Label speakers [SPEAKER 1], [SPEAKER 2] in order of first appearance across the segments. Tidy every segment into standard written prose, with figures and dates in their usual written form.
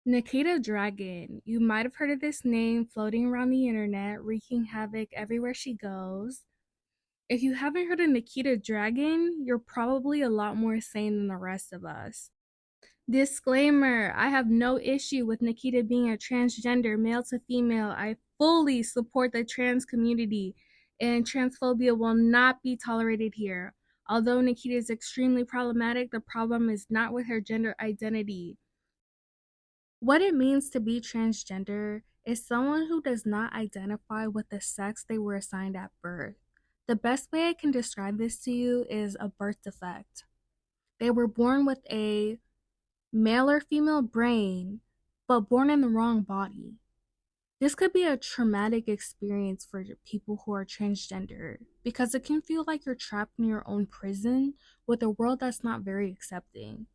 [SPEAKER 1] Nikkita Dragun. You might have heard of this name floating around the internet, wreaking havoc everywhere she goes. If you haven't heard of Nikkita Dragun, you're probably a lot more sane than the rest of us. Disclaimer, I have no issue with Nikkita being a transgender, male to female. I fully support the trans community, and transphobia will not be tolerated here. Although Nikkita is extremely problematic, the problem is not with her gender identity. What it means to be transgender is someone who does not identify with the sex they were assigned at birth. The best way I can describe this to you is a birth defect. They were born with a male or female brain, but born in the wrong body. This could be a traumatic experience for people who are transgender because it can feel like you're trapped in your own prison with a world that's not very accepting.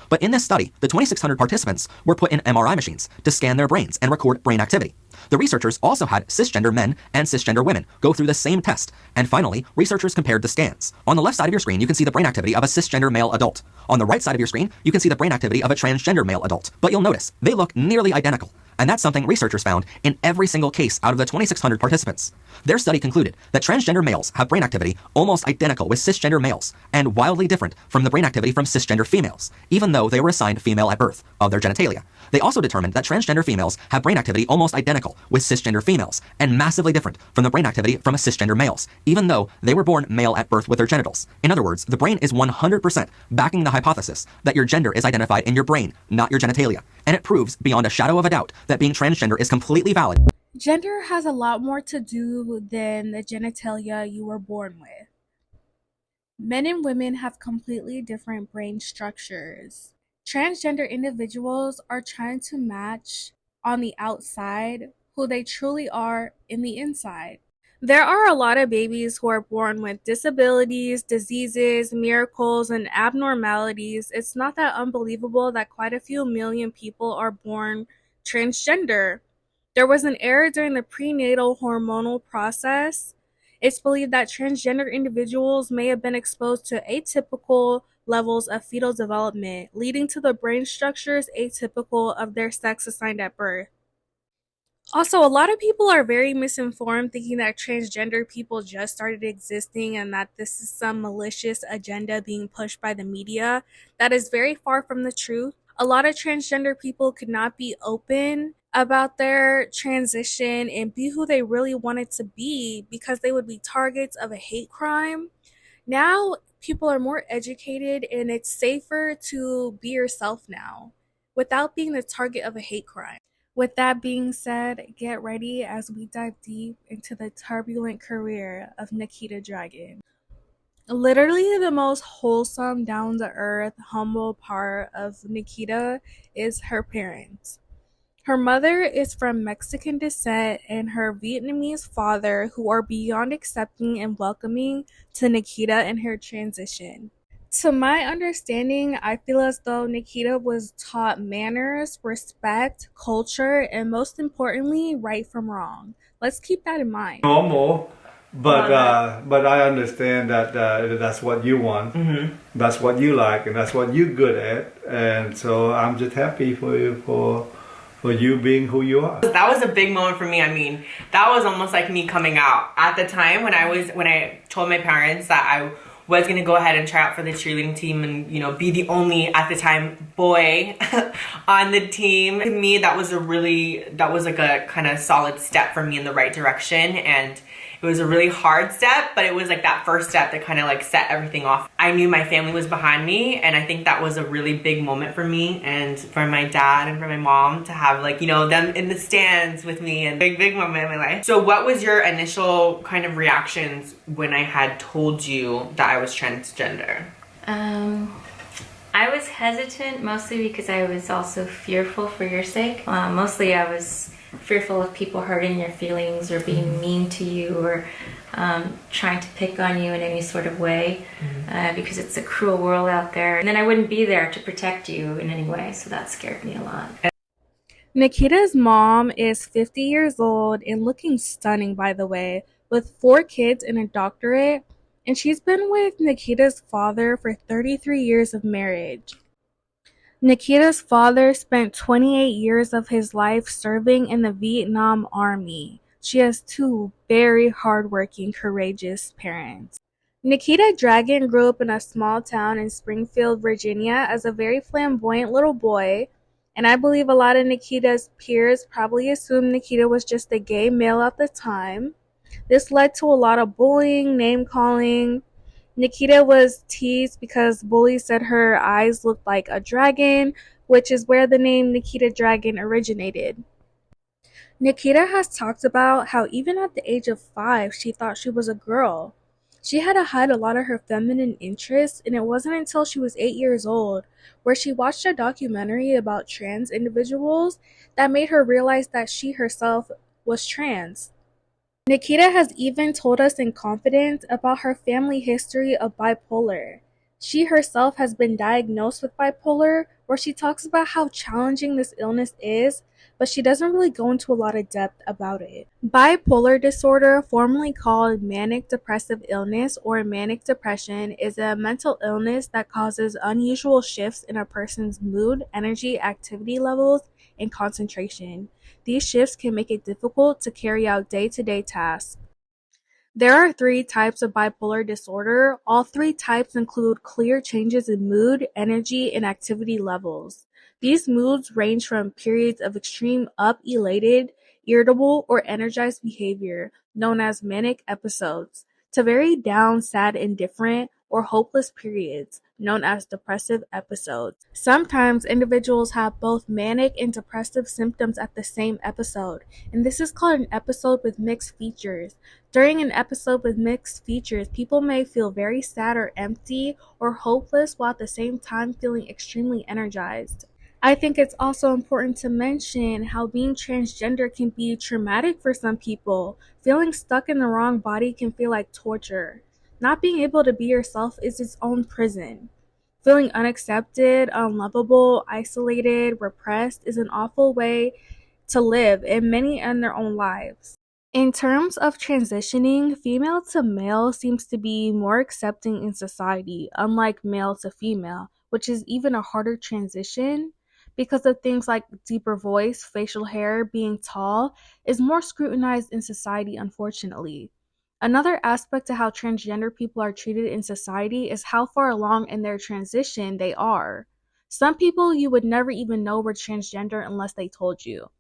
[SPEAKER 2] But in this study, the 2,600 participants were put in MRI machines to scan their brains and record brain activity. The researchers also had cisgender men and cisgender women go through the same test. And finally, researchers compared the scans. On the left side of your screen, you can see the brain activity of a cisgender male adult. On the right side of your screen, you can see the brain activity of a transgender male adult. But you'll notice, they look nearly identical. And that's something researchers found in every single case out of the 2,600 participants. Their study concluded that transgender males have brain activity almost identical with cisgender males, and wildly different from the brain activity from cisgender females, even though they were assigned female at birth of their genitalia. They also determined that transgender females have brain activity almost identical with cisgender females, and massively different from the brain activity from cisgender males, even though they were born male at birth with their genitals. In other words, the brain is 100% backing the hypothesis that your gender is identified in your brain, not your genitalia. And it proves beyond a shadow of a doubt that being transgender is completely valid.
[SPEAKER 1] Gender has a lot more to do than the genitalia you were born with. Men and women have completely different brain structures. Transgender individuals are trying to match on the outside who they truly are in the inside. There are a lot of babies who are born with disabilities, diseases, miracles, and abnormalities. It's not that unbelievable that quite a few million people are born transgender. There was an error during the prenatal hormonal process. It's believed that transgender individuals may have been exposed to atypical levels of fetal development, leading to the brain structures atypical of their sex assigned at birth. Also, a lot of people are very misinformed, thinking that transgender people just started existing and that this is some malicious agenda being pushed by the media. That is very far from the truth. A lot of transgender people could not be open about their transition and be who they really wanted to be because they would be targets of a hate crime. Now, people are more educated and it's safer to be yourself now without being the target of a hate crime. With that being said, get ready as we dive deep into the turbulent career of Nikkita Dragun. Literally the most wholesome, down-to-earth, humble part of Nikkita is her parents. Her mother is from Mexican descent and her Vietnamese father, who are beyond accepting and welcoming to Nikkita and her transition. To my understanding, I feel as though Nikkita was taught manners, respect, culture, and most importantly, right from wrong. Let's keep that in mind.
[SPEAKER 3] Normal, but I understand that that's what you want, that's what you like, and that's what you're good at, and so I'm just happy for you for you being who you are.
[SPEAKER 4] That was a big moment for me. I mean, that was almost like me coming out. At the time when I told my parents that I was gonna go ahead and try out for the cheerleading team and, you know, be the only, at the time, boy on the team. To me, that was like a kind of solid step for me in the right direction. And it was a really hard step, but it was like that first step that kind of like set everything off. I knew my family was behind me, and I think that was a really big moment for me and for my dad and for my mom to have, like, you know, them in the stands with me, and big moment in my life. So what was your initial kind of reactions when I had told you that I was transgender?
[SPEAKER 5] I was hesitant mostly because I was also fearful for your sake. Mostly I was fearful of people hurting your feelings or being mean to you or trying to pick on you in any sort of way because it's a cruel world out there. And then I wouldn't be there to protect you in any way, so that scared me a lot.
[SPEAKER 1] Nikkita's mom is 50 years old and looking stunning, by the way, with 4 kids and a doctorate, and she's been with Nikkita's father for 33 years of marriage. Nikkita's father spent 28 years of his life serving in the Vietnam Army. She has two very hardworking, courageous parents. Nikkita Dragun grew up in a small town in Springfield, Virginia as a very flamboyant little boy, and I believe a lot of Nikkita's peers probably assumed Nikkita was just a gay male at the time. This led to a lot of bullying, name calling. Nikkita was teased because bullies said her eyes looked like a dragon, which is where the name Nikkita Dragun originated. Nikkita has talked about how even at the age of 5, she thought she was a girl. She had to hide a lot of her feminine interests, and it wasn't until she was 8 years old, where she watched a documentary about trans individuals, that made her realize that she herself was trans. Nikkita has even told us in confidence about her family history of bipolar. She herself has been diagnosed with bipolar, where she talks about how challenging this illness is, but she doesn't really go into a lot of depth about it. Bipolar disorder, formerly called manic depressive illness or manic depression, is a mental illness that causes unusual shifts in a person's mood, energy, activity levels, and concentration. These shifts can make it difficult to carry out day-to-day tasks. There are 3 types of bipolar disorder. All 3 types include clear changes in mood, energy, and activity levels. These moods range from periods of extreme up, elated, irritable, or energized behavior, known as manic episodes, to very down, sad, indifferent, or hopeless periods, known as depressive episodes. Sometimes individuals have both manic and depressive symptoms at the same episode, and this is called an episode with mixed features. During an episode with mixed features, people may feel very sad or empty or hopeless while at the same time feeling extremely energized. I think it's also important to mention how being transgender can be traumatic for some people. Feeling stuck in the wrong body can feel like torture. Not being able to be yourself is its own prison. Feeling unaccepted, unlovable, isolated, repressed is an awful way to live, and many end their own lives. In terms of transitioning, female to male seems to be more accepting in society, unlike male to female, which is even a harder transition because of things like deeper voice, facial hair, being tall, is more scrutinized in society, unfortunately. Another aspect to how transgender people are treated in society is how far along in their transition they are. Some people you would never even know were transgender unless they told you.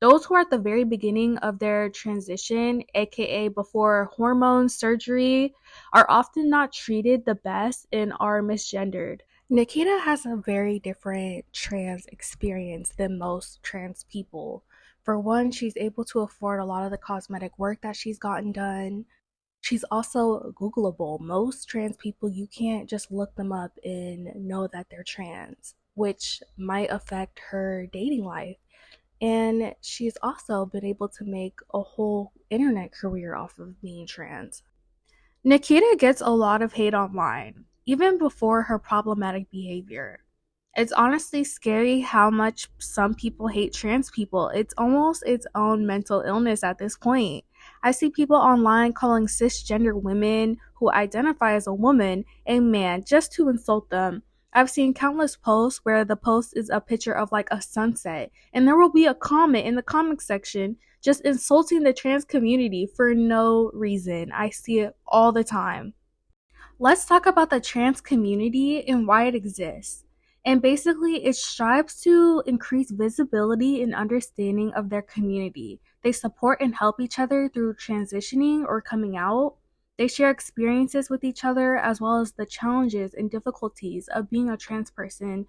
[SPEAKER 1] Those who are at the very beginning of their transition, aka before hormone surgery, are often not treated the best and are misgendered. Nikkita has a very different trans experience than most trans people. For one, she's able to afford a lot of the cosmetic work that she's gotten done. She's also Googleable. Most trans people, you can't just look them up and know that they're trans, which might affect her dating life. And she's also been able to make a whole internet career off of being trans. Nikkita gets a lot of hate online, even before her problematic behavior. It's honestly scary how much some people hate trans people. It's almost its own mental illness at this point. I see people online calling cisgender women who identify as a woman a man just to insult them. I've seen countless posts where the post is a picture of like a sunset, and there will be a comment in the comment section just insulting the trans community for no reason. I see it all the time. Let's talk about the trans community and why it exists. And basically, it strives to increase visibility and understanding of their community. They support and help each other through transitioning or coming out. They share experiences with each other as well as the challenges and difficulties of being a trans person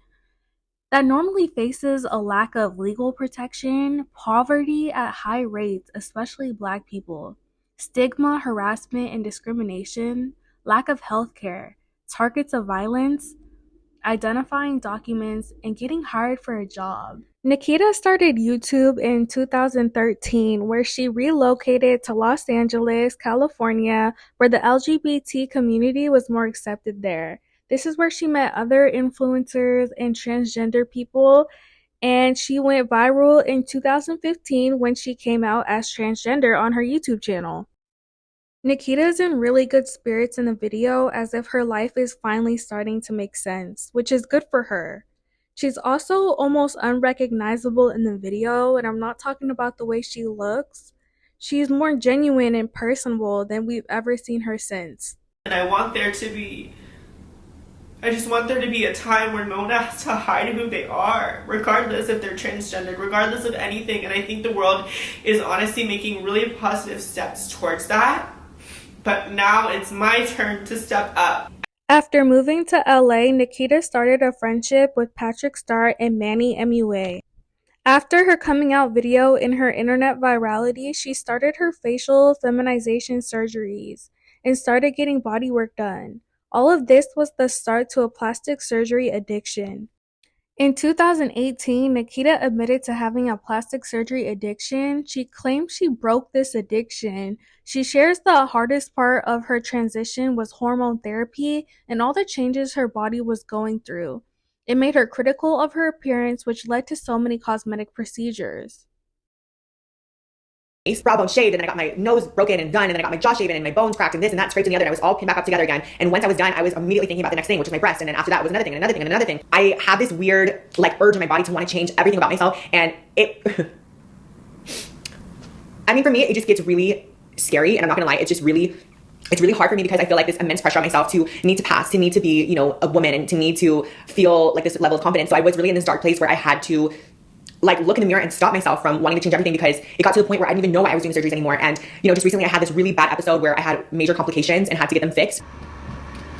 [SPEAKER 1] that normally faces a lack of legal protection, poverty at high rates, especially Black people, stigma, harassment, and discrimination, lack of health care, targets of violence, identifying documents, and getting hired for a job. Nikkita started YouTube in 2013, where she relocated to Los Angeles, California, where the LGBT community was more accepted there. This is where she met other influencers and transgender people, and she went viral in 2015 when she came out as transgender on her YouTube channel. Nikkita is in really good spirits in the video, as if her life is finally starting to make sense, which is good for her. She's also almost unrecognizable in the video, and I'm not talking about the way she looks. She's more genuine and personable than we've ever seen her since.
[SPEAKER 6] And I just want there to be a time where no one has to hide who they are, regardless if they're transgendered, regardless of anything. And I think the world is honestly making really positive steps towards that. But now it's my turn to step up.
[SPEAKER 1] After moving to LA, Nikkita started a friendship with Patrick Star and Manny MUA. After her coming out video and her internet virality, she started her facial feminization surgeries and started getting body work done. All of this was the start to a plastic surgery addiction. In 2018, Nikkita admitted to having a plastic surgery addiction. She claimed she broke this addiction. She shares the hardest part of her transition was hormone therapy and all the changes her body was going through. It made her critical of her appearance, which led to so many cosmetic procedures.
[SPEAKER 7] Brow bone shaved, and then I got my nose broken and done, and then I got my jaw shaven and my bones cracked and this and that scraped and the other, and I was all pinned back up together again. And once I was done, I was immediately thinking about the next thing, which was my breast, and then after that was another thing and another thing and another thing. I have this weird urge in my body to want to change everything about myself, and it I mean, for me, it just gets really scary, and I'm not gonna lie, it's really hard for me because I feel like this immense pressure on myself to need to pass, to need to be, a woman, and to need to feel like this level of confidence. So I was really in this dark place where I had to look in the mirror and stop myself from wanting to change everything, because it got to the point where I didn't even know why I was doing surgeries anymore. And, just recently I had this really bad episode where I had major complications and had to get them fixed.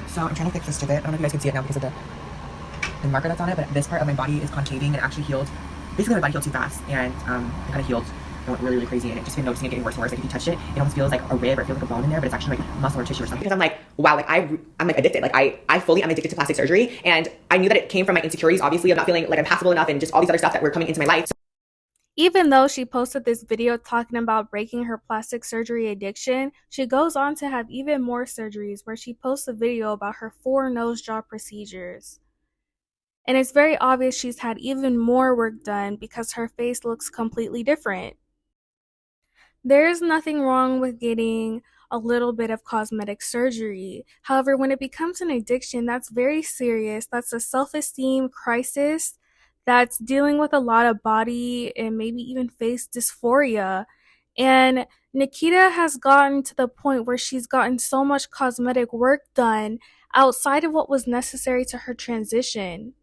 [SPEAKER 7] So I'm trying to fix this divot. I don't know if you guys can see it now because of the marker that's on it, but this part of my body is concaving and it actually healed. Basically my body healed too fast, and it kind of healed and went really, really crazy, and it just been noticing it getting worse and worse. Like if you touch it, it almost feels like a rib, or it feels like a bone in there, but it's actually like muscle or tissue or something. Because I'm like, wow, I'm addicted. I fully am addicted to plastic surgery, and I knew that it came from my insecurities, obviously, of not feeling like I'm passable enough and just all these other stuff that were coming into my life.
[SPEAKER 1] Even though she posted this video talking about breaking her plastic surgery addiction, she goes on to have even more surgeries, where she posts a video about her 4 nose job procedures. And it's very obvious she's had even more work done because her face looks completely different. There's nothing wrong with getting a little bit of cosmetic surgery. However, when it becomes an addiction, that's very serious. That's a self-esteem crisis. That's dealing with a lot of body and maybe even face dysphoria. And Nikkita has gotten to the point where she's gotten so much cosmetic work done outside of what was necessary to her transition.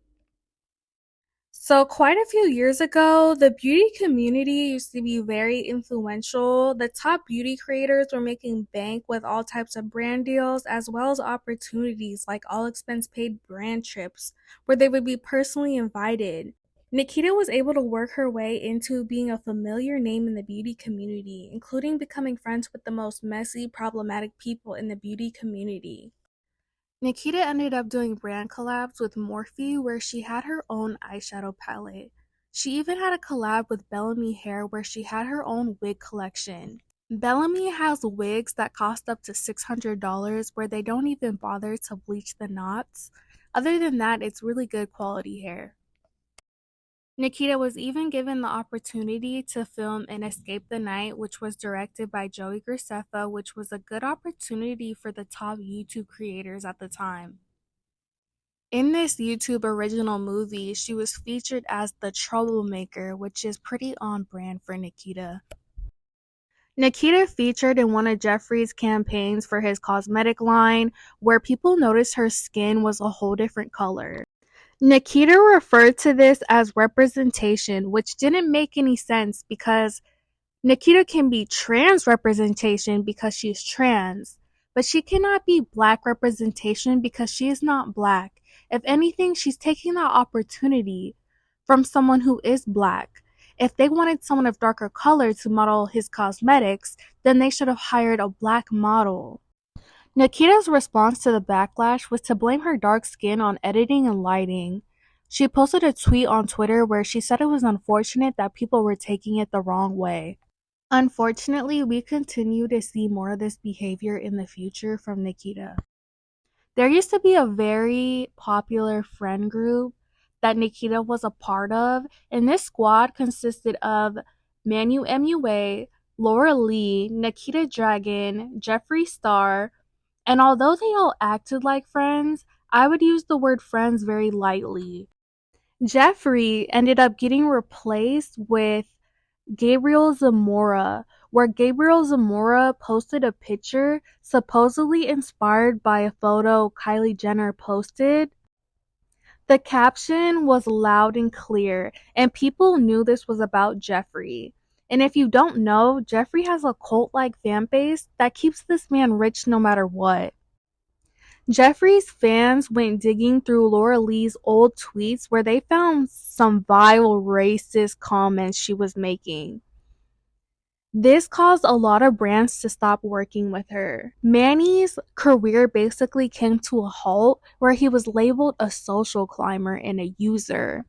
[SPEAKER 1] So quite a few years ago, the beauty community used to be very influential. The top beauty creators were making bank with all types of brand deals, as well as opportunities like all expense paid brand trips, where they would be personally invited. Nikkita was able to work her way into being a familiar name in the beauty community, including becoming friends with the most messy, problematic people in the beauty community. Nikkita ended up doing brand collabs with Morphe, where she had her own eyeshadow palette. She even had a collab with Bellamy Hair, where she had her own wig collection. Bellamy has wigs that cost up to $600, where they don't even bother to bleach the knots. Other than that, it's really good quality hair. Nikkita was even given the opportunity to film in Escape the Night, which was directed by Joey Graceffa, which was a good opportunity for the top YouTube creators at the time. In this YouTube original movie, she was featured as the troublemaker, which is pretty on brand for Nikkita. Nikkita featured in one of Jeffree's campaigns for his cosmetic line, where people noticed her skin was a whole different color. Nikkita referred to this as representation, which didn't make any sense because Nikkita can be trans representation because she's trans, but she cannot be black representation because she is not black. If anything, she's taking that opportunity from someone who is black. If they wanted someone of darker color to model his cosmetics, then they should have hired a black model. Nikkita's response to the backlash was to blame her dark skin on editing and lighting. She posted a tweet on Twitter where she said it was unfortunate that people were taking it the wrong way. Unfortunately, we continue to see more of this behavior in the future from Nikkita. There used to be a very popular friend group that Nikkita was a part of, and this squad consisted of Manu MUA, Laura Lee, Nikkita Dragun, Jeffree Star, and although they all acted like friends, I would use the word friends very lightly. Jeffree ended up getting replaced with Gabriel Zamora, where Gabriel Zamora posted a picture supposedly inspired by a photo Kylie Jenner posted. The caption was loud and clear, and people knew this was about Jeffree. And if you don't know, Jeffree has a cult-like fan base that keeps this man rich no matter what. Jeffree's fans went digging through Laura Lee's old tweets where they found some vile racist comments she was making. This caused a lot of brands to stop working with her. Manny's career basically came to a halt where he was labeled a social climber and a user.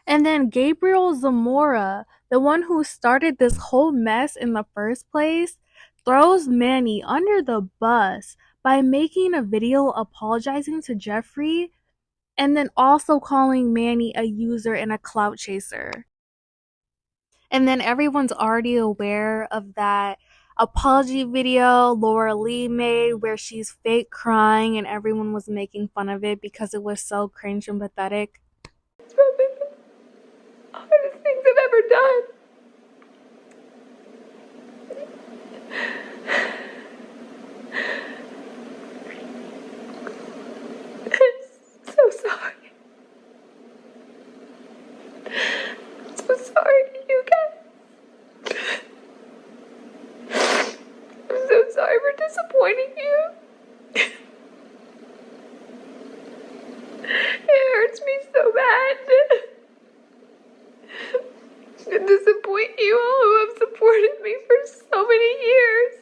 [SPEAKER 1] And then Gabriel Zamora, the one who started this whole mess in the first place, throws Manny under the bus by making a video apologizing to Jeffree and then also calling Manny a user and a clout chaser. And then everyone's already aware of that apology video Laura Lee made where she's fake crying and everyone was making fun of it because it was so cringe and pathetic.
[SPEAKER 8] It's probably the hardest things I've ever done. I'm so sorry. I'm so sorry to you guys. I'm so sorry for disappointing you. It hurts me so bad to disappoint you all who have supported me for so many years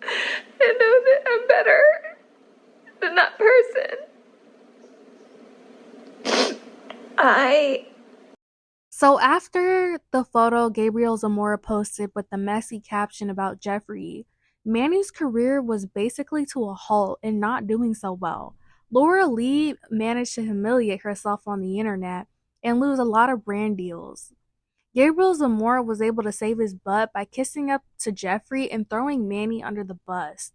[SPEAKER 8] and know that I'm better than that person.
[SPEAKER 1] So after the photo Gabriel Zamora posted with the messy caption about Jeffree, Manny's career was basically to a halt and not doing so well. Laura Lee managed to humiliate herself on the internet and lose a lot of brand deals. Gabriel Zamora was able to save his butt by kissing up to Jeffree and throwing Manny under the bus.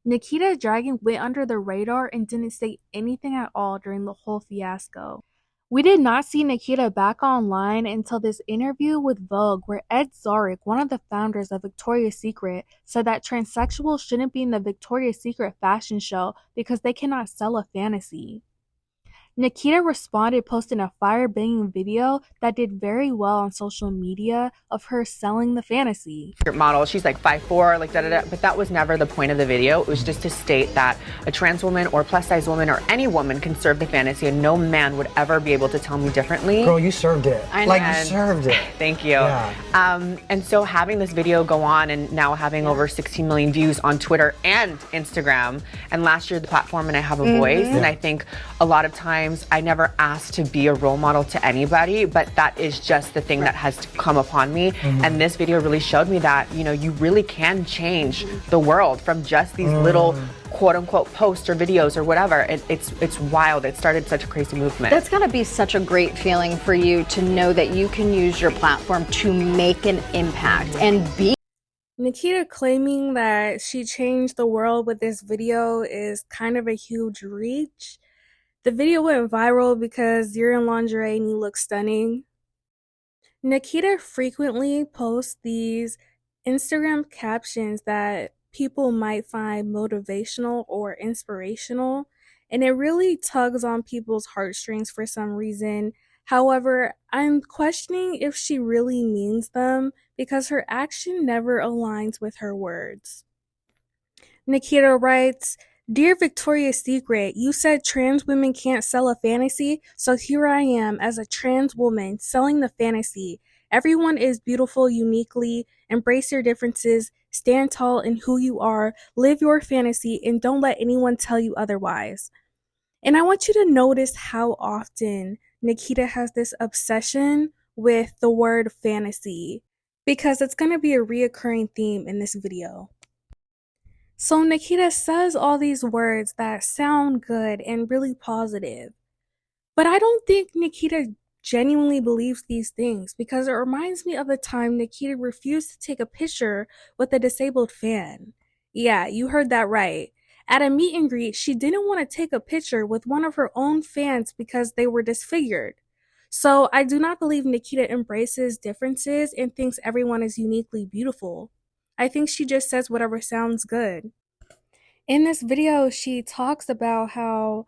[SPEAKER 1] Nikkita Dragun went under the radar and didn't say anything at all during the whole fiasco. We did not see Nikkita back online until this interview with Vogue where Ed Zarek, one of the founders of Victoria's Secret, said that transsexuals shouldn't be in the Victoria's Secret fashion show because they cannot sell a fantasy. Nikkita responded posting a fire-banging video that did very well on social media of her selling the fantasy.
[SPEAKER 7] Model, she's like 5'4", like da-da-da, but that was never the point of the video. It was just to state that a trans woman or plus size woman or any woman can serve the fantasy and no man would ever be able to tell me differently.
[SPEAKER 9] Girl, you served it.
[SPEAKER 7] I know.
[SPEAKER 9] Like, you served it.
[SPEAKER 7] Thank you.
[SPEAKER 9] Yeah.
[SPEAKER 7] And so having this video go on and now having over 16 million views on Twitter and Instagram, and last year the platform and I have a voice, and I think a lot of times I never asked to be a role model to anybody, but that is just the thing that has come upon me. And this video really showed me that, you know, you really can change the world from just these little quote unquote posts or videos or whatever. It's wild. It started such a crazy movement.
[SPEAKER 10] That's gotta be such a great feeling for you to know that you can use your platform to make an impact and be.
[SPEAKER 1] Nikkita claiming that she changed the world with this video is kind of a huge reach. The video went viral because you're in lingerie and you look stunning. Nikkita frequently posts these Instagram captions that people might find motivational or inspirational, and it really tugs on people's heartstrings for some reason. However, I'm questioning if she really means them because her action never aligns with her words. Nikkita writes, "Dear Victoria's Secret, you said trans women can't sell a fantasy, so here I am as a trans woman selling the fantasy. Everyone is beautiful uniquely. Embrace your differences, stand tall in who you are, live your fantasy, and don't let anyone tell you otherwise." And I want you to notice how often Nikkita has this obsession with the word fantasy, because it's going to be a reoccurring theme in this video. So Nikkita says all these words that sound good and really positive, but I don't think Nikkita genuinely believes these things because it reminds me of the time Nikkita refused to take a picture with a disabled fan. Yeah, you heard that right. At a meet and greet, she didn't want to take a picture with one of her own fans because they were disfigured. So I do not believe Nikkita embraces differences and thinks everyone is uniquely beautiful. I think she just says whatever sounds good. In this video, she talks about how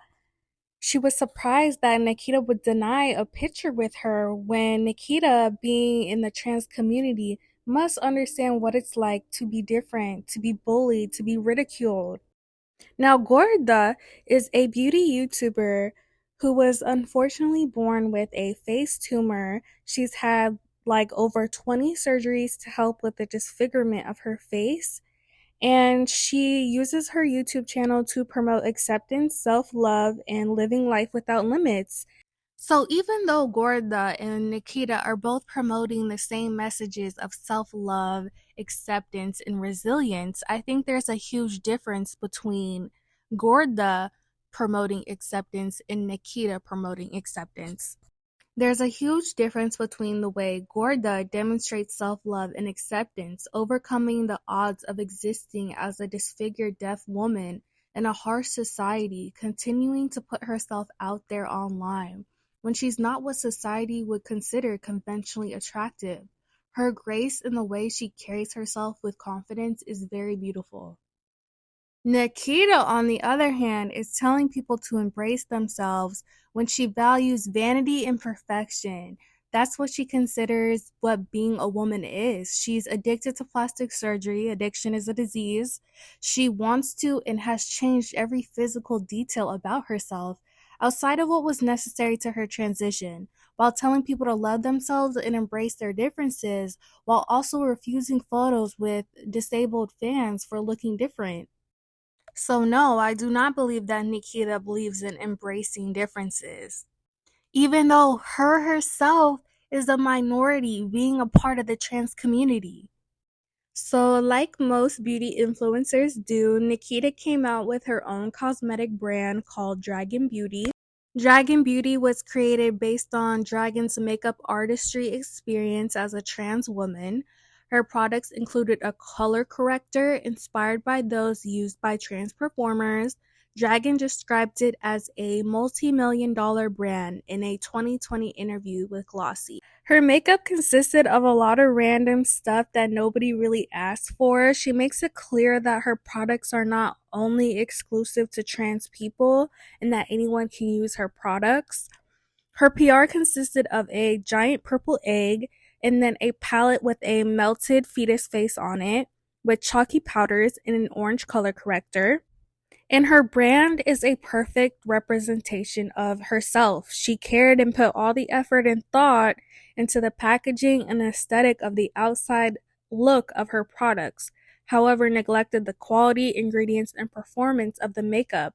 [SPEAKER 1] she was surprised that Nikkita would deny a picture with her when Nikkita, being in the trans community, must understand what it's like to be different, to be bullied, to be ridiculed. Now, Gorda is a beauty YouTuber who was unfortunately born with a face tumor. She's had like over 20 surgeries to help with the disfigurement of her face. And she uses her YouTube channel to promote acceptance, self love, and living life without limits. So even though Gorda and Nikkita are both promoting the same messages of self-love, acceptance, and resilience, I think there's a huge difference between Gorda promoting acceptance and Nikkita promoting acceptance. There's a huge difference between the way Gorda demonstrates self-love and acceptance, overcoming the odds of existing as a disfigured deaf woman in a harsh society, continuing to put herself out there online when she's not what society would consider conventionally attractive. Her grace and the way she carries herself with confidence is very beautiful. Nikkita, on the other hand, is telling people to embrace themselves when she values vanity and perfection. That's what she considers what being a woman is. She's addicted to plastic surgery. Addiction is a disease. She wants to and has changed every physical detail about herself outside of what was necessary to her transition, while telling people to love themselves and embrace their differences, while also refusing photos with disabled fans for looking different. So no, I do not believe that Nikkita believes in embracing differences. Even though her herself is a minority being a part of the trans community. So like most beauty influencers do, Nikkita came out with her own cosmetic brand called Dragun Beauty. Dragun Beauty was created based on Dragun's makeup artistry experience as a trans woman. Her products included a color corrector inspired by those used by trans performers. Dragun described it as a multi-million-dollar brand in a 2020 interview with Glossy. Her makeup consisted of a lot of random stuff that nobody really asked for. She makes it clear that her products are not only exclusive to trans people and that anyone can use her products. Her PR consisted of a giant purple egg and then a palette with a melted fetus face on it with chalky powders and an orange color corrector. And her brand is a perfect representation of herself. She cared and put all the effort and thought into the packaging and aesthetic of the outside look of her products, however, neglected the quality, ingredients, and performance of the makeup.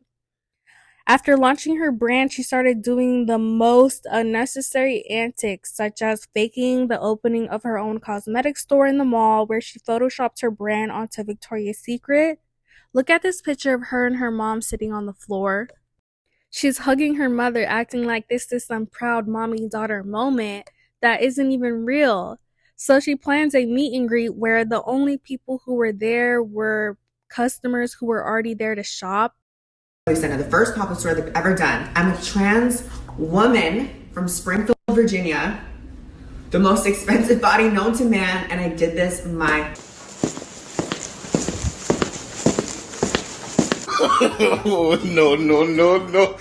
[SPEAKER 1] After launching her brand, she started doing the most unnecessary antics, such as faking the opening of her own cosmetic store in the mall, where she photoshopped her brand onto Victoria's Secret. Look at this picture of her and her mom sitting on the floor. She's hugging her mother, acting like this is some proud mommy-daughter moment that isn't even real. So she plans a meet and greet where the only people who were there were customers who were already there to shop.
[SPEAKER 7] Center, the first pop-up store they've ever done. I'm a trans woman from Springfield, Virginia, the most expensive body known to man, and I did this my
[SPEAKER 11] Oh, no, no, no, no.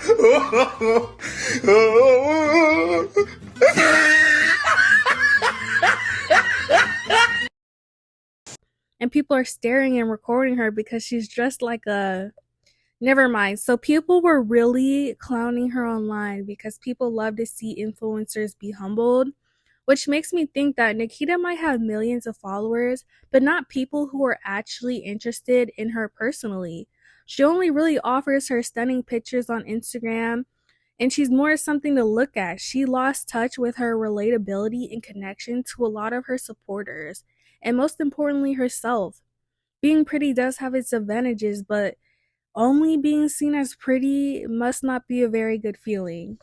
[SPEAKER 1] And people are staring and recording her because she's dressed like a... Never mind. So people were really clowning her online because people love to see influencers be humbled, which makes me think that Nikkita might have millions of followers, but not people who are actually interested in her personally. She only really offers her stunning pictures on Instagram, and she's more something to look at. She lost touch with her relatability and connection to a lot of her supporters, and most importantly, herself. Being pretty does have its advantages, but only being seen as pretty must not be a very good feeling.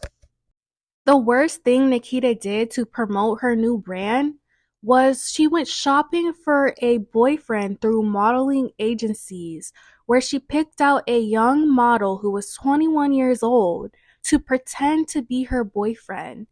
[SPEAKER 1] The worst thing Nikkita did to promote her new brand was she went shopping for a boyfriend through modeling agencies, where she picked out a young model who was 21 years old to pretend to be her boyfriend.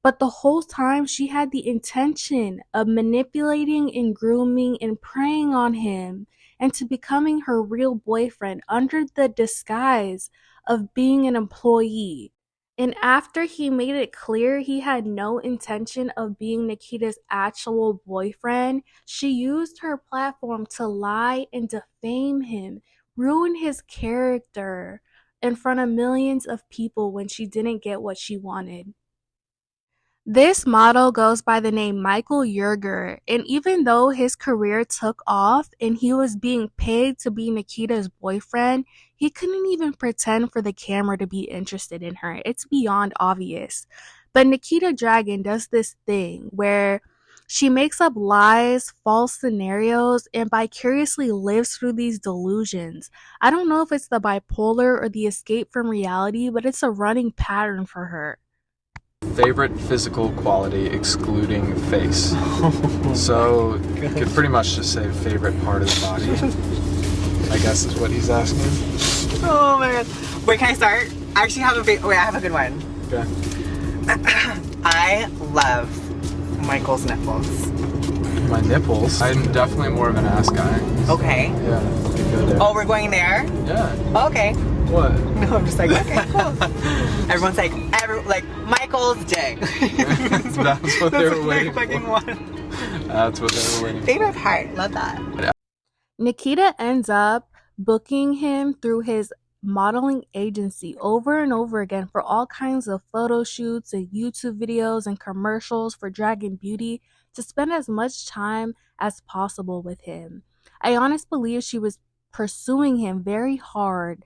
[SPEAKER 1] But the whole time she had the intention of manipulating and grooming and preying on him into becoming her real boyfriend under the disguise of being an employee. And after he made it clear he had no intention of being Nikkita's actual boyfriend, she used her platform to lie and defame him, ruin his character in front of millions of people when she didn't get what she wanted. This model goes by the name Michael Yerger, and even though his career took off and he was being paid to be Nikkita's boyfriend, he couldn't even pretend for the camera to be interested in her. It's beyond obvious. But Nikkita Dragun does this thing where she makes up lies, false scenarios, and vicariously lives through these delusions. I don't know if it's the bipolar or the escape from reality, but it's a running pattern for her.
[SPEAKER 12] Favorite physical quality excluding face. So you could pretty much just say favorite part of the body, I guess is what he's asking.
[SPEAKER 7] Oh my god. Wait, can I start? I actually have I have a good one.
[SPEAKER 12] Okay.
[SPEAKER 7] I love Michael's nipples.
[SPEAKER 12] My nipples? I'm definitely more of an ass guy.
[SPEAKER 7] Okay.
[SPEAKER 12] Yeah, we could go there.
[SPEAKER 7] Oh, we're going there?
[SPEAKER 12] Yeah.
[SPEAKER 7] Okay.
[SPEAKER 12] What?
[SPEAKER 7] No, I'm just like, okay, cool. Everyone's like, Michael's dick.
[SPEAKER 12] That's what they were waiting for.
[SPEAKER 7] Want.
[SPEAKER 12] That's what they were waiting for.
[SPEAKER 7] Favorite part, love that.
[SPEAKER 1] Nikkita ends up booking him through his modeling agency over and over again for all kinds of photo shoots and YouTube videos and commercials for Dragun Beauty to spend as much time as possible with him. I honestly believe she was pursuing him very hard,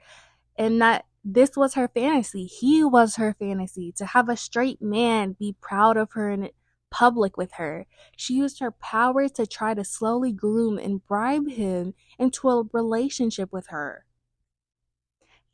[SPEAKER 1] and that this was her fantasy. He was her fantasy, to have a straight man be proud of her in public with her. She used her power to try to slowly groom and bribe him into a relationship with her.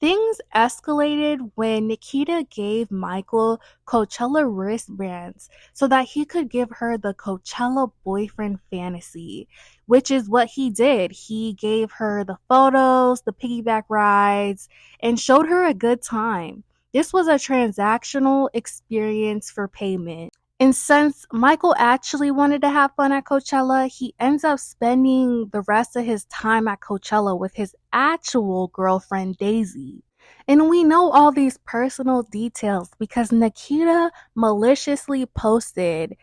[SPEAKER 1] Things escalated when Nikkita gave Michael Coachella wristbands so that he could give her the Coachella boyfriend fantasy, which is what he did. He gave her the photos, the piggyback rides, and showed her a good time. This was a transactional experience for payment. And since Michael actually wanted to have fun at Coachella, he ends up spending the rest of his time at Coachella with his actual girlfriend, Daisy. And we know all these personal details because Nikkita maliciously posted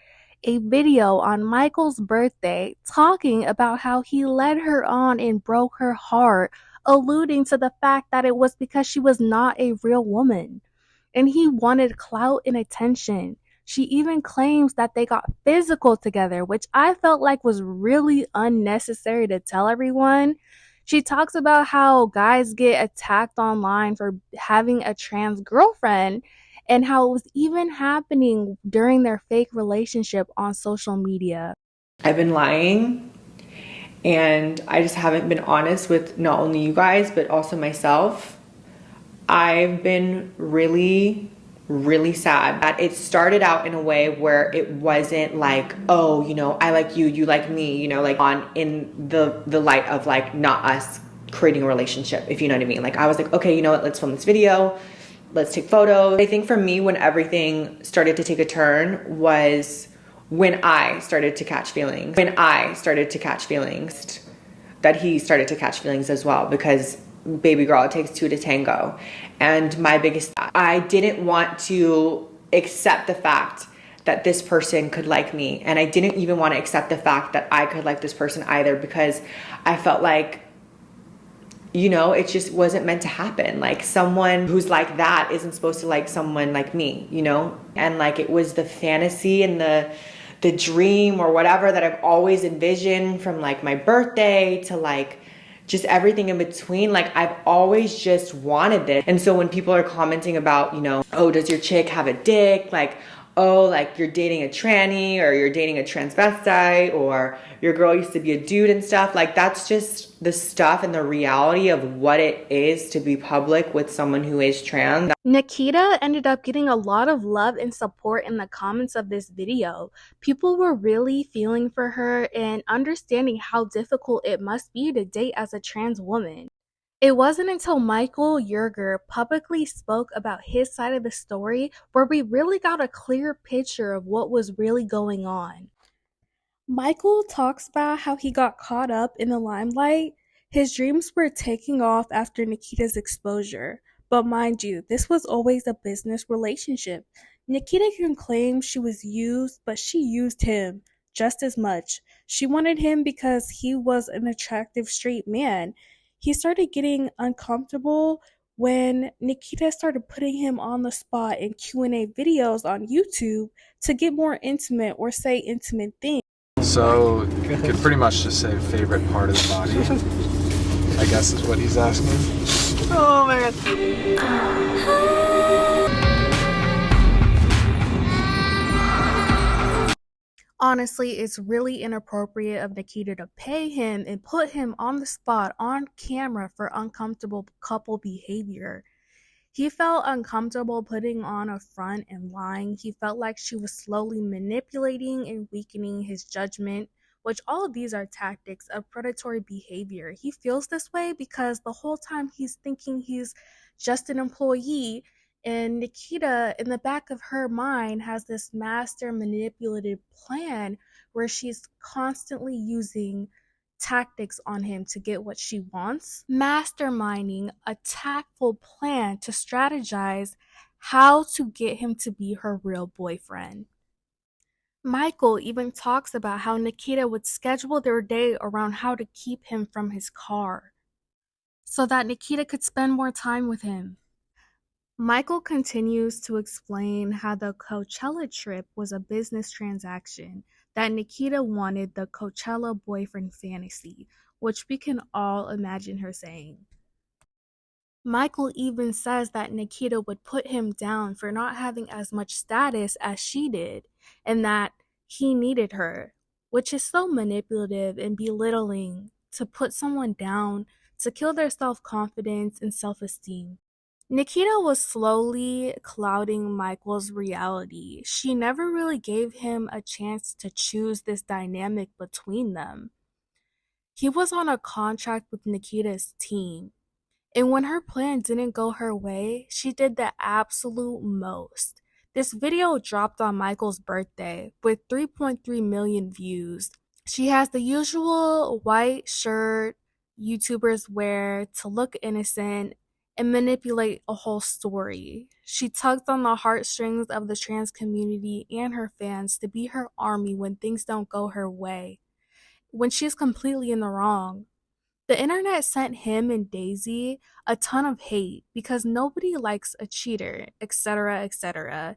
[SPEAKER 1] a video on Michael's birthday talking about how he led her on and broke her heart, alluding to the fact that it was because she was not a real woman. And he wanted clout and attention. She even claims that they got physical together, which I felt like was really unnecessary to tell everyone. She talks about how guys get attacked online for having a trans girlfriend and how it was even happening during their fake relationship on social media.
[SPEAKER 7] I've been lying, and I just haven't been honest with not only you guys, but also myself. I've been really sad that it started out in a way where it wasn't like, oh, you know, I like you, you like me, you know, like on in the light of like not us creating a relationship, if you know what I mean. Like I was like, okay, you know what, let's film this video, let's take photos. I think for me, when everything started to take a turn was when I started to catch feelings. That he started to catch feelings as well, because baby girl, it takes two to tango. And my biggest, I didn't want to accept the fact that this person could like me. And I didn't even want to accept the fact that I could like this person either, because I felt like, you know, it just wasn't meant to happen. Like someone who's like that isn't supposed to like someone like me, you know? And like it was the fantasy and the dream or whatever that I've always envisioned from like my birthday to like just everything in between. Like I've always just wanted this. And so when people are commenting about, you know, oh, does your chick have a dick? Like, oh, like you're dating a tranny or you're dating a transvestite or your girl used to be a dude and stuff. Like that's just the stuff and the reality of what it is to be public with someone who is trans.
[SPEAKER 1] Nikkita ended up getting a lot of love and support in the comments of this video. People were really feeling for her and understanding how difficult it must be to date as a trans woman. It wasn't until Michael Yerger publicly spoke about his side of the story where we really got a clear picture of what was really going on. Michael talks about how he got caught up in the limelight. His dreams were taking off after Nikkita's exposure. But mind you, this was always a business relationship. Nikkita can claim she was used, but she used him just as much. She wanted him because he was an attractive straight man. He started getting uncomfortable when Nikkita started putting him on the spot in Q&A videos on YouTube to get more intimate or say intimate things.
[SPEAKER 12] So, you could pretty much just say favorite part of the body, I guess is what he's asking.
[SPEAKER 9] Oh man.
[SPEAKER 1] Honestly, it's really inappropriate of Nikkita to pay him and put him on the spot on camera for uncomfortable couple behavior. He felt uncomfortable putting on a front and lying. He felt like she was slowly manipulating and weakening his judgment, which all of these are tactics of predatory behavior. He feels this way because the whole time he's thinking he's just an employee, and Nikkita, in the back of her mind, has this master manipulative plan where she's constantly using tactics on him to get what she wants, masterminding a tactful plan to strategize how to get him to be her real boyfriend. Michael even talks about how Nikkita would schedule their day around how to keep him from his car so that Nikkita could spend more time with him. Michael continues to explain how the Coachella trip was a business transaction, that Nikkita wanted the Coachella boyfriend fantasy, which we can all imagine her saying. Michael even says that Nikkita would put him down for not having as much status as she did, and that he needed her, which is so manipulative and belittling to put someone down, to kill their self-confidence and self-esteem. Nikkita was slowly clouding Michael's reality. She never really gave him a chance to choose this dynamic between them. He was on a contract with Nikkita's team, and when her plan didn't go her way, she did the absolute most. This video dropped on Michael's birthday with 3.3 million views. She has the usual white shirt YouTubers wear to look innocent and manipulate a whole story. She tugs on the heartstrings of the trans community and her fans to be her army when things don't go her way, when she's completely in the wrong. The internet sent him and Daisy a ton of hate because nobody likes a cheater, etc., etc.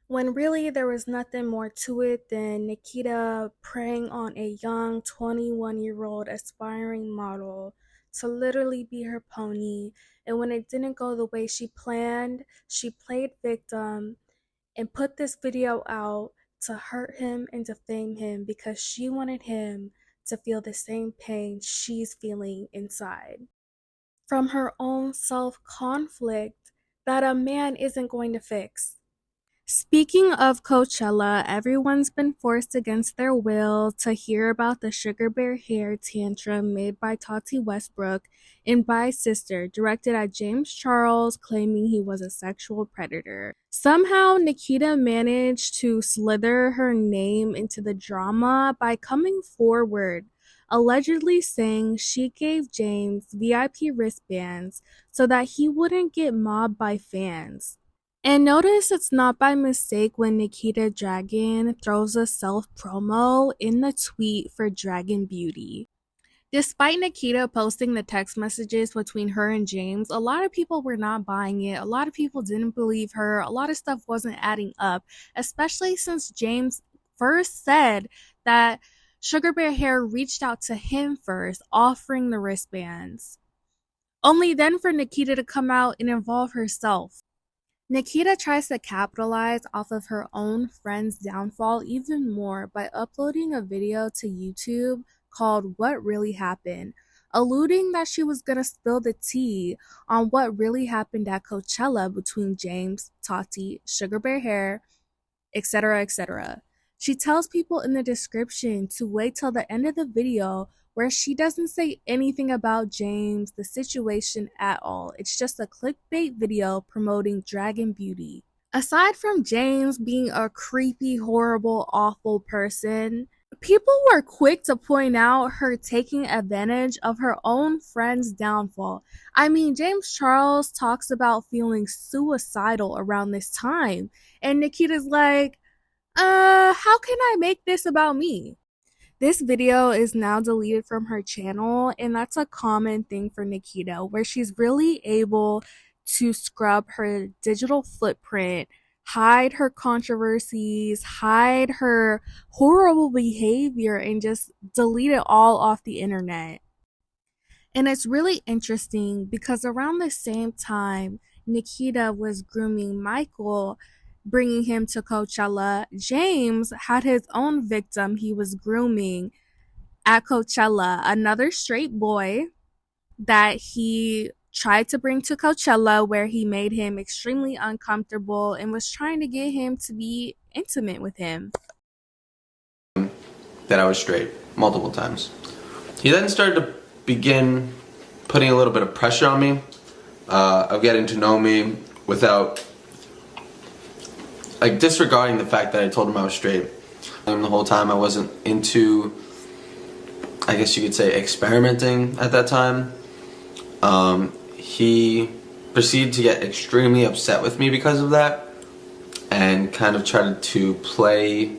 [SPEAKER 1] When really there was nothing more to it than Nikkita preying on a young 21-year-old aspiring model to literally be her pony, and when it didn't go the way she planned, she played victim and put this video out to hurt him and defame him because she wanted him to feel the same pain she's feeling inside from her own self-conflict that a man isn't going to fix. Speaking of Coachella, everyone's been forced against their will to hear about the sugar bear hair tantrum made by Tati Westbrook in By Sister, directed at James Charles, claiming he was a sexual predator. Somehow, Nikkita managed to slither her name into the drama by coming forward, allegedly saying she gave James VIP wristbands so that he wouldn't get mobbed by fans. And notice it's not by mistake when Nikkita Dragun throws a self-promo in the tweet for Dragon Beauty. Despite Nikkita posting the text messages between her and James, a lot of people were not buying it. A lot of people didn't believe her. A lot of stuff wasn't adding up, especially since James first said that Sugar Bear Hair reached out to him first, offering the wristbands. Only then for Nikkita to come out and involve herself. Nikkita tries to capitalize off of her own friend's downfall even more by uploading a video to YouTube called What Really Happened, alluding that she was gonna spill the tea on what really happened at Coachella between James, Tati, Sugar Bear Hair, etc., etc. She tells people in the description to wait till the end of the video where she doesn't say anything about James, the situation at all. It's just a clickbait video promoting Dragon Beauty. Aside from James being a creepy, horrible, awful person, people were quick to point out her taking advantage of her own friend's downfall. I mean, James Charles talks about feeling suicidal around this time, and Nikkita's like, how can I make this about me? This video is now deleted from her channel, and that's a common thing for Nikkita, where she's really able to scrub her digital footprint, hide her controversies, hide her horrible behavior, and just delete it all off the internet. And it's really interesting because around the same time Nikkita was grooming Michael, bringing him to Coachella, James had his own victim he was grooming at Coachella, another straight boy that he tried to bring to Coachella, where he made him extremely uncomfortable and was trying to get him to be intimate with him.
[SPEAKER 13] That I was straight multiple times. He then started to begin putting a little bit of pressure on me, of getting to know me without, like, disregarding the fact that I told him I was straight. And the whole time I wasn't into, I guess you could say, experimenting at that time. He proceeded to get extremely upset with me because of that, and kind of tried to play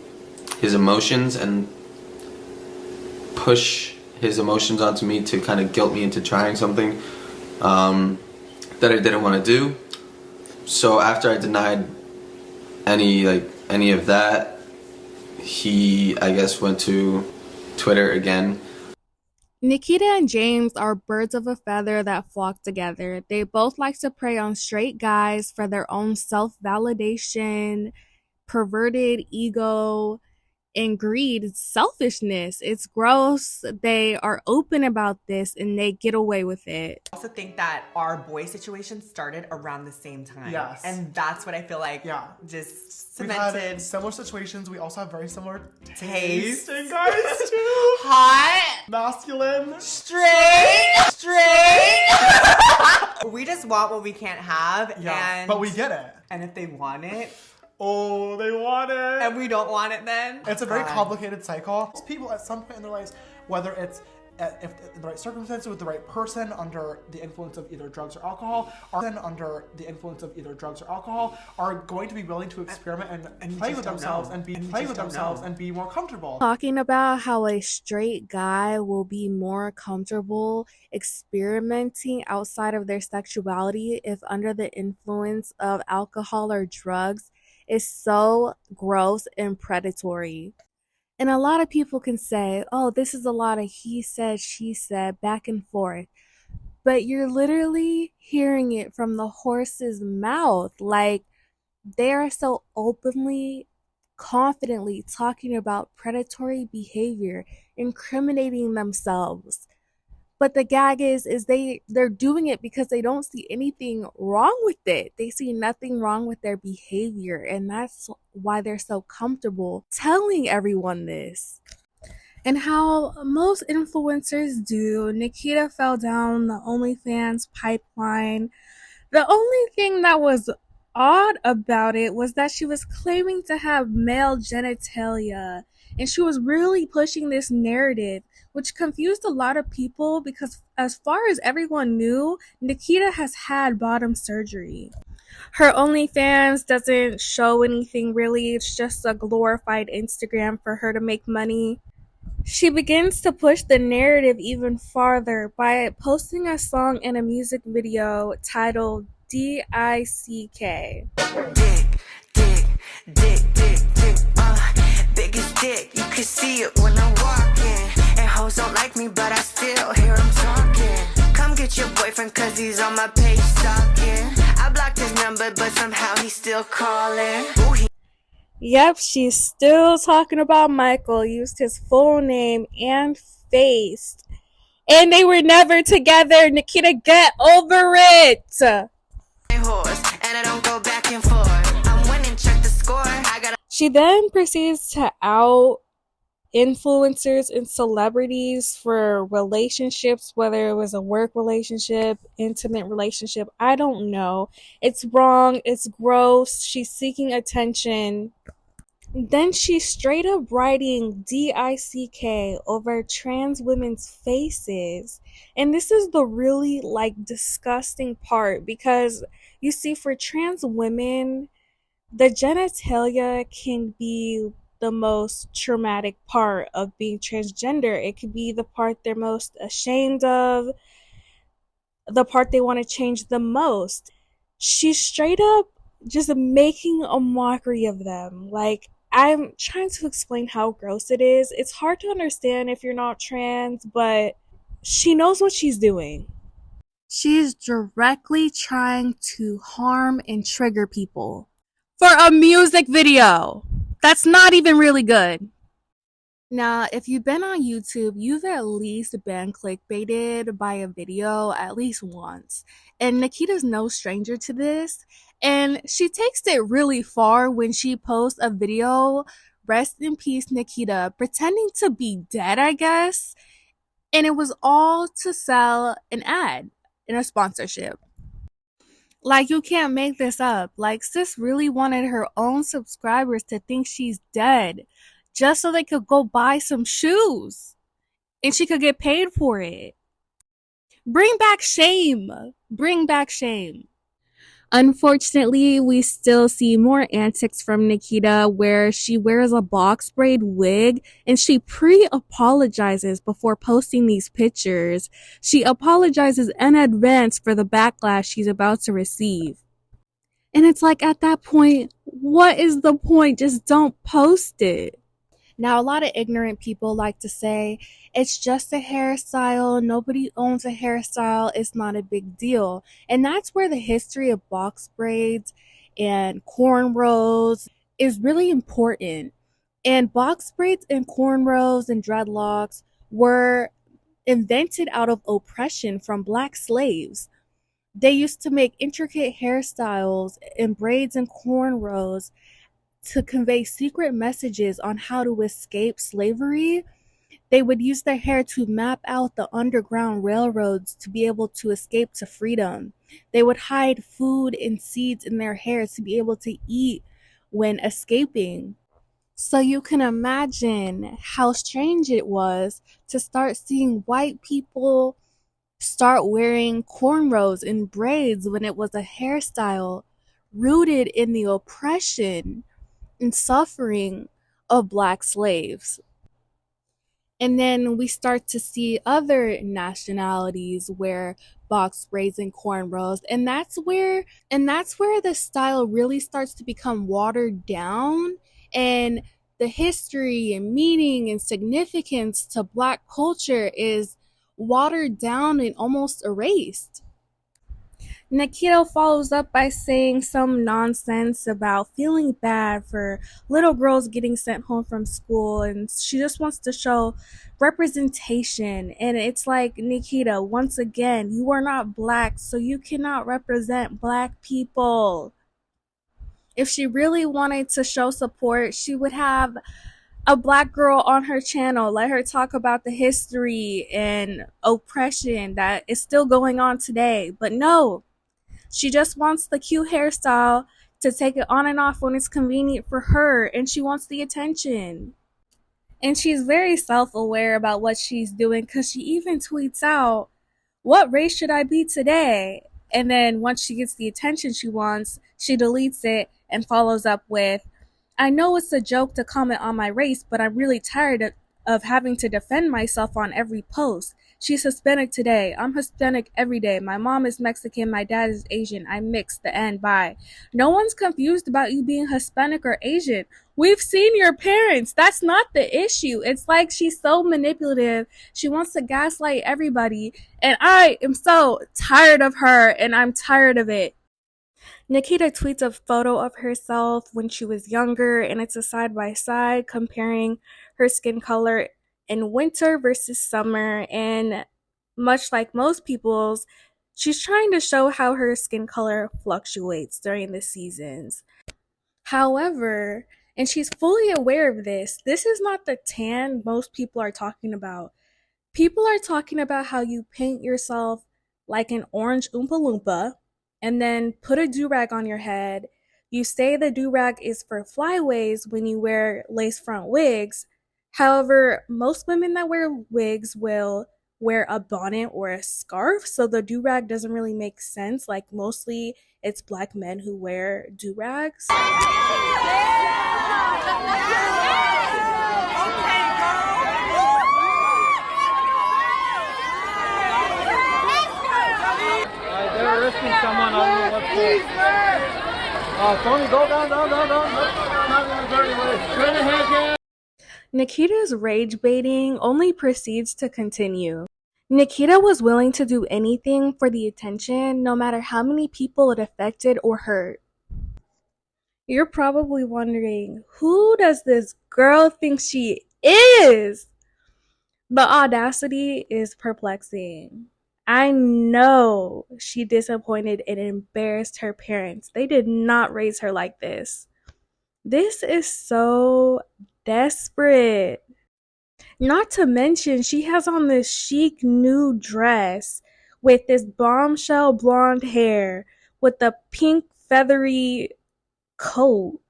[SPEAKER 13] his emotions and push his emotions onto me to kind of guilt me into trying something that I didn't want to do. So after I denied any of that, he, I guess, went to Twitter again.
[SPEAKER 1] Nikkita and James are birds of a feather that flock together. They both like to prey on straight guys for their own self-validation, perverted ego, and greed, selfishness. It's gross. They are open about this and they get away with it.
[SPEAKER 4] I also think that our boy situation started around the same time.
[SPEAKER 14] Yes.
[SPEAKER 4] And that's what I feel like just cemented.
[SPEAKER 14] We've had similar situations. We also have very similar
[SPEAKER 4] taste
[SPEAKER 14] in guys too.
[SPEAKER 4] Hot.
[SPEAKER 14] Masculine.
[SPEAKER 4] Straight. We just want what we can't have.
[SPEAKER 14] Yeah,
[SPEAKER 4] and
[SPEAKER 14] but we get it.
[SPEAKER 4] And if they want it,
[SPEAKER 14] oh, they want it.
[SPEAKER 4] and we don't want it then.
[SPEAKER 14] It's a very complicated cycle. People at some point in their lives, whether it's if in the right circumstances with the right person under the influence of either drugs or alcohol, are going to be willing to experiment and play with themselves and be more comfortable.
[SPEAKER 1] Talking about how a straight guy will be more comfortable experimenting outside of their sexuality if under the influence of alcohol or drugs is so gross and predatory. And a lot of people can say, oh, this is a lot of he said, she said, back and forth. But you're literally hearing it from the horse's mouth. Like, they are so openly, confidently talking about predatory behavior, incriminating themselves. But the gag is they're doing it because they don't see anything wrong with it. They see nothing wrong with their behavior, and that's why they're so comfortable telling everyone this. And how most influencers do, Nikkita fell down the OnlyFans pipeline. The only thing that was odd about it was that she was claiming to have male genitalia, and she was really pushing this narrative, which confused a lot of people because as far as everyone knew, Nikkita has had bottom surgery. Her OnlyFans doesn't show anything really, it's just a glorified Instagram for her to make money. She begins to push the narrative even farther by posting a song and a music video titled D-I-C-K.
[SPEAKER 15] Biggest dick, you can see it when I'm walking. And hoes don't like me, but I still hear them talking. Come get your boyfriend, cause he's on my page stalking. I blocked his number, but somehow he's still calling. Ooh,
[SPEAKER 1] Yep, she's still talking about Michael, used his full name and face. And they were never together. Nikkita, get over it!
[SPEAKER 15] horse, and I don't go back and forth. I'm winning, check the score.
[SPEAKER 1] She then proceeds to out influencers and celebrities for relationships, whether it was a work relationship, intimate relationship. I don't know. It's wrong. It's gross. She's seeking attention. Then she's straight up writing DICK over trans women's faces. And this is the really like disgusting part because you see, for trans women, the genitalia can be the most traumatic part of being transgender. It could be the part they're most ashamed of, the part they want to change the most. She's straight up just making a mockery of them. Like, I'm trying to explain how gross it is. It's hard to understand if you're not trans, but she knows what she's doing. She's directly trying to harm and trigger people for a music video that's not even really good. Now, if you've been on YouTube, you've at least been clickbaited by a video at least once. And Nikkita's no stranger to this. And she takes it really far when she posts a video, rest in peace, Nikkita, pretending to be dead, I guess. And it was all to sell an ad in a sponsorship. Like, you can't make this up. Like, sis really wanted her own subscribers to think she's dead just so they could go buy some shoes and she could get paid for it. Bring back shame. Bring back shame. Unfortunately, we still see more antics from Nikkita where she wears a box braid wig and she pre-apologizes before posting these pictures. She apologizes in advance for the backlash she's about to receive. And it's like, at that point, what is the point? Just don't post it. Now, a lot of ignorant people like to say, it's just a hairstyle, nobody owns a hairstyle, it's not a big deal. And that's where the history of box braids and cornrows is really important. And box braids and cornrows and dreadlocks were invented out of oppression from black slaves. They used to make intricate hairstyles and braids and cornrows to convey secret messages on how to escape slavery. They would use their hair to map out the underground railroads to be able to escape to freedom. They would hide food and seeds in their hair to be able to eat when escaping. So you can imagine how strange it was to start seeing white people start wearing cornrows and braids when it was a hairstyle rooted in the oppression and suffering of black slaves. And then we start to see other nationalities wear box braids and cornrows, and that's where the style really starts to become watered down, and the history and meaning and significance to black culture is watered down and almost erased. Nikkita follows up by saying some nonsense about feeling bad for little girls getting sent home from school, and she just wants to show representation. And it's like, Nikkita, once again, you are not black, so you cannot represent black people. If she really wanted to show support, she would have a black girl on her channel, let her talk about the history and oppression that is still going on today. But no, she just wants the cute hairstyle to take it on and off when it's convenient for her, and she wants the attention. And she's very self-aware about what she's doing because she even tweets out, "What race should I be today?" And then once she gets the attention she wants, she deletes it and follows up with, "I know it's a joke to comment on my race, but I'm really tired of having to defend myself on every post. She's Hispanic today. I'm Hispanic every day. My mom is Mexican. My dad is Asian. I'm mixed. The end. Bye." No one's confused about you being Hispanic or Asian. We've seen your parents. That's not the issue. It's like she's so manipulative. She wants to gaslight everybody. And I am so tired of her, and I'm tired of it. Nikkita tweets a photo of herself when she was younger, and it's a side by side comparing her skin color in winter versus summer. And much like most people's, she's trying to show how her skin color fluctuates during the seasons. However, And she's fully aware of this. This is not the tan most people are talking about. People are talking about how you paint yourself like an orange Oompa Loompa and then put a do-rag on your head. You say the do-rag is for flyaways when you wear lace front wigs. However, most women that wear wigs will wear a bonnet or a scarf, so the do-rag doesn't really make sense. Like, mostly it's black men who wear do-rags.
[SPEAKER 16] They're arresting someone. I don't know what for. Tony, go down. Not in a dirty way. Straight ahead, yeah.
[SPEAKER 1] Nikkita's rage baiting only proceeds to continue. Nikkita was willing to do anything for the attention, no matter how many people it affected or hurt. You're probably wondering, who does this girl think she is? The audacity is perplexing. I know she disappointed and embarrassed her parents. They did not raise her like this. This is so desperate. Not to mention, she has on this chic new dress with this bombshell blonde hair with the pink feathery coat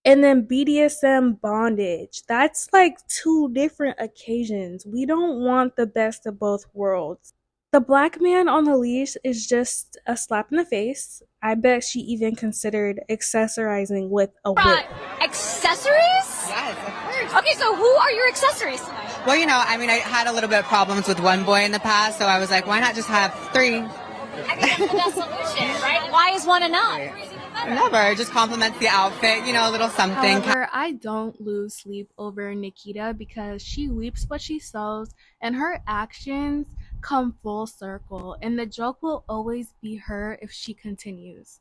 [SPEAKER 1] and then BDSM bondage. That's like two different occasions. We don't want the best of both worlds. The black man on the leash is just a slap in the face. I bet she even considered accessorizing with a whip.
[SPEAKER 17] Accessories?
[SPEAKER 18] Yes, of course.
[SPEAKER 17] Okay, so who are your accessories?
[SPEAKER 18] Well, you know, I mean, I had a little bit of problems with one boy in the past, so I was like, why not just have three?
[SPEAKER 17] I think that's the best solution, right? Why is one enough?
[SPEAKER 18] Never. It just complements the outfit, you know, a little something.
[SPEAKER 1] However, I don't lose sleep over Nikkita because she weeps what she sows and her actions come full circle, and the joke will always be her if she continues.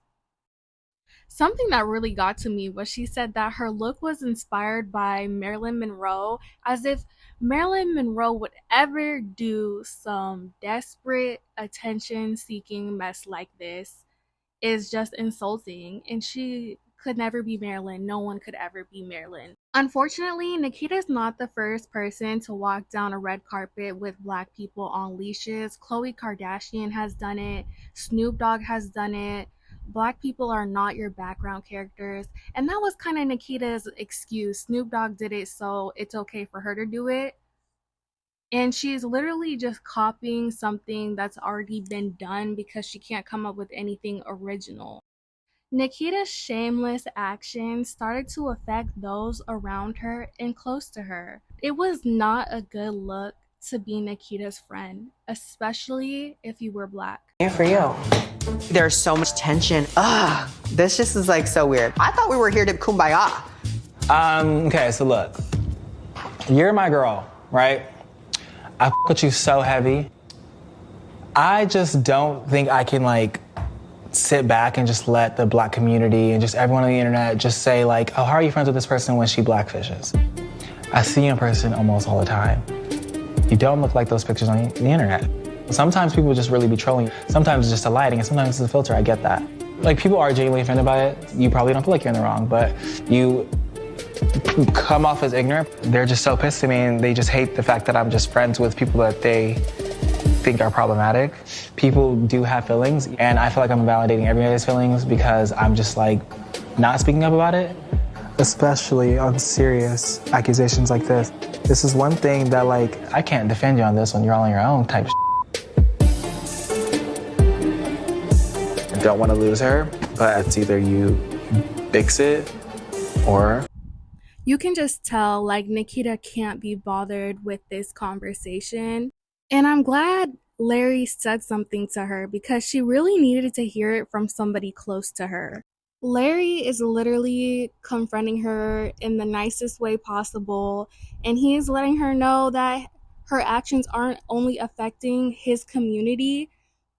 [SPEAKER 1] Something that really got to me was she said that her look was inspired by Marilyn Monroe, as if Marilyn Monroe would ever do some desperate attention-seeking mess like this. Is just insulting, and she could never be Marilyn. No one could ever be Marilyn. Unfortunately, Nikkita's not the first person to walk down a red carpet with black people on leashes. Khloe Kardashian has done it. Snoop Dogg has done it. Black people are not your background characters. And that was kind of Nikkita's excuse. Snoop Dogg did it, so it's okay for her to do it. And she's literally just copying something that's already been done because she can't come up with anything original. Nikkita's shameless actions started to affect those around her and close to her. It was not a good look to be Nikkita's friend, especially if you were black.
[SPEAKER 18] Here for you. There's so much tension. This just is like so weird. I thought we were here to kumbaya.
[SPEAKER 19] Okay, so look. You're my girl, right? I f with you so heavy. I just don't think I can like sit back and just let the black community and just everyone on the internet just say like, oh, how are you friends with this person when she blackfishes? I see you in person almost all the time. You don't look like those pictures on the internet. Sometimes people just really be trolling. Sometimes it's just a lighting and sometimes it's a filter, I get that. Like people are genuinely offended by it. You probably don't feel like you're in the wrong, but you come off as ignorant. They're just so pissed at me and they just hate the fact that I'm just friends with people that they think are problematic. People do have feelings and I feel like I'm validating everybody's feelings because I'm just like not speaking up about it.
[SPEAKER 20] Especially on serious accusations like this. This is one thing that like,
[SPEAKER 19] I can't defend you on this one, you're all on your own type I don't want to lose her, but it's either you fix it or
[SPEAKER 1] you can just tell like Nikkita can't be bothered with this conversation. And I'm glad Larry said something to her because she really needed to hear it from somebody close to her. Larry is literally confronting her in the nicest way possible, and he is letting her know that her actions aren't only affecting his community,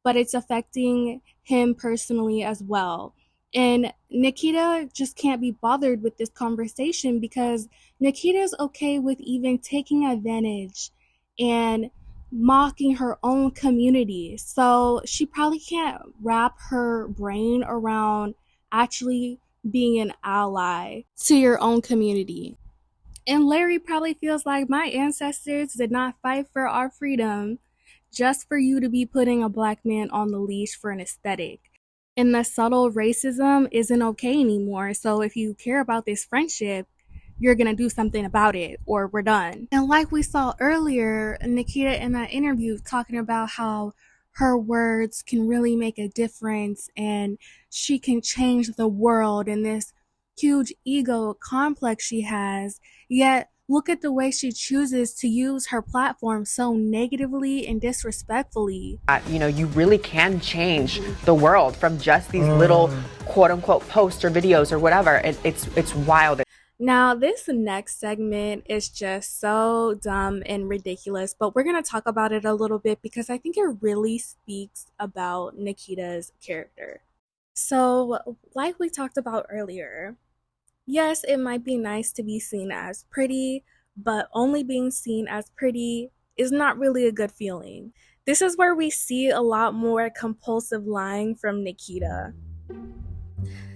[SPEAKER 1] but it's affecting him personally as well. And Nikkita just can't be bothered with this conversation because Nikkita's okay with even taking advantage and mocking her own community. So she probably can't wrap her brain around actually being an ally to your own community. And Larry probably feels like my ancestors did not fight for our freedom just for you to be putting a black man on the leash for an aesthetic. And the subtle racism isn't okay anymore. So if you care about this friendship, you're gonna do something about it or we're done. And like we saw earlier, Nikkita in that interview talking about how her words can really make a difference and she can change the world, and this huge ego complex she has. Yet look at the way she chooses to use her platform so negatively and disrespectfully.
[SPEAKER 7] You know, you really can change the world from just these little quote unquote posts or videos or whatever. It's wild.
[SPEAKER 1] Now, this next segment is just so dumb and ridiculous, but we're going to talk about it a little bit because I think it really speaks about Nikkita's character. So, like we talked about earlier, yes, it might be nice to be seen as pretty, but only being seen as pretty is not really a good feeling. This is where we see a lot more compulsive lying from Nikkita.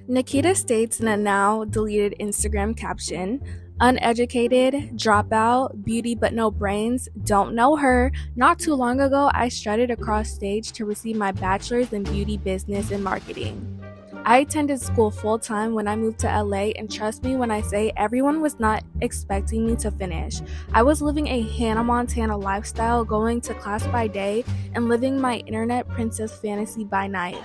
[SPEAKER 1] Nikkita states in a now deleted Instagram caption, "Uneducated, dropout, beauty but no brains, don't know her. Not too long ago, I strutted across stage to receive my bachelor's in beauty business and marketing. I attended school full-time when I moved to LA, and trust me when I say everyone was not expecting me to finish. I was living a Hannah Montana lifestyle, going to class by day and living my internet princess fantasy by night.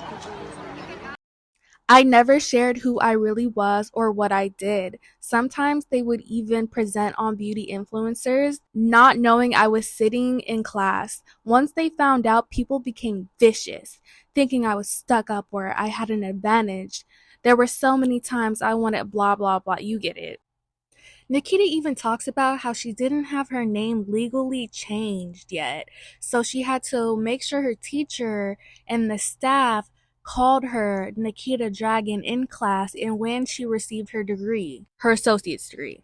[SPEAKER 1] I never shared who I really was or what I did. Sometimes they would even present on beauty influencers, not knowing I was sitting in class. Once they found out, people became vicious, thinking I was stuck up or I had an advantage. There were so many times I wanted blah blah blah, you get it." Nikkita even talks about how she didn't have her name legally changed yet, so she had to make sure her teacher and the staff called her Nikkita Dragun in class and when she received her degree, her associate's degree.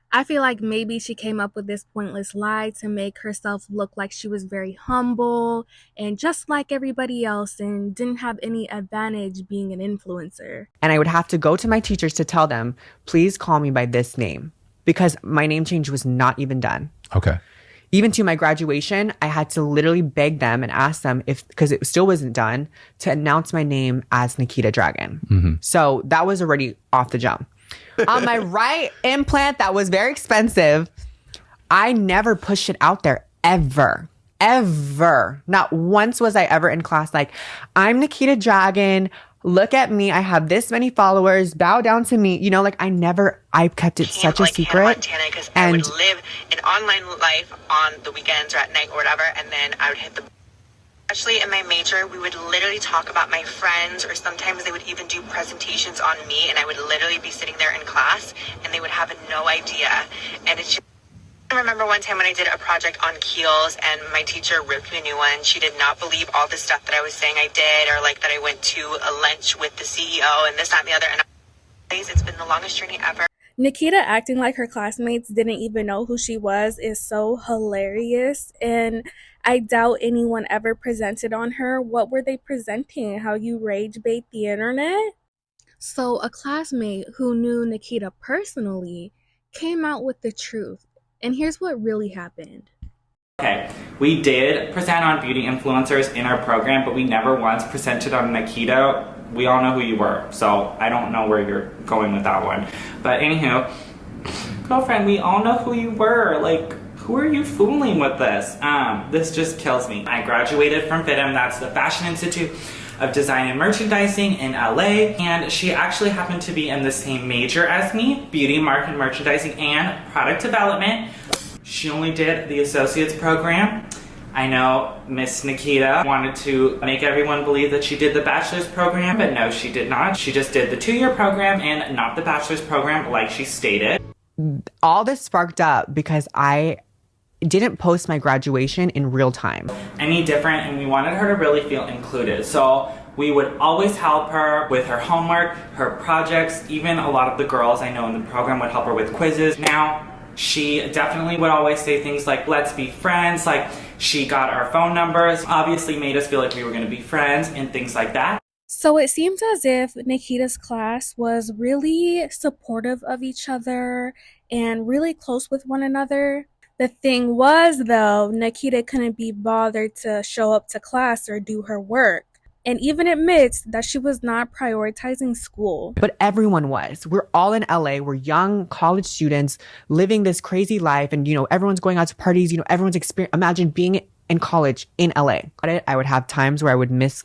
[SPEAKER 1] I feel like maybe she came up with this pointless lie to make herself look like she was very humble and just like everybody else and didn't have any advantage being an influencer.
[SPEAKER 7] And I would have to go to my teachers to tell them, please call me by this name, because my name change was not even done.
[SPEAKER 21] Okay.
[SPEAKER 7] Even to my graduation, I had to literally beg them and ask them if, because it still wasn't done, to announce my name as Nikkita Dragun.
[SPEAKER 21] Mm-hmm.
[SPEAKER 7] So that was already off the jump. On my right implant, that was very expensive, I never pushed it out there ever. Ever. Not once was I ever in class like, I'm Nikkita Dragun. Look at me. I have this many followers. Bow down to me. You know, like I kept it such a secret.
[SPEAKER 22] Because I would live an online life on the weekends or at night or whatever, and then I would hit the... Especially in my major, we would literally talk about my friends, or sometimes they would even do presentations on me, and I would literally be sitting there in class, and they would have no idea. And it's just... I remember one time when I did a project on Keels, and my teacher ripped me a new one. She did not believe all the stuff that I was saying I did, or like that I went to a lunch with the CEO and this, that, and the other. And it's been the longest journey ever.
[SPEAKER 1] Nikkita acting like her classmates didn't even know who she was is so hilarious, and I doubt anyone ever presented on her. What were they presenting? How you rage bait the internet? So a classmate who knew Nikkita personally came out with the truth. And here's what really happened.
[SPEAKER 23] Okay, we did present on beauty influencers in our program, but we never once presented on Nikkita. We all know who you were, so I don't know where you're going with that one. But anywho, girlfriend, we all know who you were. Like, who are you fooling with this? This just kills me. I graduated from FITM, that's the Fashion Institute of Design and Merchandising in LA, and she actually happened to be in the same major as me, beauty, market, merchandising, and product development. She only did the associate's program. I know Miss Nikkita wanted to make everyone believe that she did the bachelor's program, but no, she did not. She just did the 2-year program and not the bachelor's program like she stated.
[SPEAKER 7] All this sparked up because I didn't post my graduation in real time.
[SPEAKER 23] Any different, and we wanted her to really feel included. So we would always help her with her homework, her projects. Even a lot of the girls I know in the program would help her with quizzes. Now, she definitely would always say things like, let's be friends. Like, she got our phone numbers, obviously made us feel like we were gonna be friends and things like that.
[SPEAKER 1] So it seems as if Nikkita's class was really supportive of each other and really close with one another. The thing was, though, Nikkita couldn't be bothered to show up to class or do her work, and even admits that she was not prioritizing school.
[SPEAKER 7] But everyone was. We're all in LA. We're young college students living this crazy life, and everyone's going out to parties. Everyone's experience. Imagine being in college in LA. I would have times where I would miss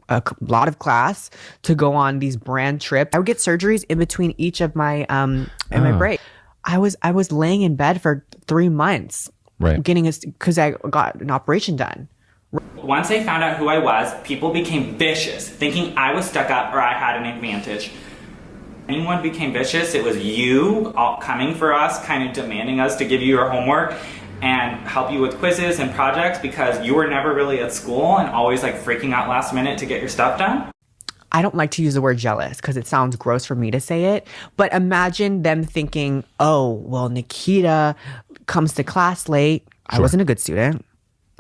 [SPEAKER 7] a lot of class to go on these brand trips. I would get surgeries in between each of my my break. I was laying in bed for 3 months,
[SPEAKER 2] right?
[SPEAKER 7] Because I got an operation done.
[SPEAKER 23] Once they found out who I was, people became vicious, thinking I was stuck up or I had an advantage. Anyone became vicious, it was you all coming for us, kind of demanding us to give you your homework and help you with quizzes and projects because you were never really at school and always like freaking out last minute to get your stuff done.
[SPEAKER 7] I don't like to use the word jealous because it sounds gross for me to say it, but imagine them thinking, oh, well, Nikkita comes to class late. I wasn't a good student.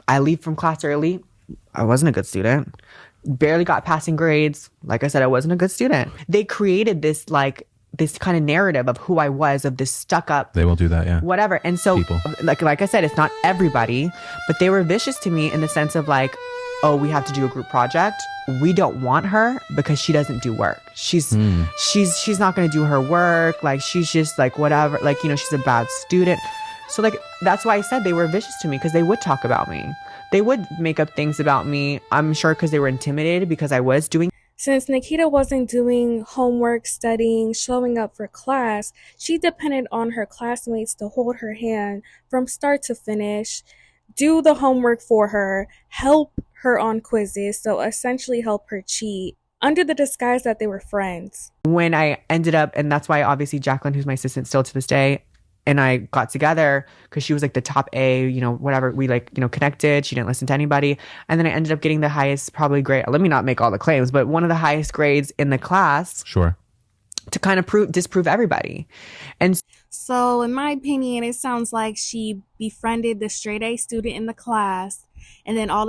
[SPEAKER 7] I leave from class early. I wasn't a good student. Barely got passing grades. Like I said, I wasn't a good student. They created this kind of narrative of who I was, of this stuck up.
[SPEAKER 2] They will do that, yeah.
[SPEAKER 7] Whatever. And so, like I said, it's not everybody, but they were vicious to me in the sense of like, oh, we have to do a group project. We don't want her because she doesn't do work. She's not going to do her work. Like, she's just like, whatever. Like, she's a bad student. So like, that's why I said they were vicious to me, because they would talk about me. They would make up things about me. I'm sure because they were intimidated because I was doing.
[SPEAKER 1] Since Nikkita wasn't doing homework, studying, showing up for class, she depended on her classmates to hold her hand from start to finish, do the homework for her, help her on quizzes, so essentially help her cheat, under the disguise that they were friends.
[SPEAKER 7] When I ended up, and that's why obviously Jacqueline, who's my assistant still to this day, and I got together because she was like the top A, whatever. We connected. She didn't listen to anybody. And then I ended up getting the highest probably grade. Let me not make all the claims, but one of the highest grades in the class.
[SPEAKER 2] Sure.
[SPEAKER 7] To kind of disprove everybody. And
[SPEAKER 1] so in my opinion, it sounds like she befriended the straight A student in the class. And then all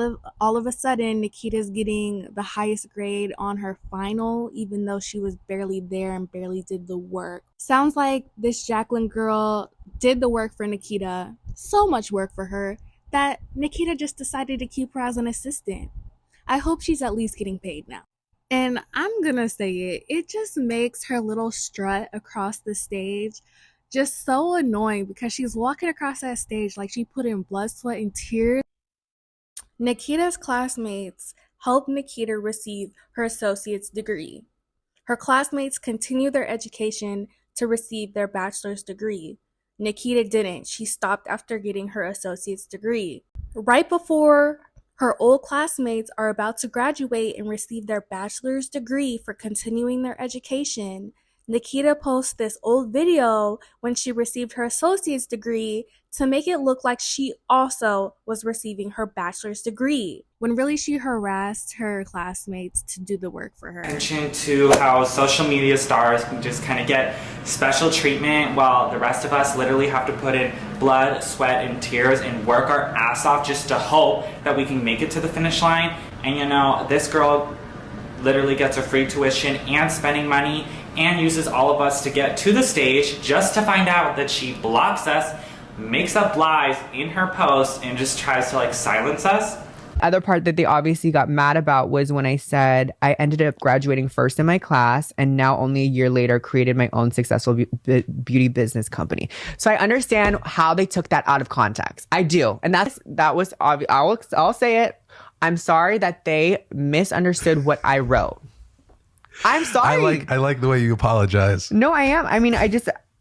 [SPEAKER 1] of a sudden, Nikkita's getting the highest grade on her final, even though she was barely there and barely did the work. Sounds like this Jacqueline girl did the work for Nikkita, so much work for her, that Nikkita just decided to keep her as an assistant. I hope she's at least getting paid now. And I'm gonna say it just makes her little strut across the stage just so annoying, because she's walking across that stage like she put in blood, sweat, and tears. Nikkita's classmates helped Nikkita receive her associate's degree. Her classmates continued their education to receive their bachelor's degree. Nikkita didn't. She stopped after getting her associate's degree. Right before her old classmates are about to graduate and receive their bachelor's degree for continuing their education, Nikkita posts this old video when she received her associate's degree to make it look like she also was receiving her bachelor's degree, when really she harassed her classmates to do the work for her.
[SPEAKER 23] Attention to how social media stars can just kind of get special treatment while the rest of us literally have to put in blood, sweat, and tears and work our ass off just to hope that we can make it to the finish line. And this girl literally gets a free tuition and spending money and uses all of us to get to the stage just to find out that she blocks us, makes up lies in her posts, and just tries to silence us.
[SPEAKER 7] Other part that they obviously got mad about was when I said I ended up graduating first in my class and now only a year later created my own successful beauty business company. So I understand how they took that out of context. I do. And that was obvious. I'll say it. I'm sorry that they misunderstood what I wrote. I'm sorry.
[SPEAKER 2] I like the way you apologize.
[SPEAKER 7] No, I am. I mean,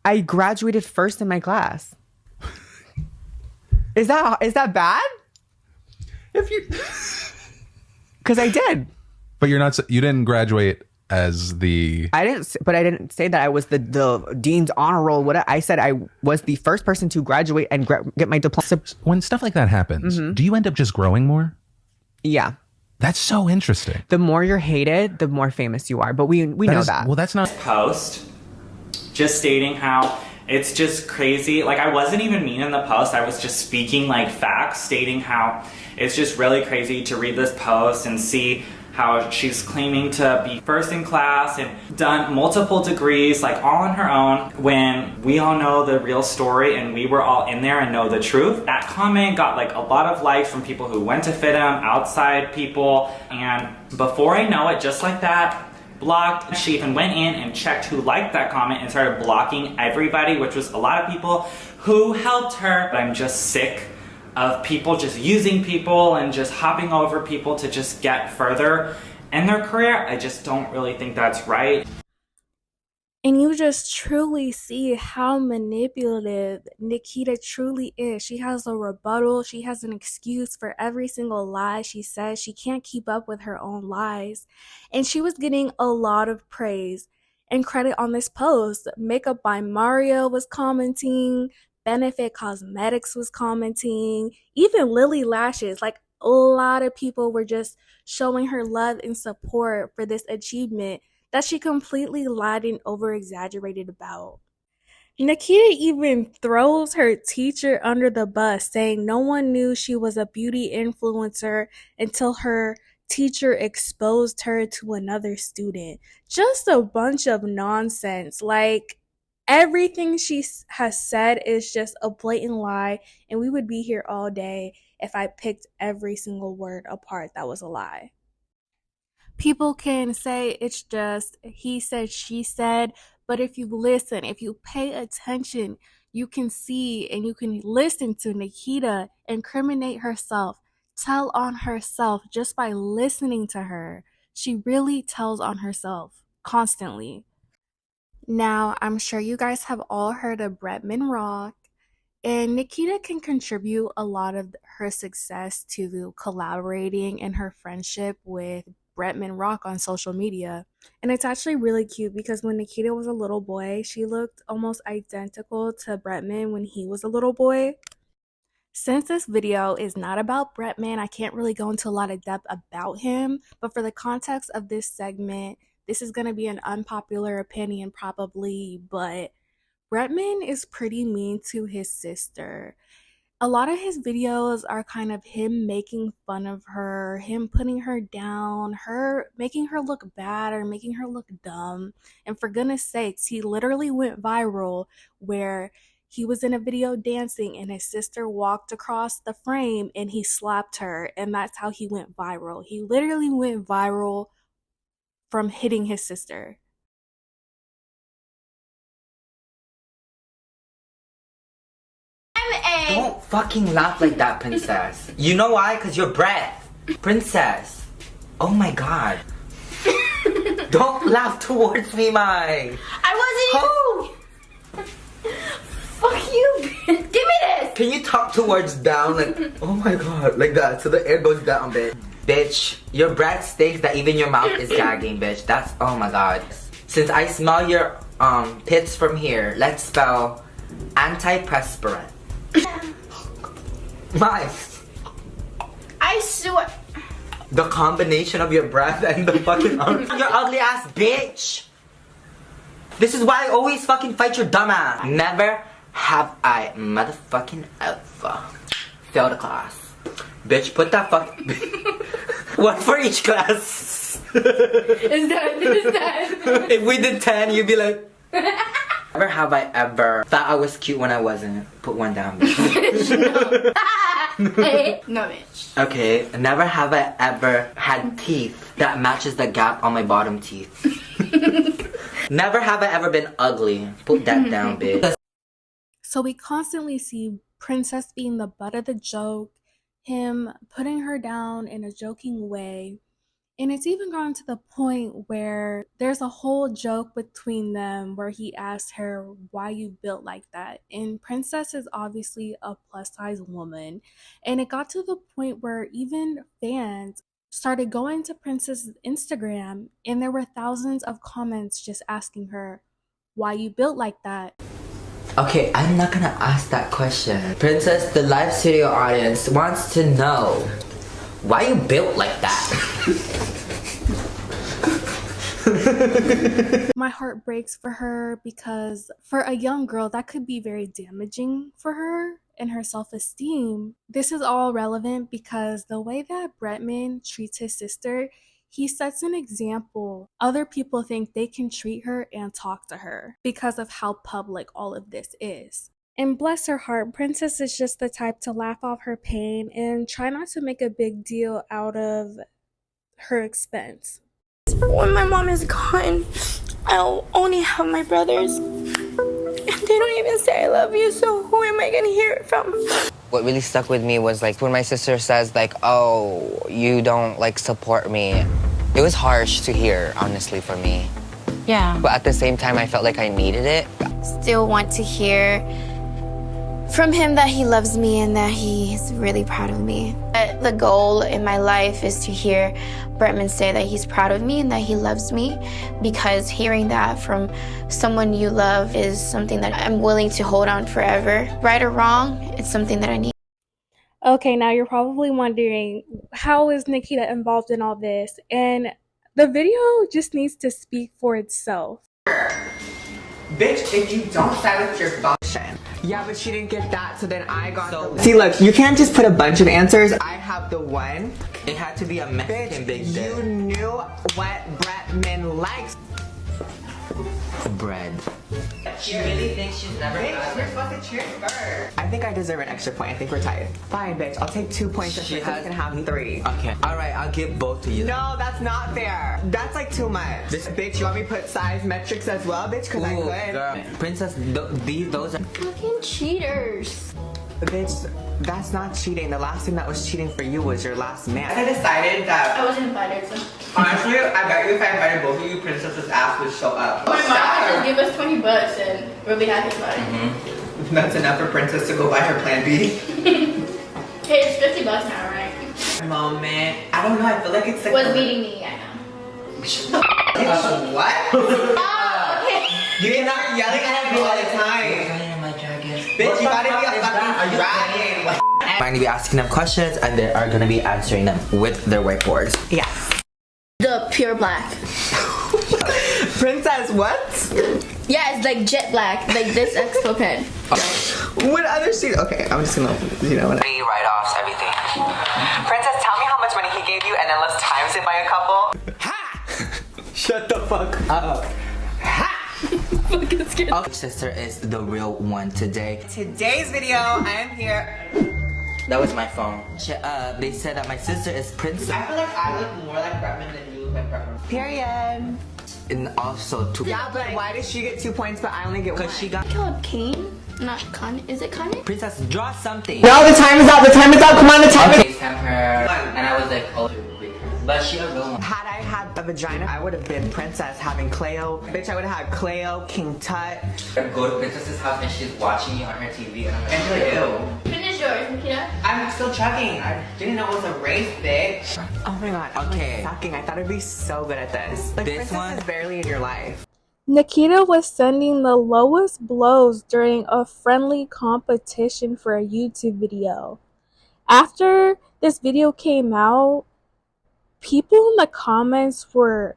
[SPEAKER 7] I graduated first in my class. Is that bad?
[SPEAKER 2] If you,
[SPEAKER 7] because I did.
[SPEAKER 2] But you didn't graduate as the.
[SPEAKER 7] I didn't say that I was the dean's honor roll. What I said, I was the first person to graduate and get my diploma.
[SPEAKER 2] So when stuff like that happens, do you end up just growing more?
[SPEAKER 7] Yeah.
[SPEAKER 2] That's so interesting.
[SPEAKER 7] The more you're hated, the more famous you are. But we know that.
[SPEAKER 2] Well, that's not.
[SPEAKER 23] Post just stating how it's just crazy. I wasn't even mean in the post. I was just speaking facts, stating how it's just really crazy to read this post and see how she's claiming to be first in class and done multiple degrees, like all on her own, when we all know the real story and we were all in there and know the truth. That comment got like a lot of likes from people who went to FITM, outside people, and before I know it, just like that, blocked. She even went in and checked who liked that comment and started blocking everybody, which was a lot of people who helped her. But I'm just sick of people just using people and just hopping over people to just get further in their career. I just don't really think that's right.
[SPEAKER 1] And you just truly see how manipulative Nikkita truly is. She has a rebuttal. She has an excuse for every single lie she says. She can't keep up with her own lies. And she was getting a lot of praise and credit on this post. Makeup by Mario was commenting. Benefit Cosmetics was commenting. Even Lily Lashes. Like, a lot of people were just showing her love and support for this achievement that she completely lied and over-exaggerated about. Nikkita even throws her teacher under the bus, saying no one knew she was a beauty influencer until her teacher exposed her to another student. Just a bunch of nonsense. Like, everything she has said is just a blatant lie, and we would be here all day if I picked every single word apart that was a lie. People can say it's just he said, she said, but if you listen, if you pay attention, you can see and you can listen to Nikkita incriminate herself, tell on herself just by listening to her. She really tells on herself constantly. Now, I'm sure you guys have all heard of Bretman Rock, and Nikkita can contribute a lot of her success to collaborating and her friendship with Bretman Rock on social media. And it's actually really cute because when Nikkita was a little boy, she looked almost identical to Bretman when he was a little boy. Since this video is not about Bretman, I can't really go into a lot of depth about him, but for the context of this segment, this is going to be an unpopular opinion probably, but Bretman is pretty mean to his sister. A lot of his videos are kind of him making fun of her, him putting her down, her making her look bad or making her look dumb. And for goodness sakes, he literally went viral where he was in a video dancing and his sister walked across the frame and he slapped her, and that's how he went viral. He literally went viral from hitting his sister.
[SPEAKER 3] Don't fucking laugh like that, princess. You know why? Because your breath. Princess. Oh my god. Don't laugh towards me, Mai.
[SPEAKER 17] I wasn't even... Fuck you, bitch. Give me this.
[SPEAKER 3] Can you talk towards down? Like, oh my god. Like that. So the air goes down, bitch. Bitch, your breath stinks that even your mouth is gagging, bitch. That's... Oh my god. Since I smell your pits from here, let's spell antiperspirant. My,
[SPEAKER 17] I swear.
[SPEAKER 3] the combination of your breath and the fucking your ugly ass bitch. This is why I always fucking fight your dumb ass. Never have I motherfucking ever failed a class. Bitch, put that fuck. One for each class.
[SPEAKER 17] Is that?
[SPEAKER 3] If we did 10, you'd be like. Never have I ever thought I was cute when I wasn't. Put one down, bitch.
[SPEAKER 17] No, bitch.
[SPEAKER 3] Okay, never have I ever had teeth that matches the gap on my bottom teeth. Never have I ever been ugly. Put that down, bitch.
[SPEAKER 1] So we constantly see Princess being the butt of the joke, him putting her down in a joking way. And it's even gone to the point where there's a whole joke between them where he asked her why you built like that. And Princess is obviously a plus size woman. And it got to the point where even fans started going to Princess's Instagram and there were thousands of comments just asking her why you built like that.
[SPEAKER 3] Okay, I'm not gonna ask that question. Princess, the live studio audience wants to know why you built like that.
[SPEAKER 1] My heart breaks for her because for a young girl that could be very damaging for her and her self-esteem. This is all relevant because the way that Bretman treats his sister, He sets an example. Other people think they can treat her and talk to her because of how public all of this is. And bless her heart, Princess is just the type to laugh off her pain and try not to make a big deal out of her expense.
[SPEAKER 8] When my mom is gone, I'll only have my brothers. And they don't even say I love you, so who am I gonna hear it from?
[SPEAKER 5] What really stuck with me was like when my sister says like, oh, you don't like support me. It was harsh to hear, honestly, for me.
[SPEAKER 8] Yeah.
[SPEAKER 5] But at the same time, I felt like I needed it.
[SPEAKER 8] Still want to hear from him that he loves me and that he's really proud of me. The goal in my life is to hear Bretman say that he's proud of me and that he loves me, because hearing that from someone you love is something that I'm willing to hold on forever. Right or wrong, it's something that I need.
[SPEAKER 1] Okay, now you're probably wondering, how is Nikkita involved in all this? And the video just needs to speak for itself.
[SPEAKER 18] Bitch, if you don't silence your function. Yeah, but she didn't get that, so then I got the... See, look, you can't just put a bunch of answers. I have the one.
[SPEAKER 3] It had to be a Mexican big dick.
[SPEAKER 18] You knew what Bretman likes.
[SPEAKER 3] Bread. She really thinks she's never
[SPEAKER 18] Bitch, you're supposed to cheer first. I think I deserve an extra point. I think we're tied. Fine, bitch. I'll take 2 points and she's gonna have 3.
[SPEAKER 3] Okay. Alright, I'll give both to you.
[SPEAKER 18] No, that's not fair. That's like too much. Bitch, you want me to put size metrics as well, bitch? Because I could.
[SPEAKER 3] Girl. Princess, those are...
[SPEAKER 8] Fucking cheaters.
[SPEAKER 18] Bitch, that's not cheating. The last thing that was cheating for you was your last man. I decided that...
[SPEAKER 8] I wasn't invited, so.
[SPEAKER 18] Honestly, I bet you if I invited both of you, Princess's ass would show up.
[SPEAKER 8] My mom would just give us $20 and we'll be happy about it.
[SPEAKER 18] That's enough for Princess to go buy her plan B.
[SPEAKER 8] Hey, it's $50 now, right?
[SPEAKER 18] Moment. I don't know, I feel like it's like...
[SPEAKER 8] Was beating me, I know.
[SPEAKER 18] What?
[SPEAKER 8] Oh, okay.
[SPEAKER 18] You're not yelling at me all the time. Bitch, you gotta be a fucking dragon.
[SPEAKER 3] I'm going to be asking them questions and they are going to be answering them with their whiteboards.
[SPEAKER 18] Yes.
[SPEAKER 8] The pure black.
[SPEAKER 18] Princess, what?
[SPEAKER 8] Yeah, it's like jet black, like this expo pen.
[SPEAKER 18] What other shit? Okay, I'm just gonna, you know.
[SPEAKER 5] Write-offs, everything. Princess, tell me how much money he gave you and then let's times it by a couple.
[SPEAKER 18] Shut the fuck up.
[SPEAKER 8] Fucking scared.
[SPEAKER 3] Our sister is the real one today.
[SPEAKER 18] Today's video, I am here.
[SPEAKER 3] That was my phone. They said that my sister is Princess.
[SPEAKER 18] I feel like I look more like Bretman than you look like Bretman. Period.
[SPEAKER 3] And also 2.
[SPEAKER 18] Yeah, but why does she get 2 points but I only get 1?
[SPEAKER 3] Because she got...
[SPEAKER 8] Called Kane? Not Kanye? Is it Kanye?
[SPEAKER 3] Princess, draw something.
[SPEAKER 18] No, the time is up. The time is up. Come on, the time is up.
[SPEAKER 3] FaceTime her. And I was like, oh, but she a real one.
[SPEAKER 18] Had I had a vagina, I would have been Princess having Cleo. Bitch, I would have had Cleo, King Tut.
[SPEAKER 3] Go to Princess's house and she's watching you on her TV and I'm like,
[SPEAKER 18] ew.
[SPEAKER 8] Finish yours, Nikkita.
[SPEAKER 18] I'm still chugging. I didn't know it was a race, bitch. Oh my god.
[SPEAKER 3] Okay.
[SPEAKER 18] I'm sucking. I thought I'd be so good at this. Like,
[SPEAKER 3] This
[SPEAKER 18] Princess
[SPEAKER 3] one
[SPEAKER 18] is barely in your life.
[SPEAKER 1] Nikkita was sending the lowest blows during a friendly competition for a YouTube video. After this video came out, people in the comments were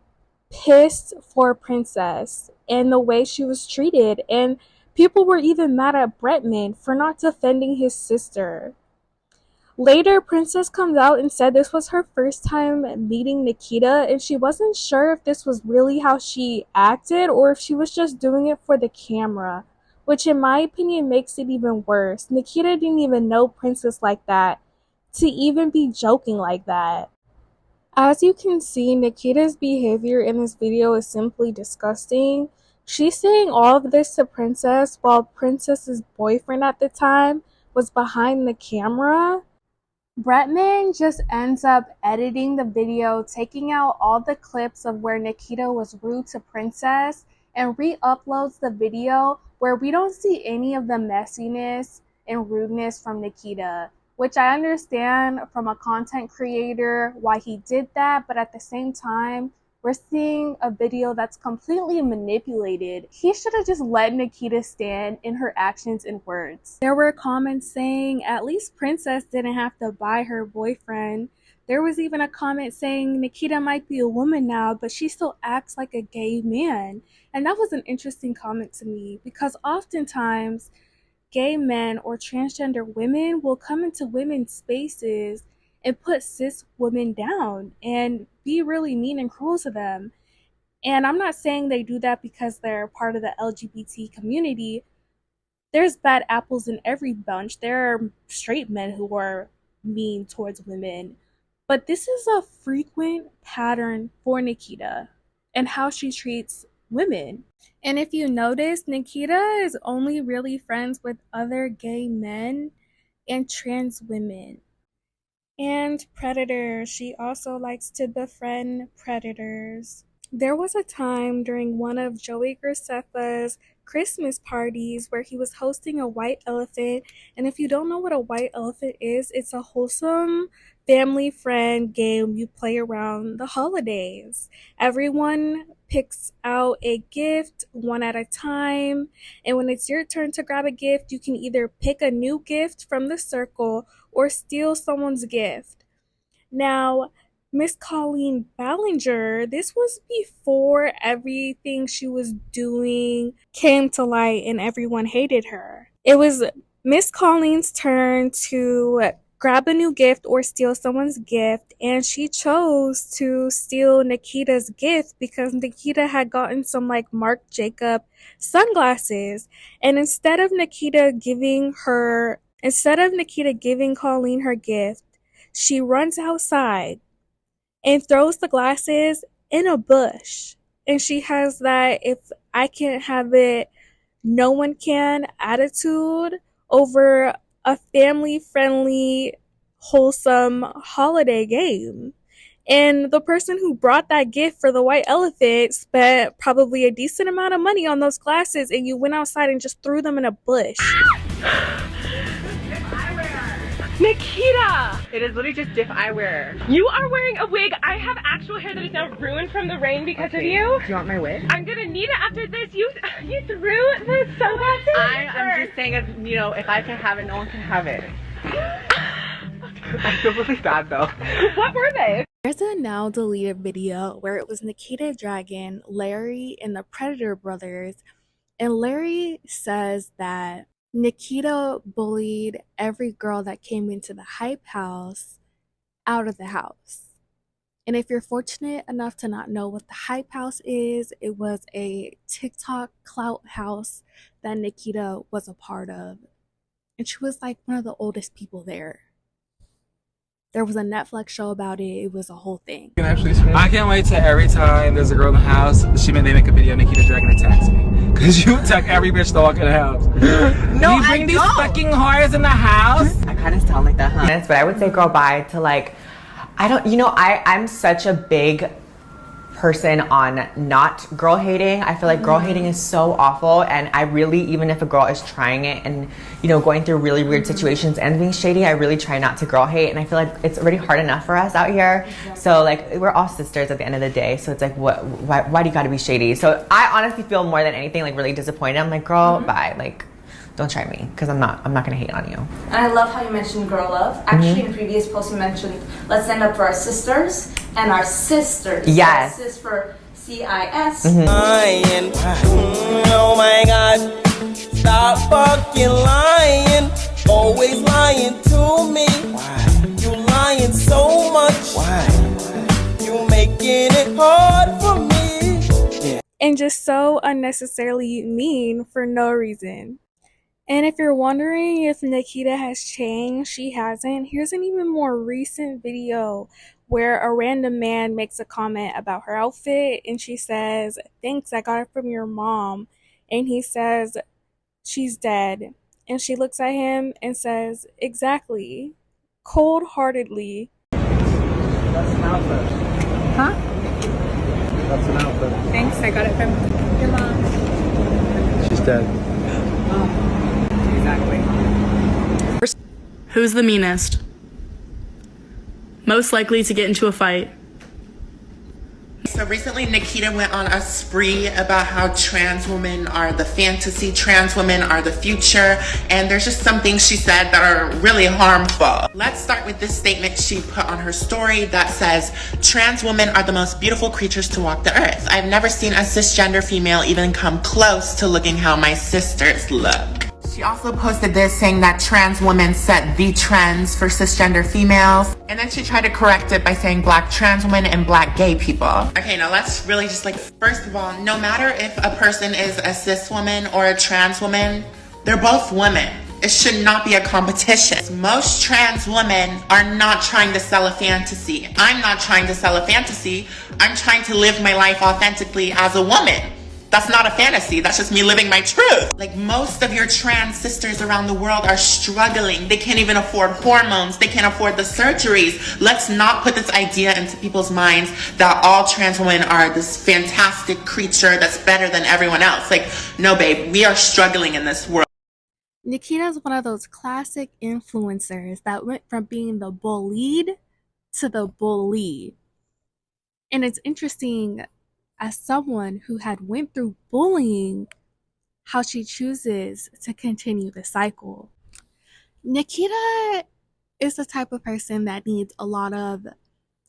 [SPEAKER 1] pissed for Princess and the way she was treated, and people were even mad at Bretman for not defending his sister. Later, Princess comes out and said this was her first time meeting Nikkita, and she wasn't sure if this was really how she acted or if she was just doing it for the camera, which in my opinion makes it even worse. Nikkita didn't even know Princess like that to even be joking like that. As you can see, Nikkita's behavior in this video is simply disgusting. She's saying all of this to Princess while Princess's boyfriend at the time was behind the camera. Bretman just ends up editing the video, taking out all the clips of where Nikkita was rude to Princess, and re-uploads the video where we don't see any of the messiness and rudeness from Nikkita. Which I understand from a content creator why he did that, but at the same time, we're seeing a video that's completely manipulated. He should have just let Nikkita stand in her actions and words. There were comments saying at least Princess didn't have to buy her boyfriend. There was even a comment saying Nikkita might be a woman now, but she still acts like a gay man. And that was an interesting comment to me because oftentimes gay men or transgender women will come into women's spaces and put cis women down and be really mean and cruel to them. And I'm not saying they do that because they're part of the LGBT community. There's bad apples in every bunch. There are straight men who are mean towards women. But this is a frequent pattern for Nikkita and how she treats women. And if you notice, Nikkita is only really friends with other gay men and trans women. And predators. She also likes to befriend predators. There was a time during one of Joey Graceffa's Christmas parties where he was hosting a white elephant. And if you don't know what a white elephant is, it's a wholesome family friend game you play around the holidays. Everyone picks out a gift one at a time, and when it's your turn to grab a gift, you can either pick a new gift from the circle or steal someone's gift. Now, Miss Colleen Ballinger, this was before everything she was doing came to light and everyone hated her. It was Miss Colleen's turn to grab a new gift or steal someone's gift, and she chose to steal Nikkita's gift because Nikkita had gotten some like Marc Jacob sunglasses. And instead of Nikkita giving Colleen her gift, she runs outside and throws the glasses in a bush. And she has that if I can't have it, no one can attitude over a family-friendly, wholesome holiday game. And the person who brought that gift for the white elephant spent probably a decent amount of money on those glasses, and you went outside and just threw them in a bush.
[SPEAKER 18] Nikkita! It is literally just diff eyewear. You are wearing a wig. I have actual hair that is now ruined from the rain because of you. Do you want my wig? I'm gonna need it after this. You threw the sunglasses? I'm just saying, if I can have it, no one can have it. I feel really bad though. What were they?
[SPEAKER 1] There's a now deleted video where it was Nikkita Dragun, Larry, and the Predator brothers. And Larry says that Nikkita bullied every girl that came into the hype house out of the house. And if you're fortunate enough to not know what the hype house is, it was a TikTok clout house that Nikkita was a part of. And she was like one of the oldest people there. There was a Netflix show about it. It was a whole thing.
[SPEAKER 19] I can't wait till every time there's a girl in the house, they make a video, Nikkita Dragun attacks me. Cause you attack every bitch that walk in the house. No, you bring these fucking whores in the house?
[SPEAKER 18] I kind of sound like that, huh? But I would say girl bye to I'm such a big person on not girl hating. I feel like girl hating is so awful, and I really, even if a girl is trying it and going through really weird situations and being shady, I really try not to girl hate. And I feel like it's already hard enough for us out here. So we're all sisters at the end of the day, so it's like why do you gotta be shady? So I honestly feel more than anything really disappointed. I'm like, girl, bye, don't try me, because I'm not gonna hate on you.
[SPEAKER 6] And I love how you mentioned girl love. Actually, in previous posts you mentioned let's stand up for our sisters and our sisters.
[SPEAKER 18] Yes.
[SPEAKER 6] So sis for CIS.
[SPEAKER 11] Oh my God, stop fucking lying. Always lying to me. Why? You lying so much. Why? You making it hard for me. Yeah.
[SPEAKER 1] And just so unnecessarily mean for no reason. And if you're wondering if Nikkita has changed, she hasn't. Here's an even more recent video where a random man makes a comment about her outfit, and she says, "Thanks, I got it from your mom." And he says, "She's dead." And she looks at him and says, "Exactly," cold-heartedly.
[SPEAKER 16] That's an outfit.
[SPEAKER 18] Huh?
[SPEAKER 16] That's an outfit.
[SPEAKER 18] Thanks, I got it from your mom.
[SPEAKER 16] She's dead.
[SPEAKER 18] Exactly.
[SPEAKER 10] Who's the meanest? Most likely to get into a fight?
[SPEAKER 22] So recently Nikkita went on a spree about how trans women are the fantasy, trans women are the future, and there's just some things she said that are really harmful. Let's start with this statement she put on her story that says, "Trans women are the most beautiful creatures to walk the earth. I've never seen a cisgender female even come close to looking how my sisters look."
[SPEAKER 9] She also posted this saying that trans women set the trends for cisgender females. And then she tried to correct it by saying black trans women and black gay people. Okay, now let's really just first of all, no matter if a person is a cis woman or a trans woman, they're both women. It should not be a competition. Most trans women are not trying to sell a fantasy. I'm not trying to sell a fantasy. I'm trying to live my life authentically as a woman. That's not a fantasy. That's just me living my truth. Like, most of your trans sisters around the world are struggling. They can't even afford hormones. They can't afford the surgeries. Let's not put this idea into people's minds that all trans women are this fantastic creature that's better than everyone else. Like, no, babe, we are struggling in this world.
[SPEAKER 1] Nikkita is one of those classic influencers that went from being the bullied to the bully. And it's interesting, as someone who had went through bullying, how she chooses to continue the cycle. Nikkita is the type of person that needs a lot of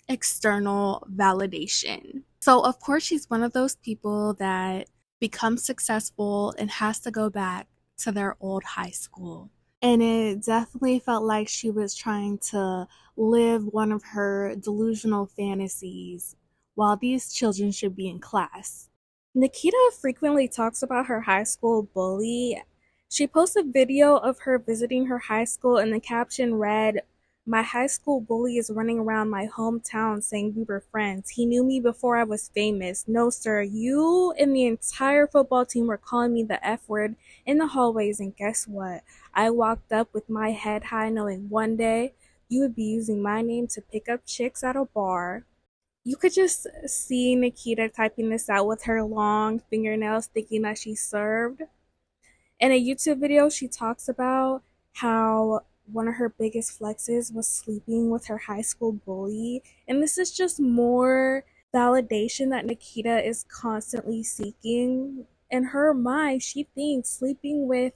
[SPEAKER 1] external validation. So of course she's one of those people that becomes successful and has to go back to their old high school. And it definitely felt like she was trying to live one of her delusional fantasies while these children should be in class. Nikkita frequently talks about her high school bully. She posted a video of her visiting her high school, and the caption read, "My high school bully is running around my hometown saying we were friends. He knew me before I was famous. No, sir, you and the entire football team were calling me the F word in the hallways, and guess what? I walked up with my head high knowing one day you would be using my name to pick up chicks at a bar." You could just see Nikkita typing this out with her long fingernails, thinking that she's served. In a YouTube video, she talks about how one of her biggest flexes was sleeping with her high school bully. And this is just more validation that Nikkita is constantly seeking. In her mind, she thinks sleeping with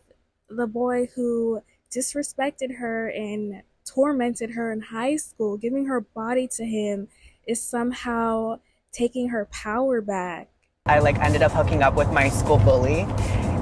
[SPEAKER 1] the boy who disrespected her and tormented her in high school, giving her body to him, is somehow taking her power back.
[SPEAKER 18] I ended up hooking up with my school bully,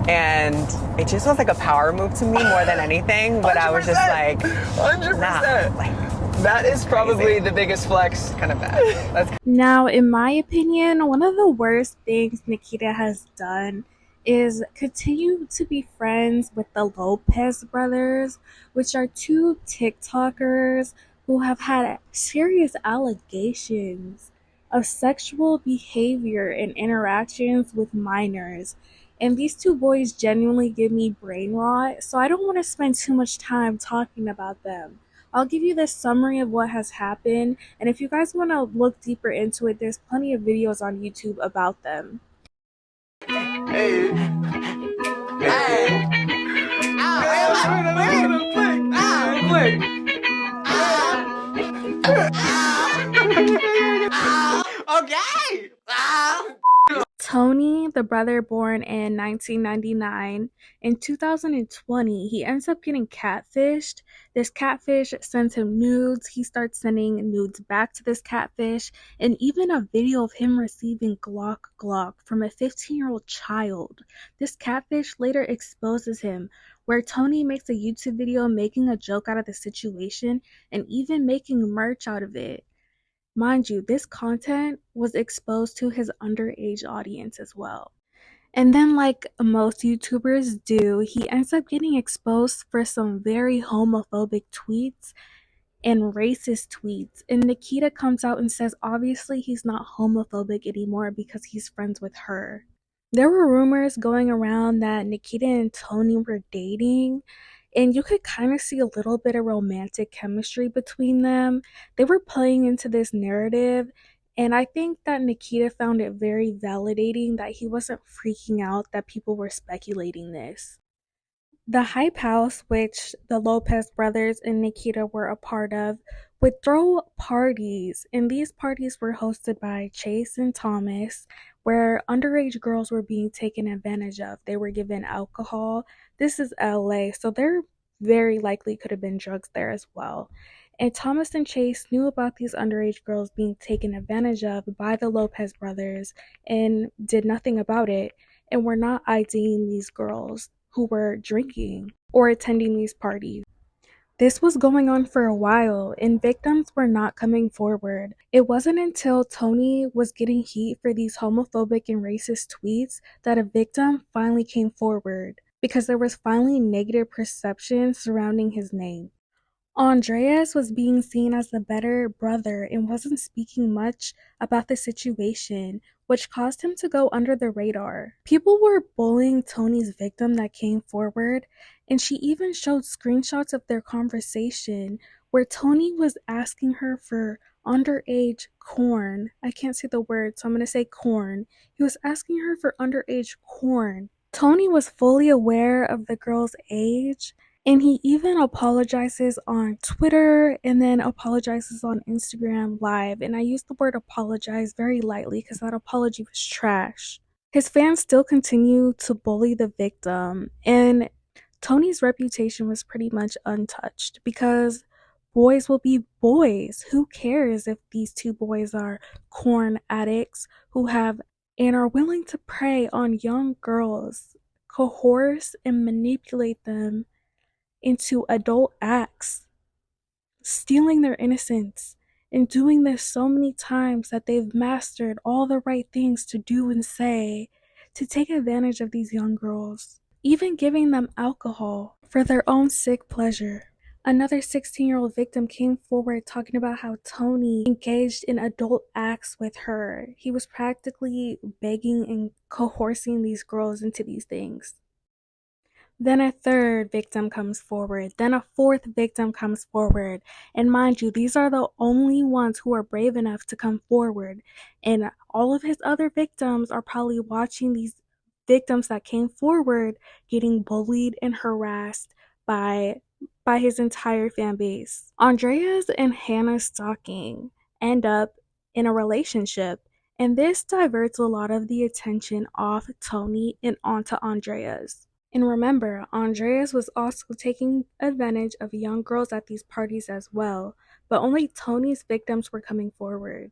[SPEAKER 18] and it just was like a power move to me more than anything. But 100%, I was just like, 100%. Nah, that is probably the biggest flex. Kind of bad.
[SPEAKER 1] Now, in my opinion, one of the worst things Nikkita has done is continue to be friends with the Lopez brothers, which are two TikTokers who have had serious allegations of sexual behavior and interactions with minors. And these two boys genuinely give me brain rot, so I don't want to spend too much time talking about them. I'll give you this summary of what has happened, and if you guys want to look deeper into it, there's plenty of videos on YouTube about them.
[SPEAKER 11] Hey. Hey.
[SPEAKER 9] Okay!
[SPEAKER 1] Tony, the brother born in 1999, in 2020, he ends up getting catfished. This catfish sends him nudes. He starts sending nudes back to this catfish, and even a video of him receiving Glock from a 15-year-old child. This catfish later exposes him, where Tony makes a YouTube video making a joke out of the situation and even making merch out of it. Mind you, this content was exposed to his underage audience as well. And then, like most YouTubers do, he ends up getting exposed for some very homophobic tweets and racist tweets. And Nikkita comes out and says obviously he's not homophobic anymore because he's friends with her. There were rumors going around that Nikkita and Tony were dating, and you could kind of see a little bit of romantic chemistry between them. They were playing into this narrative, and I think that Nikkita found it very validating that he wasn't freaking out that people were speculating this. The Hype House, which the Lopez brothers and Nikkita were a part of, would throw parties, and these parties were hosted by Chase and Thomas, where underage girls were being taken advantage of. They were given alcohol. This is LA, so there very likely could have been drugs there as well. And Thomas and Chase knew about these underage girls being taken advantage of by the Lopez brothers and did nothing about it, and were not IDing these girls. who were drinking or attending these parties. This was going on for a while, and victims were not coming forward. It wasn't until Tony was getting heat for these homophobic and racist tweets that a victim finally came forward, because there was finally negative perception surrounding his name. Andreas was being seen as the better brother and wasn't speaking much about the situation, which caused him to go under the radar. People were bullying Tony's victim that came forward, and she even showed screenshots of their conversation where Tony was asking her for underage corn. I can't say the word, so I'm going to say corn. He was asking her for underage corn. Tony was fully aware of the girl's age, and he even apologizes on Twitter and then apologizes on Instagram Live. And I use the word apologize very lightly because that apology was trash. His fans still continue to bully the victim, and Tony's reputation was pretty much untouched because boys will be boys. Who cares if these two boys are corn addicts who have and are willing to prey on young girls, coerce and manipulate them into adult acts, stealing their innocence, and doing this so many times that they've mastered all the right things to do and say to take advantage of these young girls, even giving them alcohol for their own sick pleasure. Another 16-year-old victim came forward talking about how Tony engaged in adult acts with her. He was practically begging and coercing these girls into these things. Then a third victim comes forward. Then a fourth victim comes forward. And mind you, these are the only ones who are brave enough to come forward. And all of his other victims are probably watching these victims that came forward getting bullied and harassed by his entire fan base. Andreas and Hannah Stocking end up in a relationship, and this diverts a lot of the attention off Tony and onto Andreas. And remember, Andreas was also taking advantage of young girls at these parties as well, but only Tony's victims were coming forward.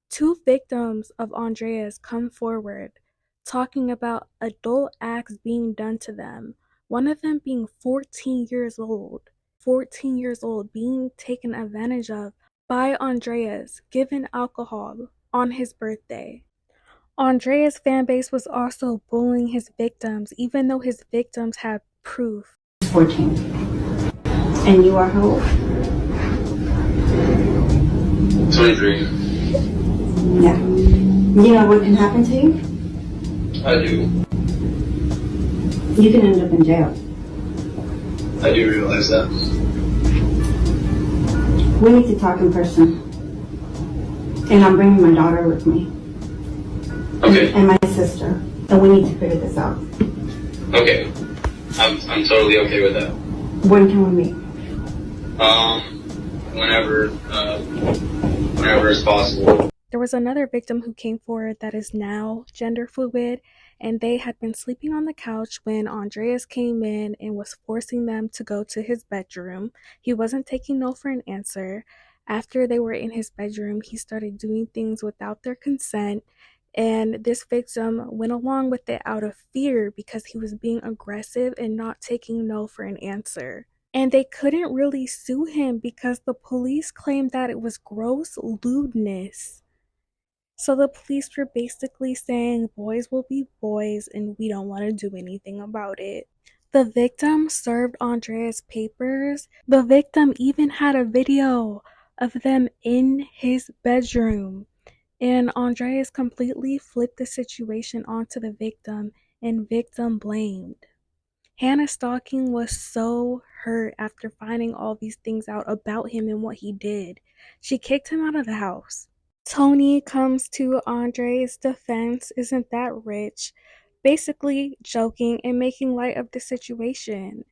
[SPEAKER 1] Two victims of Andreas come forward talking about adult acts being done to them, one of them being 14 years old. 14 years old, being taken advantage of by Andreas, given alcohol on his birthday. Andreas' fanbase was also bullying his victims, even though his victims had proof.
[SPEAKER 12] 14. And you are how old?
[SPEAKER 13] 23.
[SPEAKER 12] Yeah. You know what can happen to you?
[SPEAKER 13] I do.
[SPEAKER 12] You can end up in jail.
[SPEAKER 13] I do realize that.
[SPEAKER 12] We need to talk in person. And I'm bringing my daughter with me.
[SPEAKER 13] Okay.
[SPEAKER 12] And my sister. And we need to figure this out.
[SPEAKER 13] Okay. I'm totally okay with that.
[SPEAKER 12] When can we meet?
[SPEAKER 13] Whenever is possible.
[SPEAKER 1] There was another victim who came forward that is now gender fluid, and they had been sleeping on the couch when Andreas came in and was forcing them to go to his bedroom. He wasn't taking no for an answer. After they were in his bedroom, he started doing things without their consent, and this victim went along with it out of fear because he was being aggressive and not taking no for an answer. And they couldn't really sue him because the police claimed that it was gross lewdness. So the police were basically saying boys will be boys and we don't want to do anything about it. The victim served Andreas papers. The victim even had a video of them in his bedroom. And Andreas completely flipped the situation onto the victim and victim blamed. Hannah Stocking was so hurt after finding all these things out about him and what he did. She kicked him out of the house. Tony comes to Andre's defense, isn't that rich? Basically joking and making light of the situation.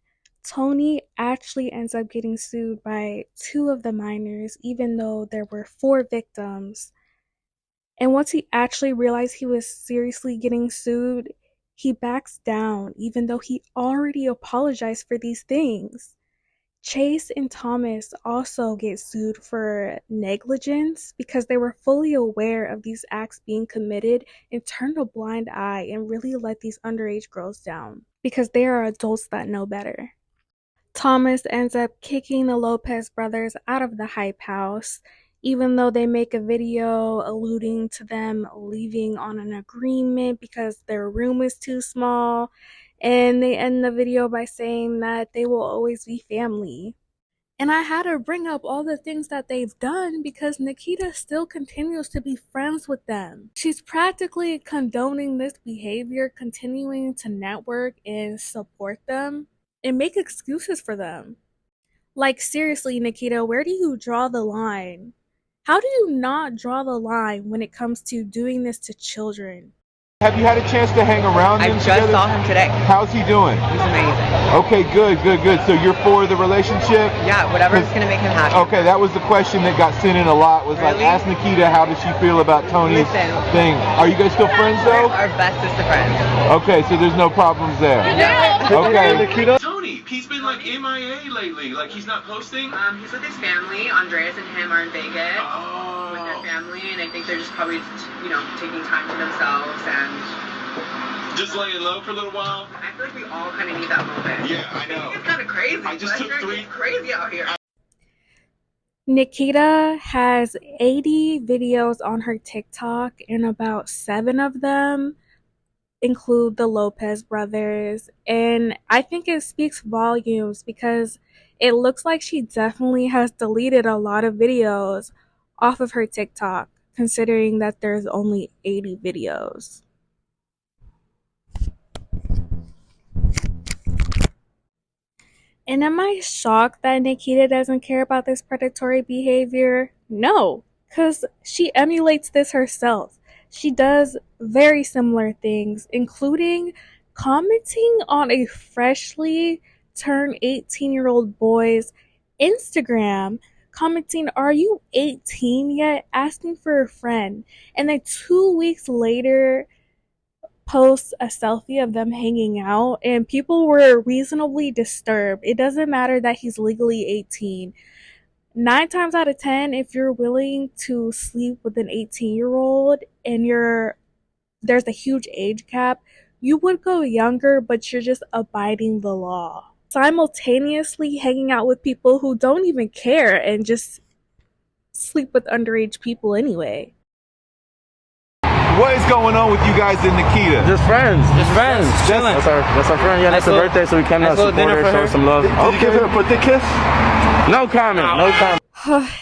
[SPEAKER 1] Tony actually ends up getting sued by 2 of the minors, even though there were 4 victims. And once he actually realized he was seriously getting sued, he backs down, even though he already apologized for these things. Chase and Thomas also get sued for negligence because they were fully aware of these acts being committed and turned a blind eye and really let these underage girls down because they are adults that know better. Thomas ends up kicking the Lopez brothers out of the hype house, even though they make a video alluding to them leaving on an agreement because their room is too small, and they end the video by saying that they will always be family. And I had to bring up all the things that they've done because Nikkita still continues to be friends with them. She's practically condoning this behavior, continuing to network and support them and make excuses for them. Like, seriously, Nikkita, where do you draw the line? How do you not draw the line when it comes to doing this to children?
[SPEAKER 4] Have you had a chance to hang around him?
[SPEAKER 18] I just saw him today.
[SPEAKER 4] How's he doing?
[SPEAKER 18] He's amazing.
[SPEAKER 4] Okay, good. So you're for the relationship?
[SPEAKER 18] Yeah, whatever's gonna make him happy.
[SPEAKER 4] Okay, that was the question that got sent in a lot. Was
[SPEAKER 18] Really?
[SPEAKER 4] like, ask Nikkita how does she feel about Tony's thing. Are you guys still friends though?
[SPEAKER 18] Our bestest of friends.
[SPEAKER 4] Okay, so there's no problems there.
[SPEAKER 18] Yeah.
[SPEAKER 4] Okay.
[SPEAKER 13] Tony, he's been like MIA lately. Like he's not posting.
[SPEAKER 7] He's with his family. Andreas and him are in Vegas with their family, and I think they're just probably, taking time to themselves and
[SPEAKER 13] Just laying low for a little while.
[SPEAKER 7] I feel like we all kind of need that moment.
[SPEAKER 13] Yeah, I know.
[SPEAKER 7] It's kind of crazy.
[SPEAKER 13] I just took 3.
[SPEAKER 7] It's crazy out here.
[SPEAKER 1] Nikkita has 80 videos on her TikTok, and about 7 of them include the Lopez brothers. And I think it speaks volumes because it looks like she definitely has deleted a lot of videos off of her TikTok, considering that there's only 80 videos. And am I shocked that Nikkita doesn't care about this predatory behavior? No, because she emulates this herself. She does very similar things, including commenting on a freshly turned 18-year-old boy's Instagram, commenting, "Are you 18 yet?" asking for a friend. And then 2 weeks later, posts a selfie of them hanging out, and people were reasonably disturbed. It doesn't matter that he's legally 18. 9 times out of 10, if you're willing to sleep with an 18-year-old and there's a huge age gap, you would go younger, but you're just abiding the law. Simultaneously hanging out with people who don't even care and just sleep with underage people anyway.
[SPEAKER 4] What is going on with you guys and Nikkita?
[SPEAKER 16] Just friends.
[SPEAKER 4] Chilling.
[SPEAKER 16] That's our friend. Yeah, that's her birthday, so we came out to support her, show her some love.
[SPEAKER 4] Did you give her a birthday kiss?
[SPEAKER 16] No comment.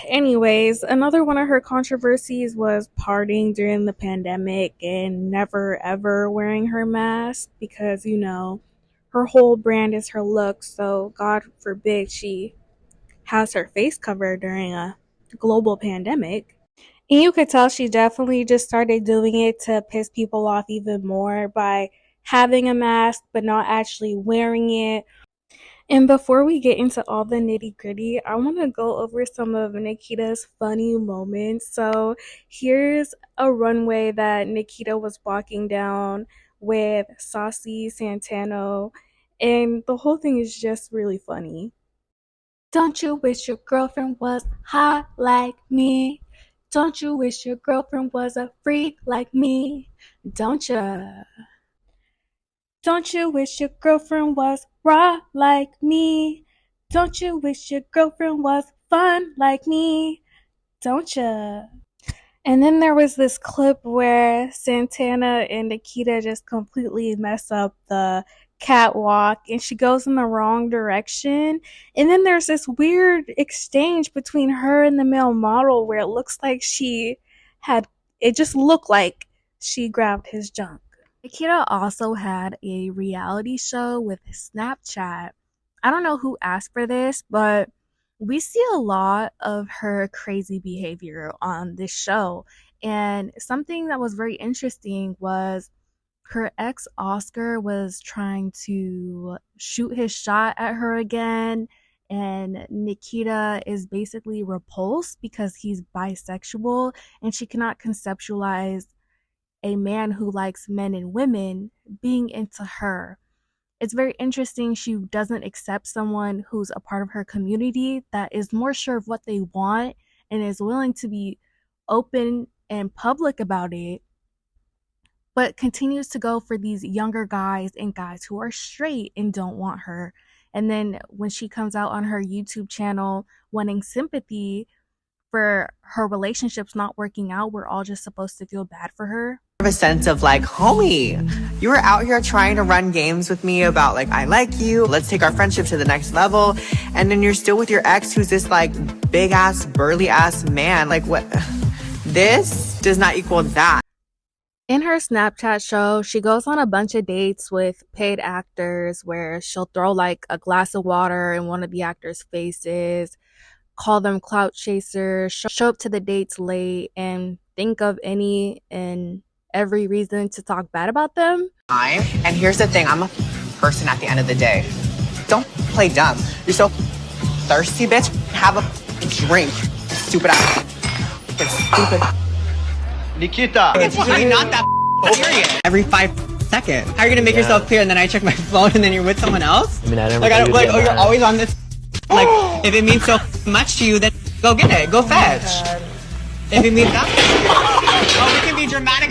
[SPEAKER 1] Anyways, another one of her controversies was partying during the pandemic and never ever wearing her mask because, her whole brand is her look, so God forbid she has her face covered during a global pandemic. And you could tell she definitely just started doing it to piss people off even more by having a mask but not actually wearing it. And before we get into all the nitty-gritty, I want to go over some of Nikkita's funny moments. So here's a runway that Nikkita was walking down with Saucy Santano, and the whole thing is just really funny. Don't you wish your girlfriend was hot like me? Don't you wish your girlfriend was a freak like me? Don't ya? Don't you wish your girlfriend was raw like me? Don't you wish your girlfriend was fun like me? Don't ya? And then there was this clip where Santana and Nikkita just completely mess up the catwalk and she goes in the wrong direction. And then there's this weird exchange between her and the male model where it looks like it just looked like she grabbed his junk. Nikkita also had a reality show with Snapchat. I don't know who asked for this, but we see a lot of her crazy behavior on this show. And something that was very interesting was her ex Oscar was trying to shoot his shot at her again. And Nikkita is basically repulsed because he's bisexual and she cannot conceptualize a man who likes men and women being into her. It's very interesting she doesn't accept someone who's a part of her community that is more sure of what they want and is willing to be open and public about it, but continues to go for these younger guys and guys who are straight and don't want her. And then when she comes out on her YouTube channel wanting sympathy for her relationships not working out, we're all just supposed to feel bad for her.
[SPEAKER 18] A sense of like, homie, you were out here trying to run games with me about like, I like you, let's take our friendship to the next level, and then you're still with your ex who's this like big ass burly ass man. Like, what? This does not equal that.
[SPEAKER 1] In her Snapchat show, she goes on a bunch of dates with paid actors where she'll throw like a glass of water in one of the actors' faces, call them clout chasers, show up to the dates late, and think of any and every reason to talk bad about them.
[SPEAKER 18] And here's the thing, I'm a person at the end of the day. Don't play dumb. You're so thirsty, bitch. Have a drink. Stupid ass. It's stupid.
[SPEAKER 11] Nikkita!
[SPEAKER 18] It's really not that serious. Every 5 seconds. How are you gonna make yourself clear and then I check my phone and then you're with someone else?
[SPEAKER 11] I mean, I don't
[SPEAKER 18] oh, you're always on this. Like, if it means so much to you, then go get it. Go fetch. If it means that, oh, we can be dramatic.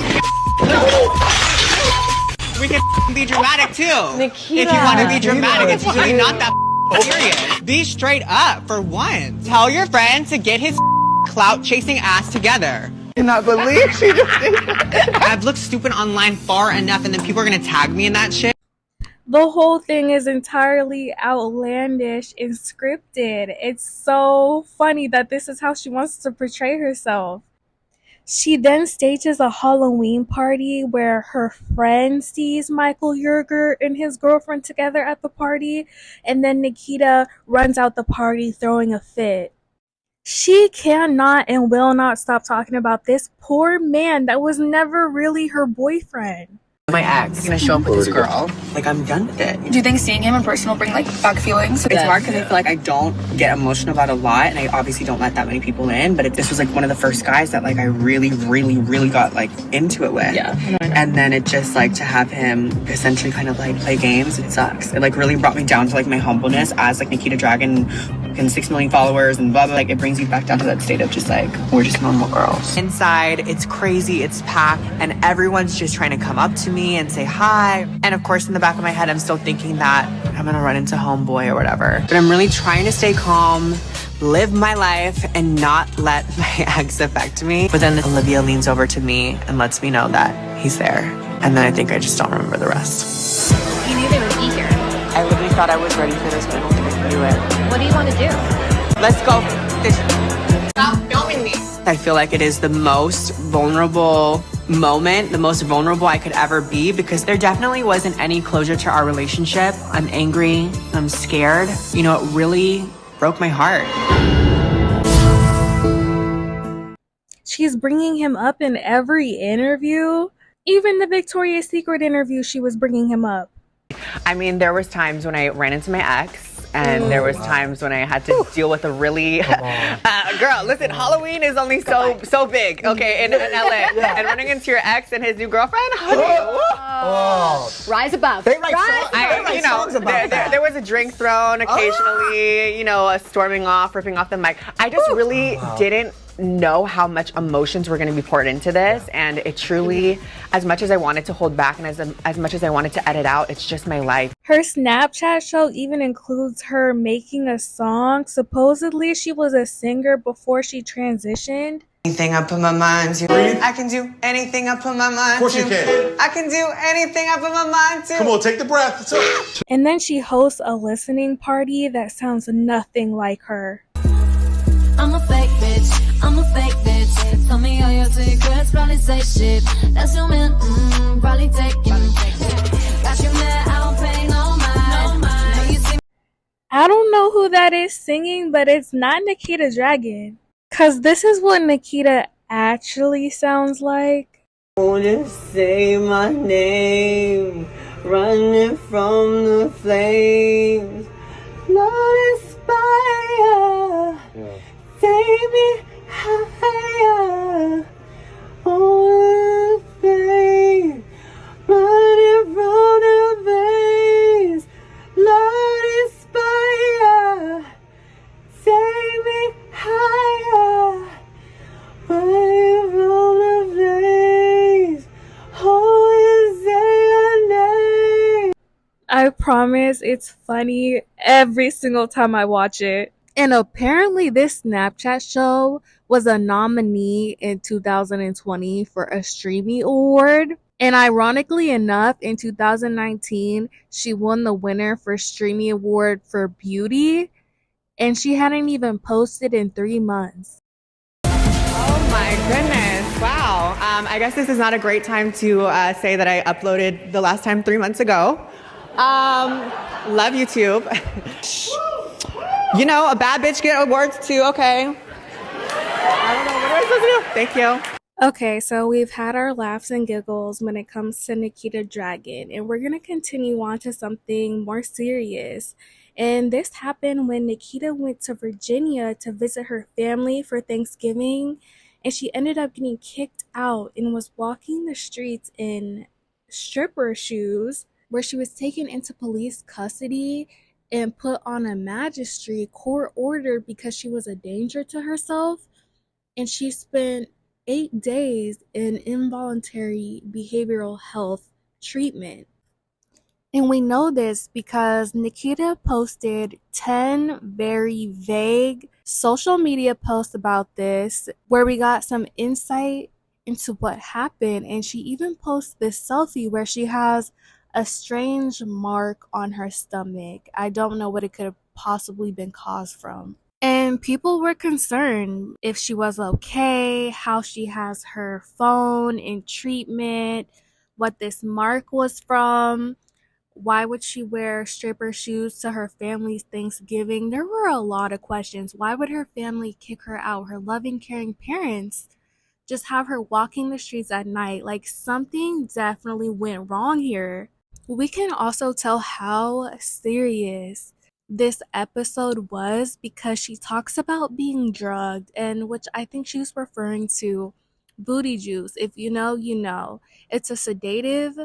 [SPEAKER 18] We can be dramatic too.
[SPEAKER 17] Nikkita.
[SPEAKER 18] If you want to be dramatic, it's really not that serious. Be straight up for once. Tell your friend to get his clout chasing ass together. I cannot believe she just did that. I've looked stupid online far enough, and then people are gonna tag me in that shit.
[SPEAKER 1] The whole thing is entirely outlandish and scripted. It's so funny that this is how she wants to portray herself. She then stages a Halloween party where her friend sees Michael Yerger and his girlfriend together at the party, and then Nikkita runs out the party throwing a fit. She cannot and will not stop talking about this poor man that was never really her boyfriend.
[SPEAKER 18] My ex is gonna show up with this girl. Like, I'm done with it.
[SPEAKER 14] Do you think seeing him in person will bring like back feelings?
[SPEAKER 18] It's hard because I feel like I don't get emotional about a lot, and I obviously don't let that many people in, but this was like one of the first guys that like I really got like into it with.
[SPEAKER 14] Yeah.
[SPEAKER 18] And then it just like to have him essentially kind of like play games, it sucks. It like really brought me down to like my humbleness as like Nikkita Dragun and 6 million followers and blah blah. Like, it brings you back down to that state of just like, we're just normal girls. Inside, it's crazy, it's packed, and everyone's just trying to come up to me and say hi. And of course, in the back of my head, I'm still thinking that I'm gonna run into homeboy or whatever. But I'm really trying to stay calm, live my life, and not let my ex affect me. But then Olivia leans over to me and lets me know that he's there. And then I think I just don't remember the rest.
[SPEAKER 17] You knew they would be here.
[SPEAKER 18] I literally thought I was ready for this, but I don't think I can do it.
[SPEAKER 17] What do you want to do?
[SPEAKER 18] Let's go. Stop filming me. I feel like it is the most vulnerable moment, the most vulnerable I could ever be, because there definitely wasn't any closure to our relationship. I'm angry, I'm scared. You know, it really broke my heart.
[SPEAKER 1] She's bringing him up in every interview. Even the Victoria's Secret interview, she was bringing him up.
[SPEAKER 18] I mean, there was times when I ran into my ex, and there was times when I had to deal with a really girl. Listen, Halloween is only so big, okay, in LA. And running into your ex and his new girlfriend,
[SPEAKER 17] Rise above.
[SPEAKER 11] They write songs about that.
[SPEAKER 18] There was a drink thrown occasionally, you know, a storming off, ripping off the mic. I just really didn't know how much emotions were going to be poured into this, and it truly, as much as I wanted to hold back and as much as I wanted to edit out, it's just my life.
[SPEAKER 1] Her Snapchat show even includes her making a song. Supposedly she was a singer before she transitioned.
[SPEAKER 18] Anything I put my mind to, I can do anything I put my mind to.
[SPEAKER 4] Of course you can.
[SPEAKER 18] I can do anything I put my mind to.
[SPEAKER 4] Come on, take the breath.
[SPEAKER 1] And then she hosts a listening party that sounds nothing like her.
[SPEAKER 15] I'm a fake bitch. I'm a fake bitch. Tell me all your secrets, probably say shit. That's your man, probably taking. Got you mad, I don't pay no mind.
[SPEAKER 1] I don't know who that is singing, but it's not Nikkita Dragun. Cause this is what Nikkita actually sounds like.
[SPEAKER 18] I wanna say my name, running from the flames. Lord inspire, take me higher. On the flame, running from the veins.
[SPEAKER 1] promise it's funny every single time I watch it. And apparently this Snapchat show was a nominee in 2020 for a Streamy Award. And ironically enough, in 2019, she won the winner for Streamy Award for Beauty. And she hadn't even posted in 3 months.
[SPEAKER 7] Oh my goodness. Wow. I guess this is not a great time to say that I uploaded the last time 3 months ago. Love YouTube. You know, a bad bitch get awards too, okay? I don't know. What am I supposed to do? Thank you.
[SPEAKER 1] Okay, so we've had our laughs and giggles when it comes to Nikkita Dragun, and we're going to continue on to something more serious. And this happened when Nikkita went to Virginia to visit her family for Thanksgiving, and she ended up getting kicked out and was walking the streets in stripper shoes, where she was taken into police custody and put on a magistrate court order because she was a danger to herself. And she spent 8 days in involuntary behavioral health treatment. And we know this because Nikkita posted 10 very vague social media posts about this, where we got some insight into what happened. And she even posted this selfie where she has a strange mark on her stomach. I don't know what it could have possibly been caused from. And people were concerned if she was okay, how she has her phone in treatment, what this mark was from. Why would she wear stripper shoes to her family's Thanksgiving? There were a lot of questions. Why would her family kick her out? Her loving, caring parents just have her walking the streets at night. Like, something definitely went wrong here. We can also tell how serious this episode was because she talks about being drugged, and which I think she was referring to booty juice. If you know, you know. It's a sedative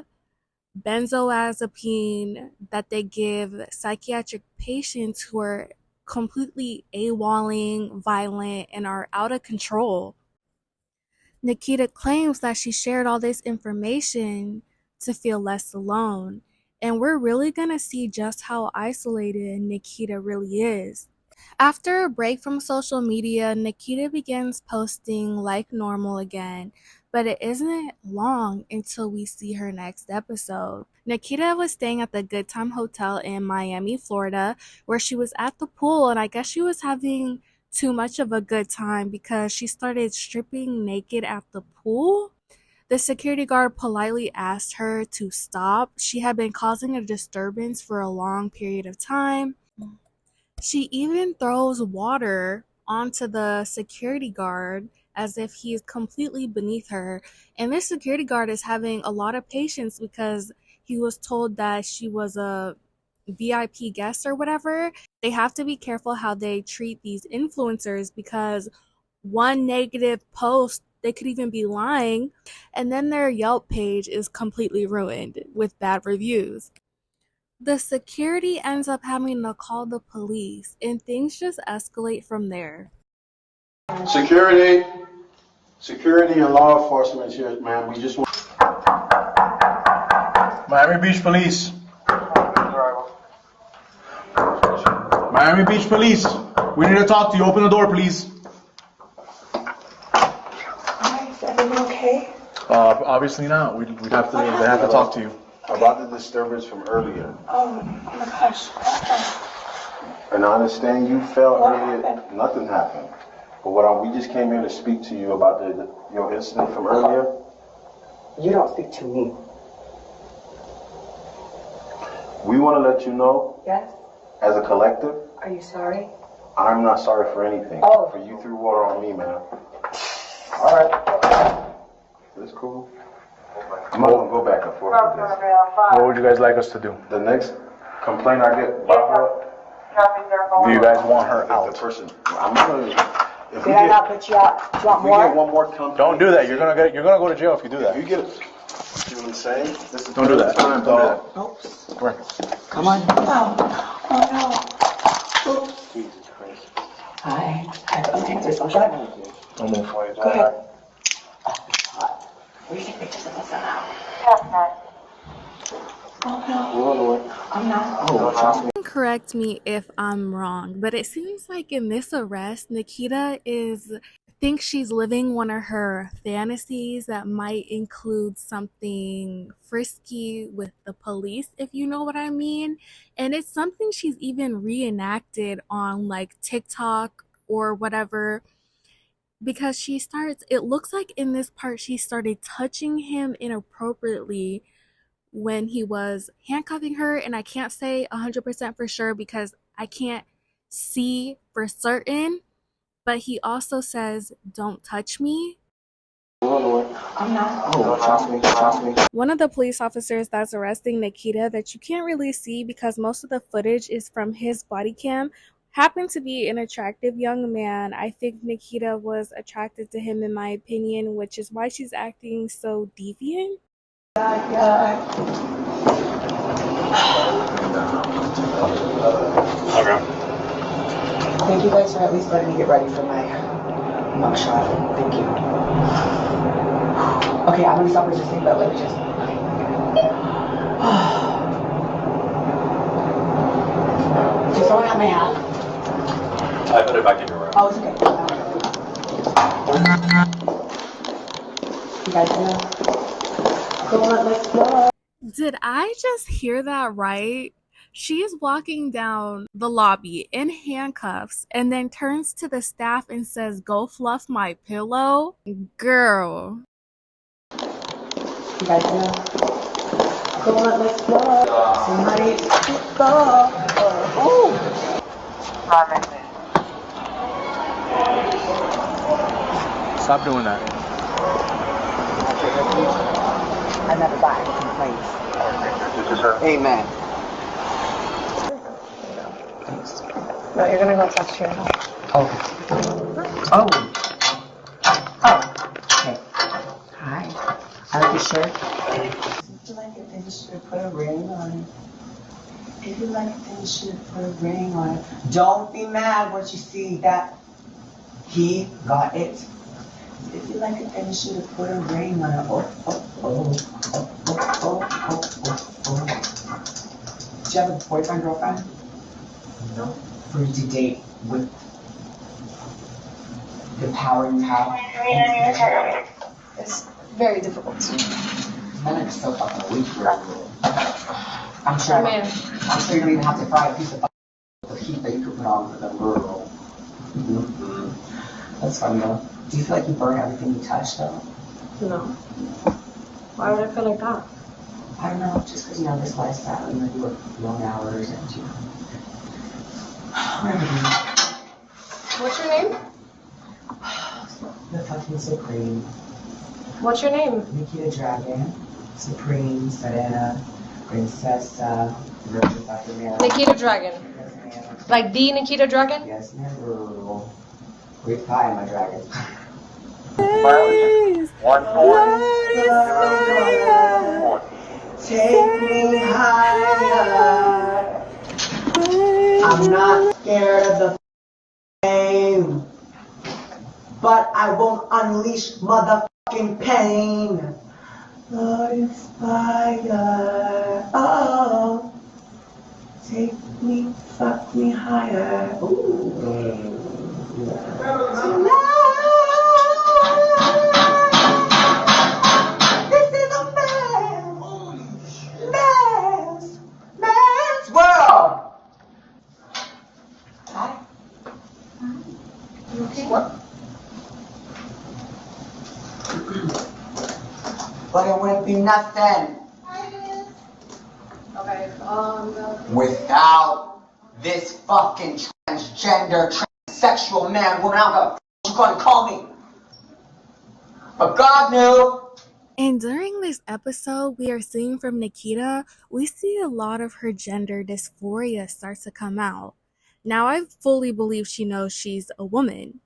[SPEAKER 1] benzodiazepine that they give psychiatric patients who are completely AWOLing, violent, and are out of control. Nikkita claims that she shared all this information to feel less alone. And we're really gonna see just how isolated Nikkita really is. After a break from social media, Nikkita begins posting like normal again, but it isn't long until we see her next episode. Nikkita was staying at the Good Time Hotel in Miami, Florida, where she was at the pool, and I guess she was having too much of a good time because she started stripping naked at the pool. The security guard politely asked her to stop. She had been causing a disturbance for a long period of time. She even throws water onto the security guard as if he is completely beneath her. And this security guard is having a lot of patience because he was told that she was a VIP guest or whatever. They have to be careful how they treat these influencers because one negative post, they could even be lying, and then their Yelp page is completely ruined with bad reviews. The security ends up having to call the police, and things just escalate from there.
[SPEAKER 2] Security and law enforcement here, man. We just want Miami Beach Police. Miami Beach Police. We need to talk to you. Open the door, please.
[SPEAKER 20] Is everything okay?
[SPEAKER 2] Obviously not. They have to talk to you.
[SPEAKER 20] About the disturbance from earlier. Oh my gosh.
[SPEAKER 2] And I understand you felt earlier. Nothing happened. But we just came here to speak to you about your incident from earlier.
[SPEAKER 20] You don't speak to me.
[SPEAKER 2] We want to let you know.
[SPEAKER 20] Yes?
[SPEAKER 2] As a collective.
[SPEAKER 20] Are you sorry?
[SPEAKER 2] I'm not sorry for anything.
[SPEAKER 20] Oh.
[SPEAKER 2] For you threw water on me, man. All right. That's cool. I'm not going to go back and forth with this.
[SPEAKER 4] What would you guys like us to do?
[SPEAKER 2] The next complaint I get about her.
[SPEAKER 4] Do you guys want her out?
[SPEAKER 2] The person. I'm not going to.
[SPEAKER 20] Did I not put you out? Do you want more?
[SPEAKER 2] Get one more complaint.
[SPEAKER 4] Don't do that. You're gonna go to jail if you do that.
[SPEAKER 2] If you get it. See what I'm saying? This is
[SPEAKER 4] Don't do that.
[SPEAKER 2] Time, dog.
[SPEAKER 20] Oops.
[SPEAKER 4] Come on.
[SPEAKER 20] Come on. Oh no. Oops.
[SPEAKER 2] Jesus Christ.
[SPEAKER 20] Hi. Okay, there's one shot.
[SPEAKER 4] Don't move.
[SPEAKER 20] Go ahead. We can take pictures of this now.
[SPEAKER 9] I'm not. Oh, trust me.
[SPEAKER 1] Correct me if I'm wrong, but it seems like in this arrest, Nikkita thinks she's living one of her fantasies that might include something frisky with the police, if you know what I mean. And it's something she's even reenacted on like TikTok or whatever, because it looks like in this part she started touching him inappropriately when he was handcuffing her, and I can't say 100% for sure because I can't see for certain, but he also says, "Don't touch me."
[SPEAKER 9] I'm not. Oh, trust me.
[SPEAKER 1] One of the police officers that's arresting Nikkita that you can't really see because most of the footage is from his body cam happened to be an attractive young man. I think Nikkita was attracted to him in my opinion, which is why she's acting so deviant.
[SPEAKER 13] Okay.
[SPEAKER 18] Thank you guys for at least letting me get ready for my mugshot. Thank you. Okay, I'm gonna stop resisting, but let me just. Does someone have my hat?
[SPEAKER 13] I put it back in your room.
[SPEAKER 18] Oh, it's okay. You guys gonna go on? Let's go.
[SPEAKER 1] Did I just hear that right? She is walking down the lobby in handcuffs and then turns to the staff and says, "Go fluff my pillow." Girl.
[SPEAKER 18] You guys gonna go on? Let's go. Somebody go. Ooh.
[SPEAKER 4] Stop doing that.
[SPEAKER 18] I never buy complaints. Amen. No, you're gonna go talk to your house. Oh. Oh. Okay. Hi. I like your shirt. If you like it, then you should put a ring on it. If you like it, then you should put a ring on it. Don't be mad once you see that he got it. If you like it, then you should have put a ring on it. Oh, oh, oh, oh, oh, oh, oh, oh, oh. Do you have a boyfriend, girlfriend? No. Or did you date with the power you have?
[SPEAKER 14] It's very difficult.
[SPEAKER 18] Men are so fucking weak, bro. I'm sure you don't even have to fry a piece of butter with the heat that you could put on for the girl. Mm-hmm. That's funny though. Do you feel like you burn everything you touch though?
[SPEAKER 14] No. Why would I feel like that?
[SPEAKER 18] I don't know, just because you know this lifestyle, you know, you work long hours and you.
[SPEAKER 14] What's your name?
[SPEAKER 18] The fucking Supreme.
[SPEAKER 14] What's your name?
[SPEAKER 18] Nikkita Dragun. Supreme, Serena, Princessa,
[SPEAKER 14] Nikkita Dragun. Like the Nikkita Dragun?
[SPEAKER 18] Yes, ma'am, girl. Great pie, my dragon. Take me higher. I'm not scared of the fame, but I won't unleash motherfucking pain. Lord, it's fire. Oh, take me, fuck me higher. Ooh. This is a man's world. Hi. You okay? What? But it wouldn't be nothing
[SPEAKER 14] Okay,
[SPEAKER 18] without this fucking transgender, transsexual man, woman. I don't know what you gonna call me. But God knew.
[SPEAKER 1] And during this episode, we are seeing from Nikkita, we see a lot of her gender dysphoria starts to come out. Now, I fully believe she knows she's a woman.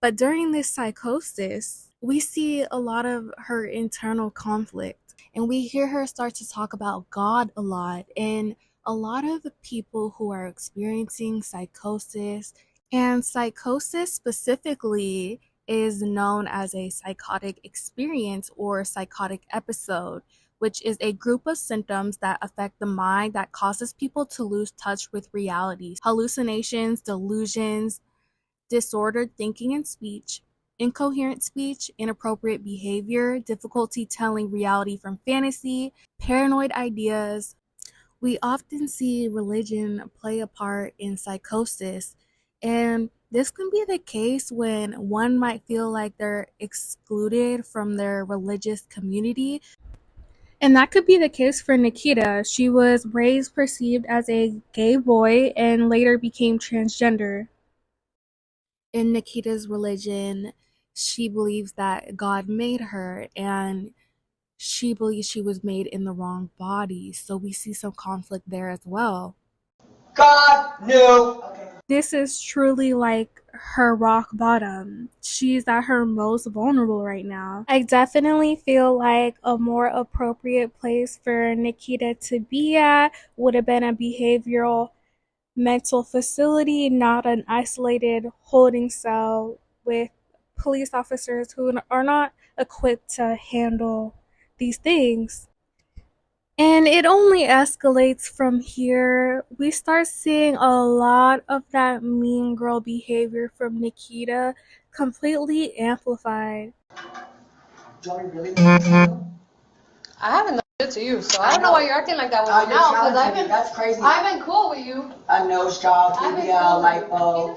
[SPEAKER 1] But during this psychosis, we see a lot of her internal conflict. And we hear her start to talk about God a lot. And a lot of the people who are experiencing psychosis, and psychosis specifically is known as a psychotic experience or psychotic episode, which is a group of symptoms that affect the mind that causes people to lose touch with reality. Hallucinations, delusions, disordered thinking and speech, incoherent speech, inappropriate behavior, difficulty telling reality from fantasy, paranoid ideas. We often see religion play a part in psychosis, and this can be the case when one might feel like they're excluded from their religious community. And that could be the case for Nikkita. She was raised perceived as a gay boy and later became transgender. In Nikkita's religion, she believes that God made her and she believes she was made in the wrong body. So we see some conflict there as well.
[SPEAKER 3] God knew.
[SPEAKER 1] This is truly like her rock bottom. She's at her most vulnerable right now. I definitely feel like a more appropriate place for Nikkita to be at would have been a behavioral mental facility, not an isolated holding cell with police officers who are not equipped to handle these things. And it only escalates from here. We start seeing a lot of that mean girl behavior from Nikkita completely amplified.
[SPEAKER 14] I haven't done shit to you, so I don't know why you're acting like that with me now. Because
[SPEAKER 5] That's crazy.
[SPEAKER 14] I've been cool with you.
[SPEAKER 5] A nose job, BBL, lipo,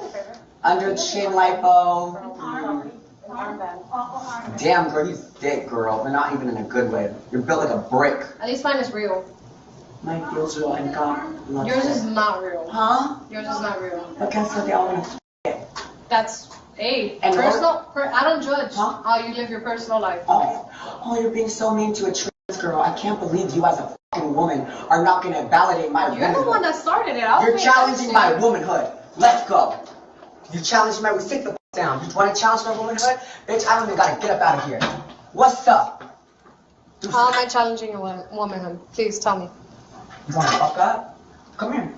[SPEAKER 5] under chin lipo. Damn, girl, you thick, girl. But not even in a good way. You're built like a brick.
[SPEAKER 14] At least mine is real.
[SPEAKER 5] Mine feels real and God loves
[SPEAKER 14] Yours
[SPEAKER 5] it.
[SPEAKER 14] is not real.
[SPEAKER 5] Huh?
[SPEAKER 14] Yours is not real.
[SPEAKER 5] But guess what? They all want to
[SPEAKER 14] That's, hey,
[SPEAKER 5] And
[SPEAKER 14] I don't judge how you live your personal life.
[SPEAKER 5] Oh, you're being so mean to a trans girl. I can't believe you as a fucking woman are not going to validate my womanhood.
[SPEAKER 14] You're the one that started it. I was
[SPEAKER 5] You're
[SPEAKER 14] paying
[SPEAKER 5] challenging
[SPEAKER 14] attention.
[SPEAKER 5] my womanhood. Let's go. You challenging my, sit the down. You want to challenge my womanhood? Bitch, I don't even got to get up out of here. What's up?
[SPEAKER 14] How am I challenging your womanhood? Please tell me.
[SPEAKER 5] You want to fuck up? Come here.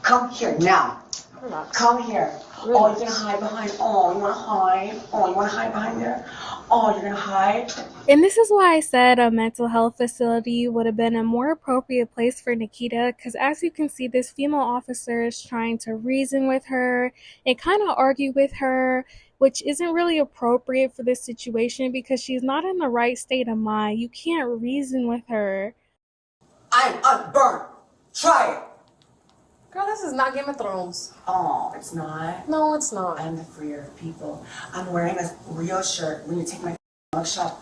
[SPEAKER 5] Come here now.
[SPEAKER 14] Relax.
[SPEAKER 5] Come here.
[SPEAKER 14] Relax.
[SPEAKER 5] Oh, you're going to hide behind. Oh, you want to hide? Oh, you want to hide behind there? Oh, you're going to hide?
[SPEAKER 1] And this is why I said a mental health facility would have been a more appropriate place for Nikkita, because as you can see, this female officer is trying to reason with her and kind of argue with her, which isn't really appropriate for this situation because she's not in the right state of mind. You can't reason with her.
[SPEAKER 5] I'm unburnt. Try it.
[SPEAKER 14] Girl, this is not Game of Thrones.
[SPEAKER 5] Oh, it's not?
[SPEAKER 14] No, it's not.
[SPEAKER 5] I'm the freer of people. I'm wearing a real shirt. When you take my mugshot,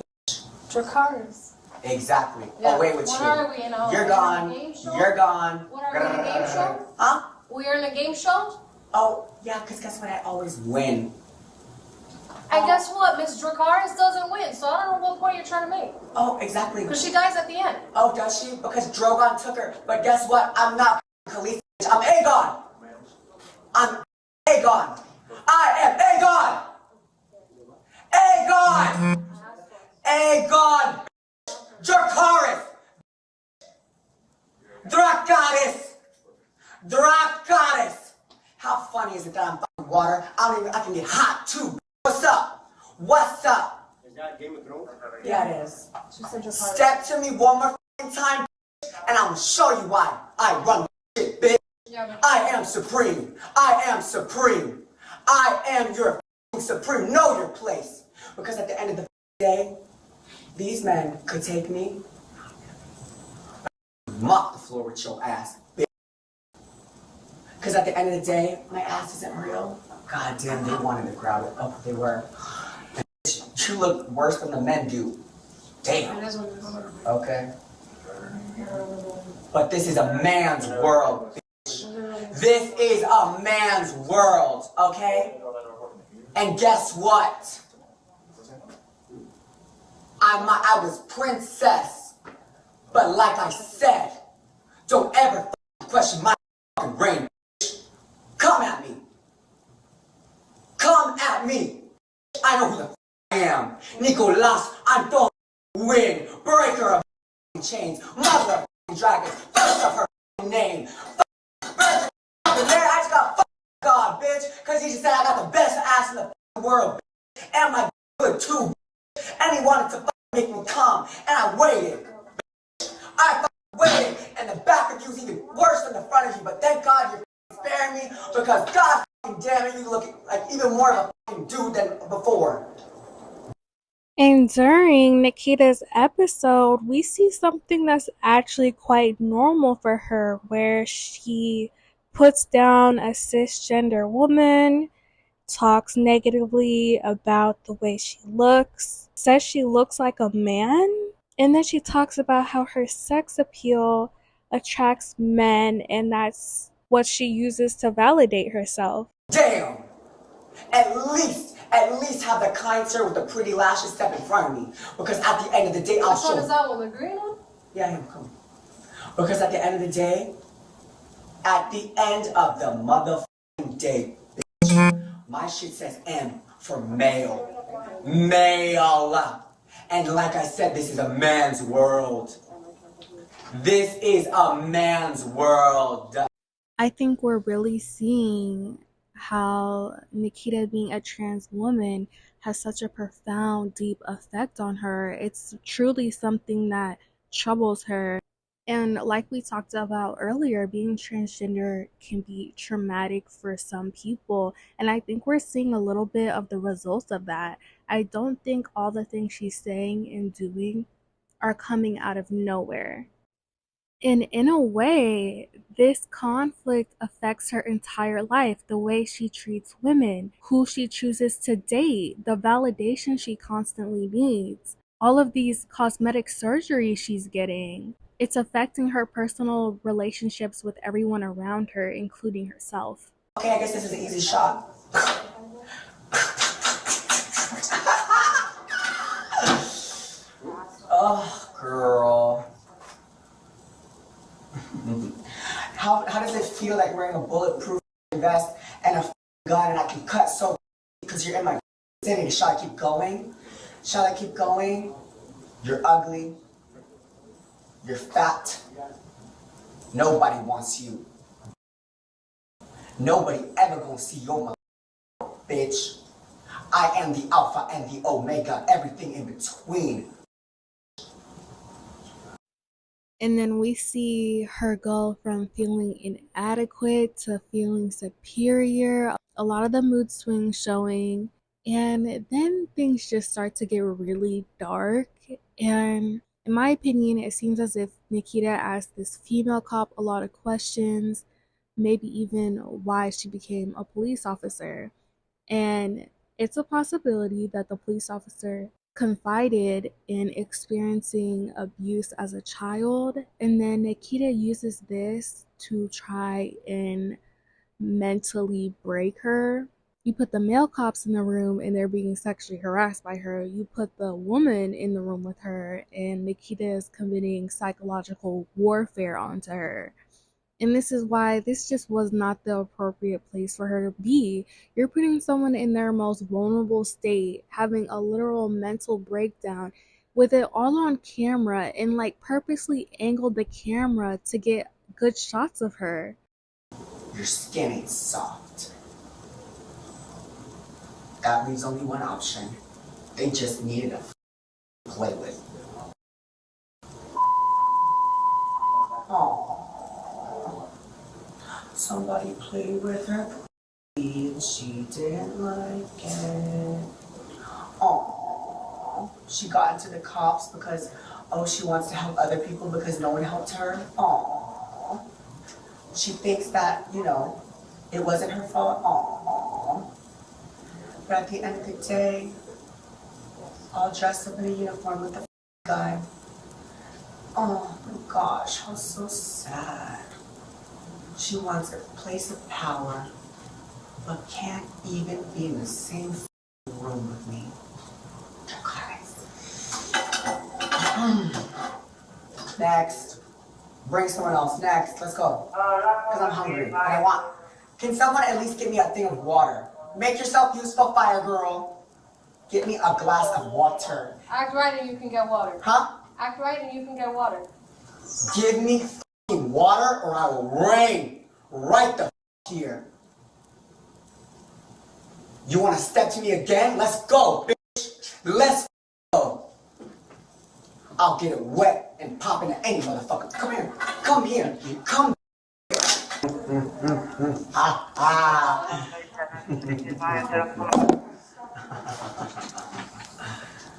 [SPEAKER 14] Dracarys.
[SPEAKER 5] exactly.
[SPEAKER 14] Yeah.
[SPEAKER 5] Away with
[SPEAKER 14] What
[SPEAKER 5] you.
[SPEAKER 14] are we in a
[SPEAKER 5] You're gone.
[SPEAKER 14] game show?
[SPEAKER 5] You're gone.
[SPEAKER 14] What are we in a game show?
[SPEAKER 5] Huh?
[SPEAKER 14] We are in a game show?
[SPEAKER 5] Oh, yeah, because guess what? I always win.
[SPEAKER 14] And guess what? Miss Dracarys doesn't win, so I don't know what point you're trying to make.
[SPEAKER 5] Oh, exactly.
[SPEAKER 14] Because she dies at the end.
[SPEAKER 5] Oh, does she? Because Drogon took her. But guess what? I'm not Khaleesi. I'm Aegon. I'm Aegon. I am Aegon. Aegon. Aegon. Dracarys. Dracarys. Dracarys. How funny is it that I'm fucking water? I can get hot too. What's up? What's up?
[SPEAKER 20] Is that Game of Thrones?
[SPEAKER 5] Yeah, it is.
[SPEAKER 14] She said Dracarys.
[SPEAKER 5] Step to me one more fucking time, and I'm gonna show you why I run this shit, bitch.
[SPEAKER 14] Yeah,
[SPEAKER 5] I am supreme. I am supreme. I am your fucking supreme. Know your place. Because at the end of the day, these men could take me, mop the floor with your ass, bitch. Because at the end of the day, my ass isn't real. God damn, they wanted to crowd it. Oh, they were. And bitch, you look worse than the men do. Damn.
[SPEAKER 14] It is what it is.
[SPEAKER 5] Okay. But this is a man's world, bitch. This is a man's world, okay? And guess what? I was princess. But like I said, don't ever question my fucking reign, bitch. Come at me. Come at me. I know who the I am. Nicolas Anton Win, breaker of chains, mother of dragons, first of her name. I just got God, bitch, because he just said I got the best ass in the world, bitch. And my good too, bitch. And he wanted to make me come, and I waited. I waited, and the back of you is even worse than the front of you. But thank God you're sparing me, because God damn it, you look like even more of a dude than before.
[SPEAKER 1] And during Nikkita's episode, we see something that's actually quite normal for her, where she puts down a cisgender woman, talks negatively about the way she looks, says she looks like a man, and then she talks about how her sex appeal attracts men, and that's what she uses to validate herself.
[SPEAKER 5] Damn! At least have the kind sir with the pretty lashes step in front of me. Because at the end of the day, I'll
[SPEAKER 14] Which one
[SPEAKER 5] show
[SPEAKER 14] is that one? The green one?
[SPEAKER 5] Yeah, I am. Come on. Because at the end of the day, at the end of the motherfucking day, bitch, my shit says M for male. Male. And like I said, this is a man's world. This is a man's world.
[SPEAKER 1] I think we're really seeing how Nikkita being a trans woman has such a profound, deep effect on her. It's truly something that troubles her. And like we talked about earlier, being transgender can be traumatic for some people. And I think we're seeing a little bit of the results of that. I don't think all the things she's saying and doing are coming out of nowhere. And in a way, this conflict affects her entire life, the way she treats women, who she chooses to date, the validation she constantly needs, all of these cosmetic surgeries she's getting. It's affecting her personal relationships with everyone around her, including herself.
[SPEAKER 5] Okay, I guess this is an easy shot. Oh, girl. How does it feel like wearing a bulletproof vest and a gun, and I can cut so because you're in my city? Shall I keep going? Shall I keep going? You're ugly. You're fat. Nobody wants you. Nobody ever gonna see your mother, bitch. I am the Alpha and the Omega, everything in between.
[SPEAKER 1] And then we see her go from feeling inadequate to feeling superior. A lot of the mood swings showing. And then things just start to get really dark. And in my opinion, it seems as if Nikkita asked this female cop a lot of questions, maybe even why she became a police officer. And it's a possibility that the police officer confided in experiencing abuse as a child, and then Nikkita uses this to try and mentally break her. You put the male cops in the room and they're being sexually harassed by her. You put the woman in the room with her and Nikkita is committing psychological warfare onto her. And this is why this just was not the appropriate place for her to be. You're putting someone in their most vulnerable state, having a literal mental breakdown with it all on camera, and like purposely angled the camera to get good shots of her.
[SPEAKER 5] Your skin ain't soft. That leaves only one option. They just needed a play with. Aww. Somebody played with her and she didn't like it. Aww. She got into the cops because, oh, she wants to help other people because no one helped her. Aww. She thinks that, you know, it wasn't her fault. Aww. But at the end of the day, all dressed up in a uniform with the guy. Oh my gosh, how so sad. She wants a place of power, but can't even be in the same room with me. Next. Bring someone else. Next. Let's go. Because I'm hungry. And I want... Can someone at least get me a thing of water? Make yourself useful, fire girl. Get me a glass of water.
[SPEAKER 14] Act right and you can get water.
[SPEAKER 5] Huh?
[SPEAKER 14] Act right and you can get water.
[SPEAKER 5] Give me water or I will rain right the here. You want to step to me again? Let's go, bitch. Let's go. I'll get it wet and pop into any motherfucker. Come here. Come here. Come. Ah, ah.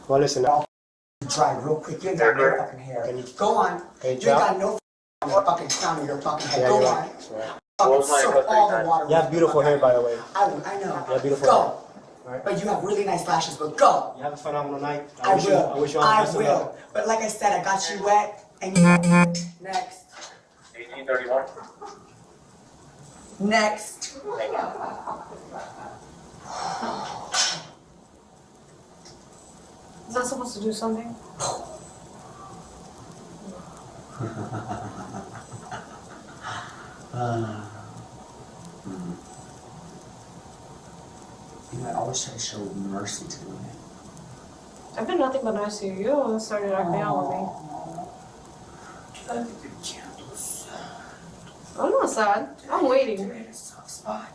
[SPEAKER 16] Well, listen.
[SPEAKER 5] Dry real quick. You ain't got no fucking hair. Go on. You ain't got no on your fucking crown of your fucking head. Go on. Fucking soak all the water.
[SPEAKER 16] You have beautiful hair, by the way.
[SPEAKER 5] I know.
[SPEAKER 16] You have beautiful
[SPEAKER 5] Go.
[SPEAKER 16] hair. Right.
[SPEAKER 5] But you have really nice lashes, but go.
[SPEAKER 16] You have a phenomenal night.
[SPEAKER 5] I will.
[SPEAKER 16] I wish you all the best of luck.
[SPEAKER 5] But like I said, I got you wet. And you next.
[SPEAKER 13] 1831.
[SPEAKER 5] Next.
[SPEAKER 14] Is that supposed to do something?
[SPEAKER 5] You know, I always try to show mercy to women.
[SPEAKER 14] I've been nothing but nice to you. You started acting out with me.
[SPEAKER 5] I think you can't do sad.
[SPEAKER 14] I'm not sad. I'm waiting.
[SPEAKER 5] You're in a soft spot.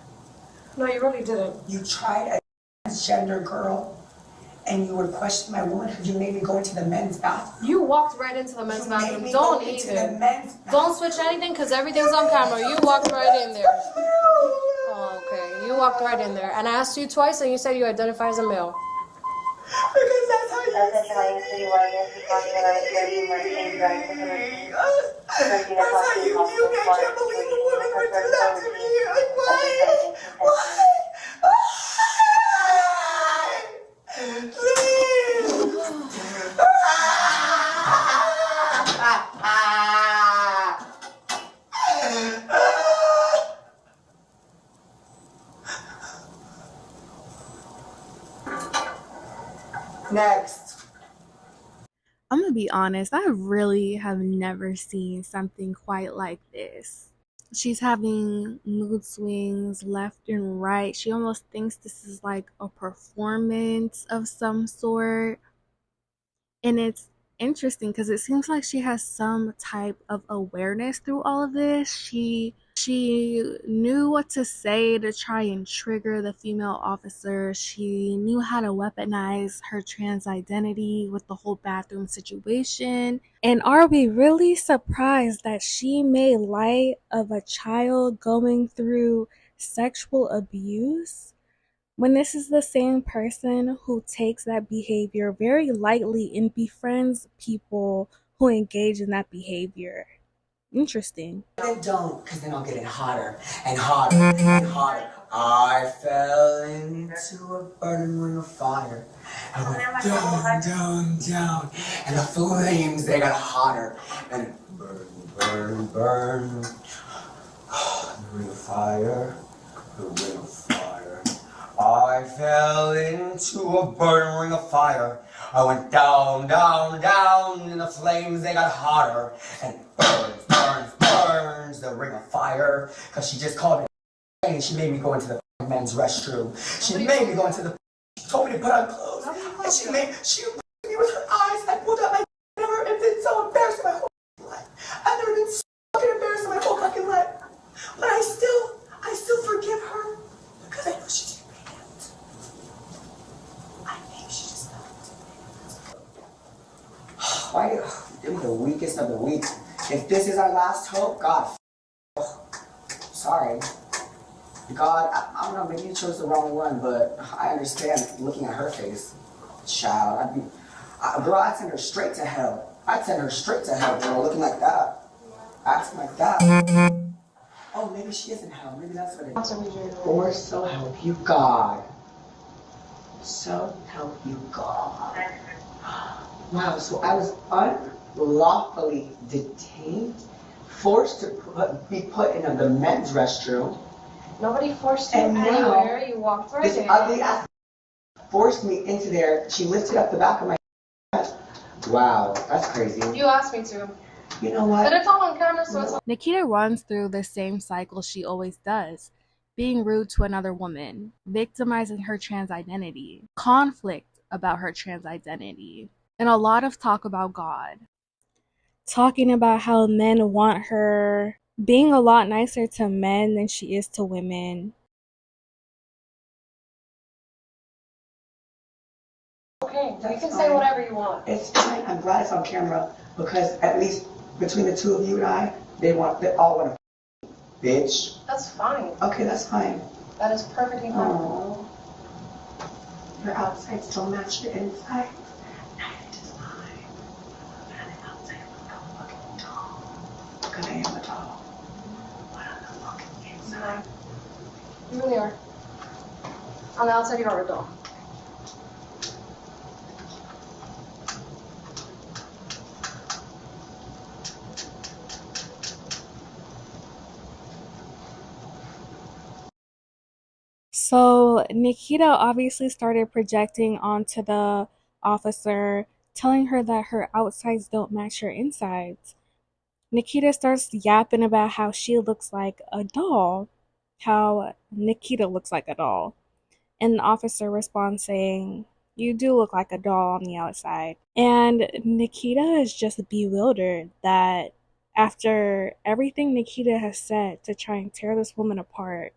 [SPEAKER 14] No, you really didn't.
[SPEAKER 5] You tried a transgender girl, and you were questioning my womanhood. You made me go into the men's bathroom.
[SPEAKER 14] You walked right into the men's bathroom. Don't even. Don't switch anything because everything's on camera. You walked right in there. Oh, okay. You walked right in there. And I asked you twice and you said you identify as a male.
[SPEAKER 5] Because that's how you That's how you knew I can't believe a woman would do that to me. Like, why? Next.
[SPEAKER 1] I'm gonna be honest, I really have never seen something quite like this. She's having mood swings left and right. She almost thinks this is like a performance of some sort. And it's interesting because it seems like she has some type of awareness through all of this. She knew what to say to try and trigger the female officer. She knew how to weaponize her trans identity with the whole bathroom situation. And are we really surprised that she made light of a child going through sexual abuse when this is the same person who takes that behavior very lightly and befriends people who engage in that behavior? Interesting.
[SPEAKER 5] Then don't, because then I'll get it hotter and hotter and hotter. I fell into a burning ring of fire. I went down, down, down. And the flames, they got hotter. And it burned, burned, burned. The ring of fire, the ring of fire. I fell into a burning ring of fire. I went down, down, down. And the flames, they got hotter. And it burns, burns, burns. The ring of fire. Because she just called me. And she made me go into the men's restroom. She made me go into the. She told me to put on clothes. And she looked at me with her eyes. I pulled out my. I've never been so embarrassed in my whole life. I've never been so fucking embarrassed in my whole fucking life. But I still forgive her. Because I know she didn't mean it. I think she just knows. Why? You're the weakest of the weak. If this is our last hope, God. Sorry. God, I don't know, maybe you chose the wrong one, but I understand looking at her face. Child, bro, I'd send her straight to hell. I'd send her straight to hell, bro, looking like that. Acting like that. Oh, maybe she is in hell. Maybe that's what it is. Or so help you God. So help you God. Wow, so I was unlawfully detained, forced to be put in the men's restroom.
[SPEAKER 14] Nobody forced you
[SPEAKER 5] And
[SPEAKER 14] anywhere.
[SPEAKER 5] now,
[SPEAKER 14] You walked right
[SPEAKER 5] this
[SPEAKER 14] in.
[SPEAKER 5] ugly ass forced me into there. She lifted up the back of my head. Wow, that's crazy.
[SPEAKER 14] You asked me to.
[SPEAKER 5] You know what?
[SPEAKER 14] But it's all on camera, so it's all.
[SPEAKER 1] Nikkita runs through the same cycle she always does. Being rude to another woman, victimizing her trans identity, conflict about her trans identity, and a lot of talk about God. Talking about how men want her, being a lot nicer to men than she is to women.
[SPEAKER 14] okay. You
[SPEAKER 5] That's
[SPEAKER 14] can say
[SPEAKER 5] fine.
[SPEAKER 14] whatever you want.
[SPEAKER 5] It's fine. I'm glad it's on camera because at least between the two of you and I, they all want to bitch.
[SPEAKER 14] That's fine.
[SPEAKER 5] Okay, that's fine.
[SPEAKER 14] That is perfectly fine.
[SPEAKER 5] Oh, your outside still match the inside. Neither does mine. But on the outside, it look so fucking tall. Because I am a tall. But on the fucking inside.
[SPEAKER 14] You really are. On the outside, you are a doll.
[SPEAKER 1] So Nikita obviously started projecting onto the officer, telling her that her outsides don't match her insides. Nikita starts yapping about how she looks like a doll, how Nikita looks like a doll. And the officer responds saying, "You do look like a doll on the outside." And Nikita is just bewildered that after everything Nikita has said to try and tear this woman apart,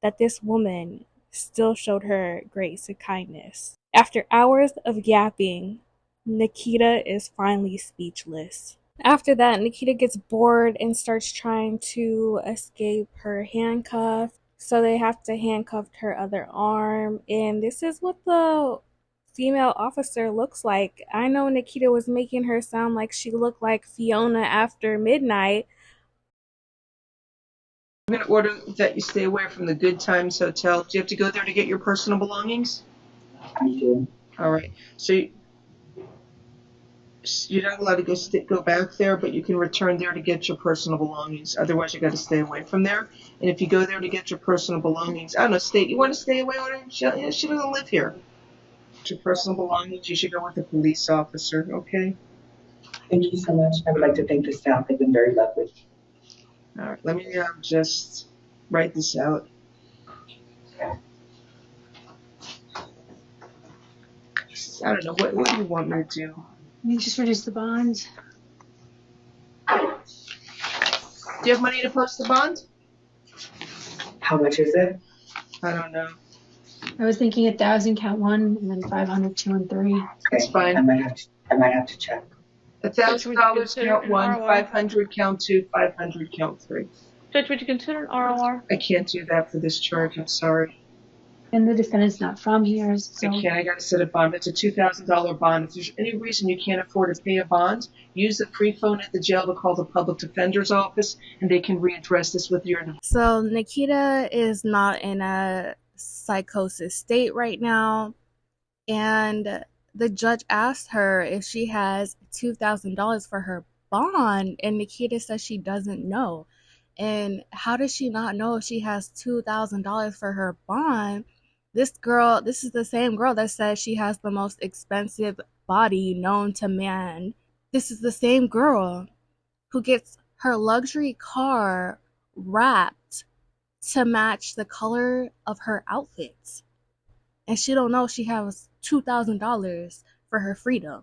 [SPEAKER 1] that this woman still showed her grace and kindness. After hours of yapping, Nikita is finally speechless. After that, Nikita gets bored and starts trying to escape her handcuff. So they have to handcuff her other arm. And this is what the female officer looks like. I know Nikita was making her sound like she looked like Fiona after midnight.
[SPEAKER 8] I'm going to order that you stay away from the Good Times Hotel. Do you have to go there to get your personal belongings?
[SPEAKER 5] I do.
[SPEAKER 8] All right. So you're not allowed to go back there, but you can return there to get your personal belongings. Otherwise, you got to stay away from there. And if you go there to get your personal belongings, I don't know, you want to stay away with her? She doesn't live here. Your personal belongings, you should go with a police officer, okay?
[SPEAKER 5] Thank you so much. I would like to thank the staff. They've been very lovely.
[SPEAKER 8] All right, let me just write this out. I don't know, what do you want me to do?
[SPEAKER 14] You just reduce the bonds.
[SPEAKER 8] Do you have money to post the bond?
[SPEAKER 5] How much is it?
[SPEAKER 8] I don't know.
[SPEAKER 14] I was thinking 1,000 count 1, and then 500 2 and 3.
[SPEAKER 8] That's fine.
[SPEAKER 5] I might have to check.
[SPEAKER 8] $1,000 count 1, 500 count 2, 500 count 3.
[SPEAKER 10] Judge, would you consider an ROR?
[SPEAKER 8] I can't do that for this charge. I'm sorry.
[SPEAKER 14] And the defendant's not from here, so.
[SPEAKER 8] I can't. I got to set a bond. It's a $2,000 bond. If there's any reason you can't afford to pay a bond, use the free phone at the jail to call the public defender's office, and they can readdress this with your.
[SPEAKER 1] So Nikita is not in a psychosis state right now, and the judge asked her if she has $2,000 for her bond, and Nikita says she doesn't know. And how does she not know if she has $2,000 for her bond? This is the same girl that says she has the most expensive body known to man. This is the same girl who gets her luxury car wrapped to match the color of her outfits. And she don't know she has $2,000 for her freedom.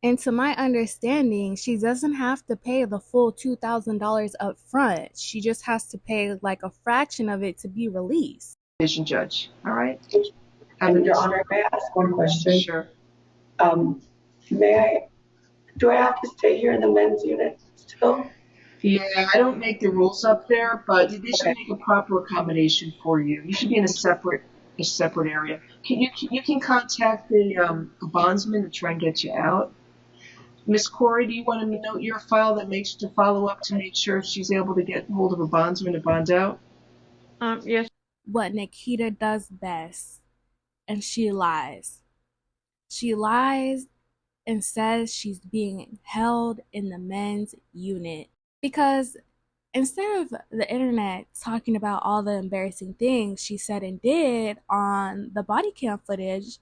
[SPEAKER 1] And to my understanding, she doesn't have to pay the full $2,000 up front. She just has to pay like a fraction of it to be released.
[SPEAKER 8] Division judge. All right.
[SPEAKER 5] And Your Honor, may I ask one question?
[SPEAKER 8] Sure.
[SPEAKER 5] Do I have to stay here in the men's unit still?
[SPEAKER 8] Yeah, I don't make the rules up there, but they should make a proper accommodation for you. You should be in a separate area. You can contact the bondsman to try and get you out. Miss Corey, do you want to note your file that makes to follow up to make sure she's able to get hold of a bondsman to bond out?
[SPEAKER 10] Yes.
[SPEAKER 1] What Nikita does best, and she lies. She lies and says she's being held in the men's unit. Because instead of the internet talking about all the embarrassing things she said and did on the body cam footage,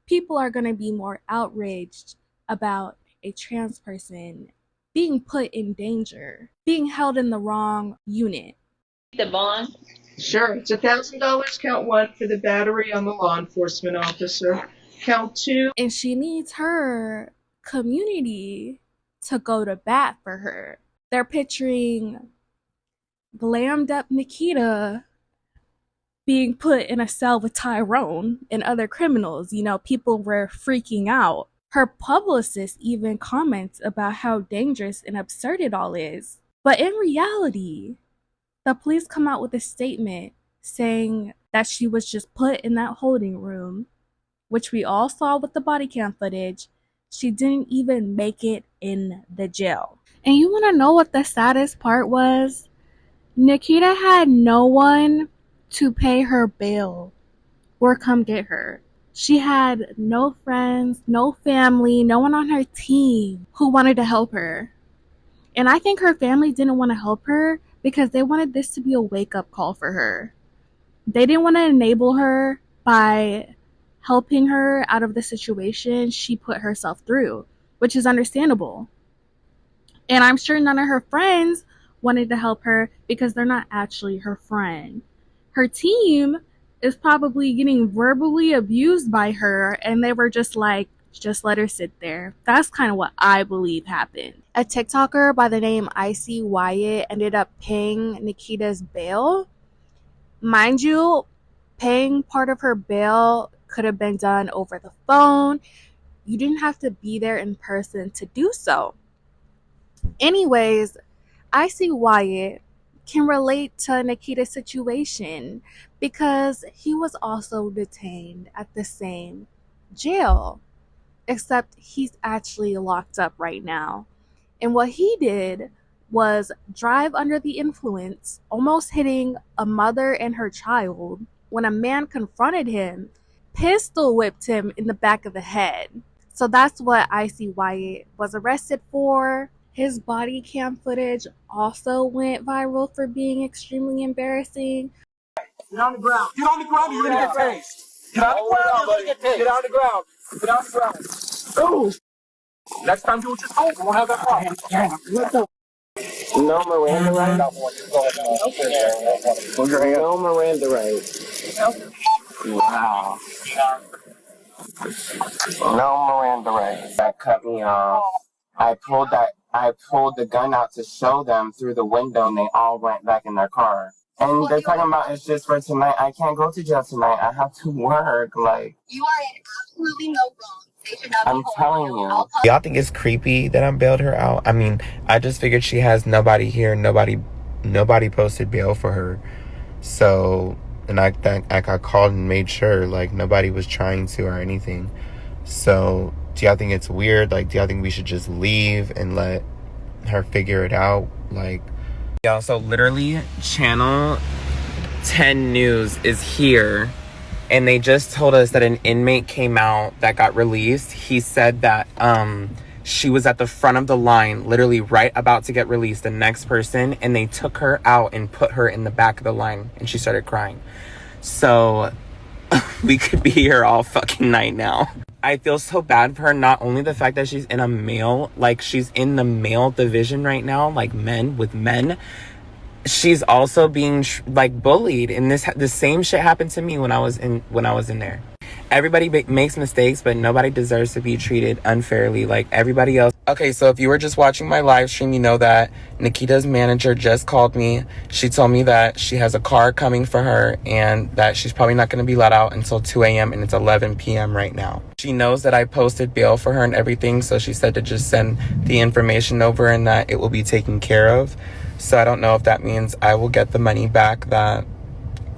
[SPEAKER 1] people are going to be more outraged about a trans person being put in danger, being held in the wrong unit.
[SPEAKER 10] The bond?
[SPEAKER 8] Sure. It's $1,000 count 1 for the battery on the law enforcement officer. Count 2.
[SPEAKER 1] And she needs her community to go to bat for her. They're picturing glammed up Nikita being put in a cell with Tyrone and other criminals. You know, people were freaking out. Her publicist even comments about how dangerous and absurd it all is. But in reality, the police come out with a statement saying that she was just put in that holding room, which we all saw with the body cam footage. She didn't even make it in the jail. And you want to know what the saddest part was? Nikkita had no one to pay her bail or come get her. She had no friends, no family, no one on her team who wanted to help her. And I think her family didn't want to help her because they wanted this to be a wake-up call for her. They didn't want to enable her by helping her out of the situation she put herself through, which is understandable. And I'm sure none of her friends wanted to help her because they're not actually her friend. Her team is probably getting verbally abused by her, and they were just like, just let her sit there. That's kind of what I believe happened. A TikToker by the name Icy Wyatt ended up paying Nikkita's bail. Mind you, paying part of her bail could have been done over the phone. You didn't have to be there in person to do so. Anyways, Icy Wyatt can relate to Nikkita's situation because he was also detained at the same jail, except he's actually locked up right now. And what he did was drive under the influence, almost hitting a mother and her child when a man confronted him, pistol whipped him in the back of the head. So that's what Icy Wyatt was arrested for. His body cam footage also went viral for being extremely embarrassing.
[SPEAKER 11] Get on the ground. Get on the ground or you're gonna get tased. Get on the ground or you're gonna get tased. Get on the ground. Get on the ground. Ooh. Next time do what you're told. We won't have that problem. No Miranda rights. No Miranda rights. Wow. No Miranda rights. That cut me off. I pulled the gun out to show them through the window, and they all went back in their car. And they're talking about it's just for tonight. I can't go to jail tonight. I have to work. Like, you are in absolutely no wrong. I'm telling you.
[SPEAKER 19] Y'all think it's creepy that I'm bailed her out? I mean, I just figured she has nobody here. Nobody posted bail for her. So, and I called and made sure, like, nobody was trying to or anything. So, do y'all think it's weird? Like, do y'all think we should just leave and let her figure it out? Like, y'all, so literally, Channel 10 News is here. And they just told us that an inmate came out that got released. He said that she was at the front of the line, literally right about to get released, the next person, and they took her out and put her in the back of the line, and she started crying. So we could be here all fucking night now. I feel so bad for her. Not only the fact that she's in a male, like she's in the male division right now, like men with men. She's also being like bullied, and the same shit happened to me when I was in there. Everybody makes mistakes, but nobody deserves to be treated unfairly like everybody else. Okay, so if you were just watching my live stream, you know that Nikkita's manager just called me. She told me that she has a car coming for her and that she's probably not going to be let out until 2 a.m. and it's 11 p.m. right now. She knows that I posted bail for her and everything, so she said to just send the information over and that it will be taken care of. So I don't know if that means I will get the money back that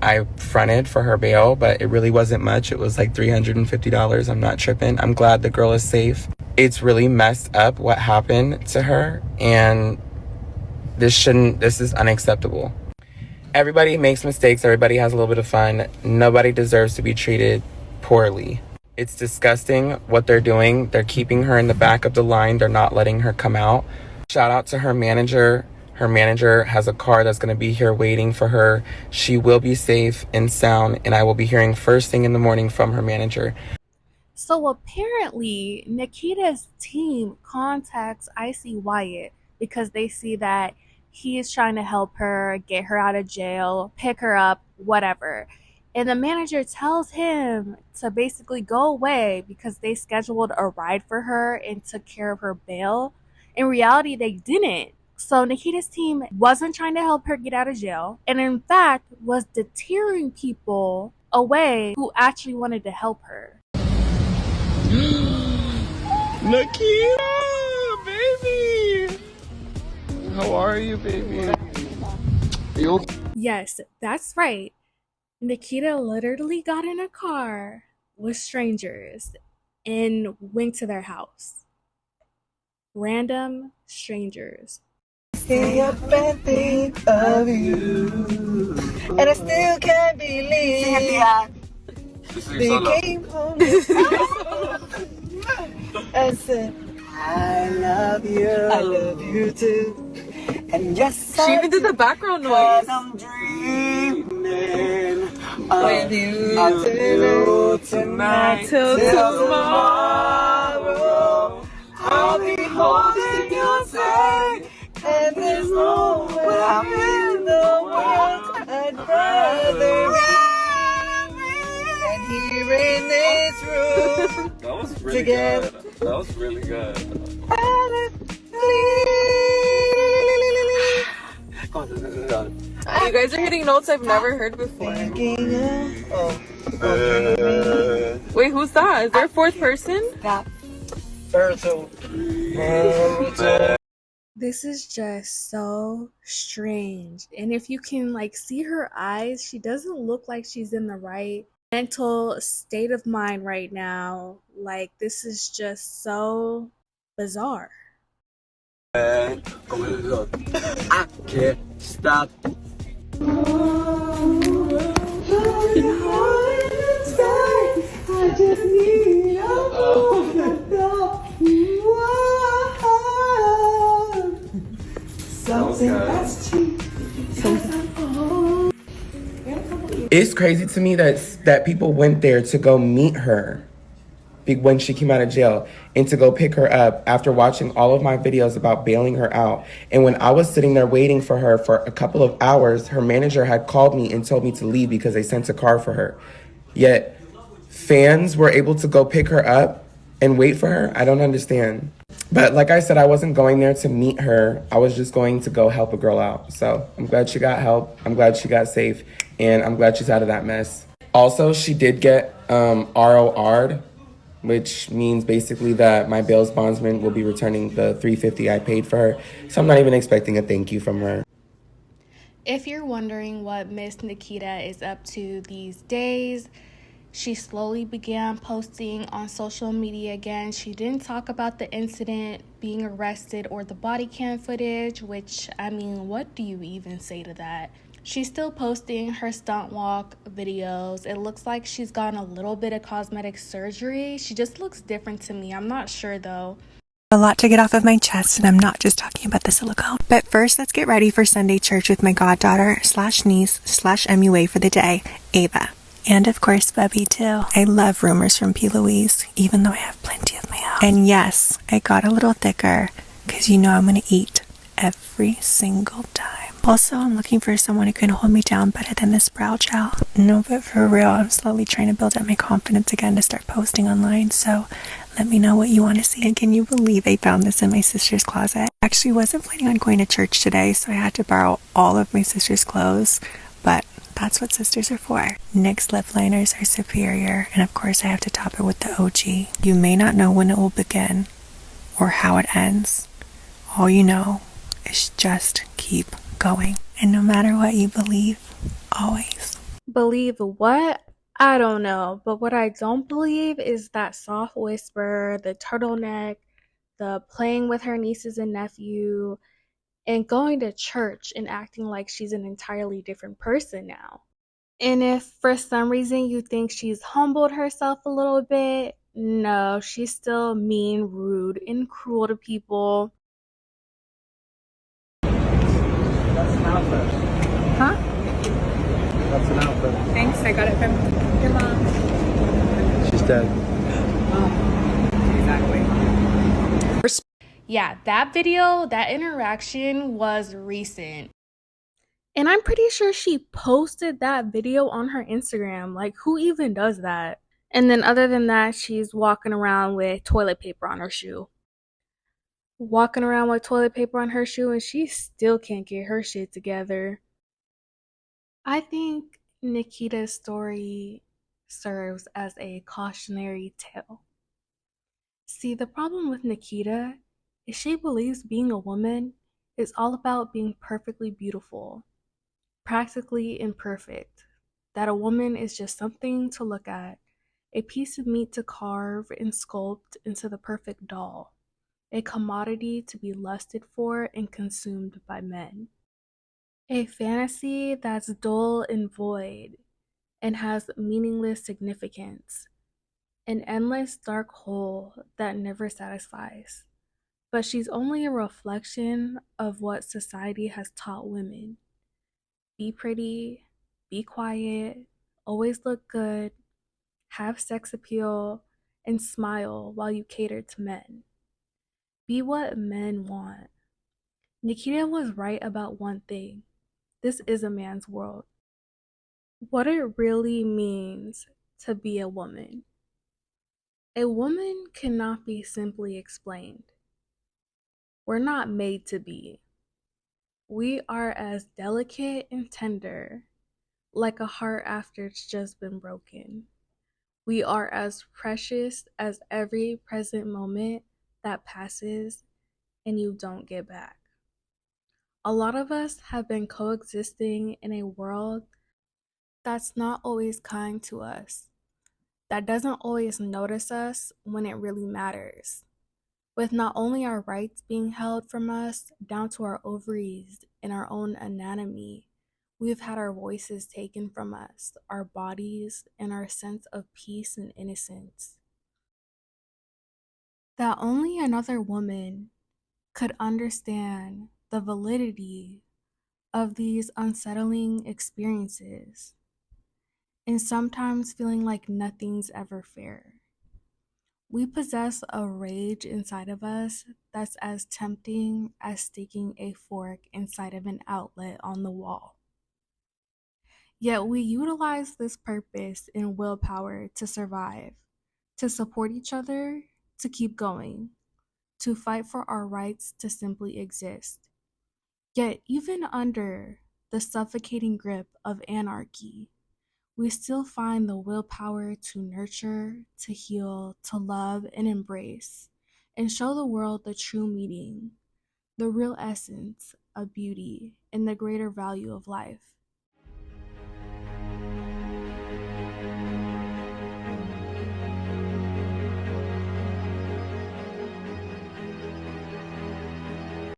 [SPEAKER 19] I fronted for her bail, but it really wasn't much. It was like $350. I'm not tripping. I'm glad the girl is safe. It's really messed up what happened to her, and this is unacceptable. Everybody makes mistakes. Everybody has a little bit of fun. Nobody deserves to be treated poorly. It's disgusting what they're doing. They're keeping her in the back of the line. They're not letting her come out. Shout out to her manager. Her manager has a car that's going to be here waiting for her. She will be safe and sound, and I will be hearing first thing in the morning from her manager.
[SPEAKER 1] So apparently, Nikkita's team contacts Icy Wyatt because they see that he is trying to help her, get her out of jail, pick her up, whatever. And the manager tells him to basically go away because they scheduled a ride for her and took care of her bail. In reality, they didn't. So Nikita's team wasn't trying to help her get out of jail, and in fact was deterring people away who actually wanted to help her.
[SPEAKER 4] Nikkita, baby. How are you, baby?
[SPEAKER 1] Yes, that's right. Nikkita literally got in a car with strangers and went to their house. Random strangers.
[SPEAKER 11] Stay up and think of you, and I still can't believe they came home and said, I love you too. And yes,
[SPEAKER 7] She even did the background noise.
[SPEAKER 11] I'm dreaming with you tonight
[SPEAKER 7] till
[SPEAKER 11] tomorrow. I'll be holding you tight, and there's no way in the world I'd rather be than here in this room.
[SPEAKER 4] That was really
[SPEAKER 11] Together.
[SPEAKER 4] good. That was really good.
[SPEAKER 7] You guys are hitting notes I've never heard before. Wait, who's that? Is there a fourth person?
[SPEAKER 1] This is just so strange. And if you can see her eyes, she doesn't look like she's in the right mental state of mind right now. This is just so bizarre.
[SPEAKER 11] I can't stop. I just need something that's cheap.
[SPEAKER 19] It's crazy to me that people went there to go meet her when she came out of jail and to go pick her up after watching all of my videos about bailing her out. And when I was sitting there waiting for her for a couple of hours, her manager had called me and told me to leave because they sent a car for her. Yet fans were able to go pick her up and wait for her. I don't understand. But like I said, I wasn't going there to meet her. I was just going to go help a girl out. So I'm glad she got help. I'm glad she got safe. And I'm glad she's out of that mess. Also, she did get ROR'd, which means basically that my bail's bondsman will be returning the $350 I paid for her. So I'm not even expecting a thank you from her.
[SPEAKER 1] If you're wondering what Miss Nikkita is up to these days, she slowly began posting on social media again. She didn't talk about the incident, being arrested, or the body cam footage, which, what do you even say to that? She's still posting her stunt walk videos. It looks like she's gotten a little bit of cosmetic surgery. She just looks different to me. I'm not sure though.
[SPEAKER 6] A lot to get off of my chest, and I'm not just talking about the silicone. But first, let's get ready for Sunday church with my goddaughter / niece / MUA for the day, Ava. And of course, Bubby too. I love rumors from P. Louise, even though I have plenty of my own. And yes, I got a little thicker, because I'm gonna eat every single time. Also, I'm looking for someone who can hold me down better than this brow gel. No, but for real, I'm slowly trying to build up my confidence again to start posting online, so let me know what you want to see. And can you believe I found this in my sister's closet? I actually wasn't planning on going to church today, so I had to borrow all of my sister's clothes, but that's what sisters are for. NYX lip liners are superior, and of course I have to top it with the OG. You may not know when it will begin, or how it ends. All you know is just keep going. And no matter what you believe, always.
[SPEAKER 1] Believe what? I don't know. But what I don't believe is that soft whisper, the turtleneck, the playing with her nieces and nephew, and going to church and acting like she's an entirely different person now. And if for some reason you think she's humbled herself a little bit, no, she's still mean, rude, and cruel to people.
[SPEAKER 16] That's an outfit.
[SPEAKER 6] Huh?
[SPEAKER 16] That's an outfit.
[SPEAKER 6] Thanks, I got it from your mom.
[SPEAKER 16] She's dead.
[SPEAKER 6] Exactly.
[SPEAKER 1] Yeah, that video, that interaction was recent. And I'm pretty sure she posted that video on her Instagram. Who even does that? And then other than that, she's walking around with toilet paper on her shoe. walking around with toilet paper on her shoe and she still can't get her shit together. I think Nikkita's story serves as a cautionary tale. See, the problem with Nikkita is she believes being a woman is all about being perfectly beautiful, practically imperfect, that a woman is just something to look at, a piece of meat to carve and sculpt into the perfect doll, a commodity to be lusted for and consumed by men. A fantasy that's dull and void and has meaningless significance, an endless dark hole that never satisfies. But she's only a reflection of what society has taught women. Be pretty, be quiet, always look good, have sex appeal, and smile while you cater to men. Be what men want. Nikkita was right about one thing. This is a man's world. What it really means to be a woman. A woman cannot be simply explained. We're not made to be. We are as delicate and tender, like a heart after it's just been broken. We are as precious as every present moment that passes and you don't get back. A lot of us have been coexisting in a world that's not always kind to us, that doesn't always notice us when it really matters. With not only our rights being held from us down to our ovaries and our own anatomy, we've had our voices taken from us, our bodies, and our sense of peace and innocence. That only another woman could understand the validity of these unsettling experiences, and sometimes feeling like nothing's ever fair. We possess a rage inside of us that's as tempting as sticking a fork inside of an outlet on the wall. Yet we utilize this purpose and willpower to survive, to support each other, to keep going, to fight for our rights to simply exist. Yet even under the suffocating grip of anarchy, we still find the willpower to nurture, to heal, to love and embrace, and show the world the true meaning, the real essence of beauty, and the greater value of life.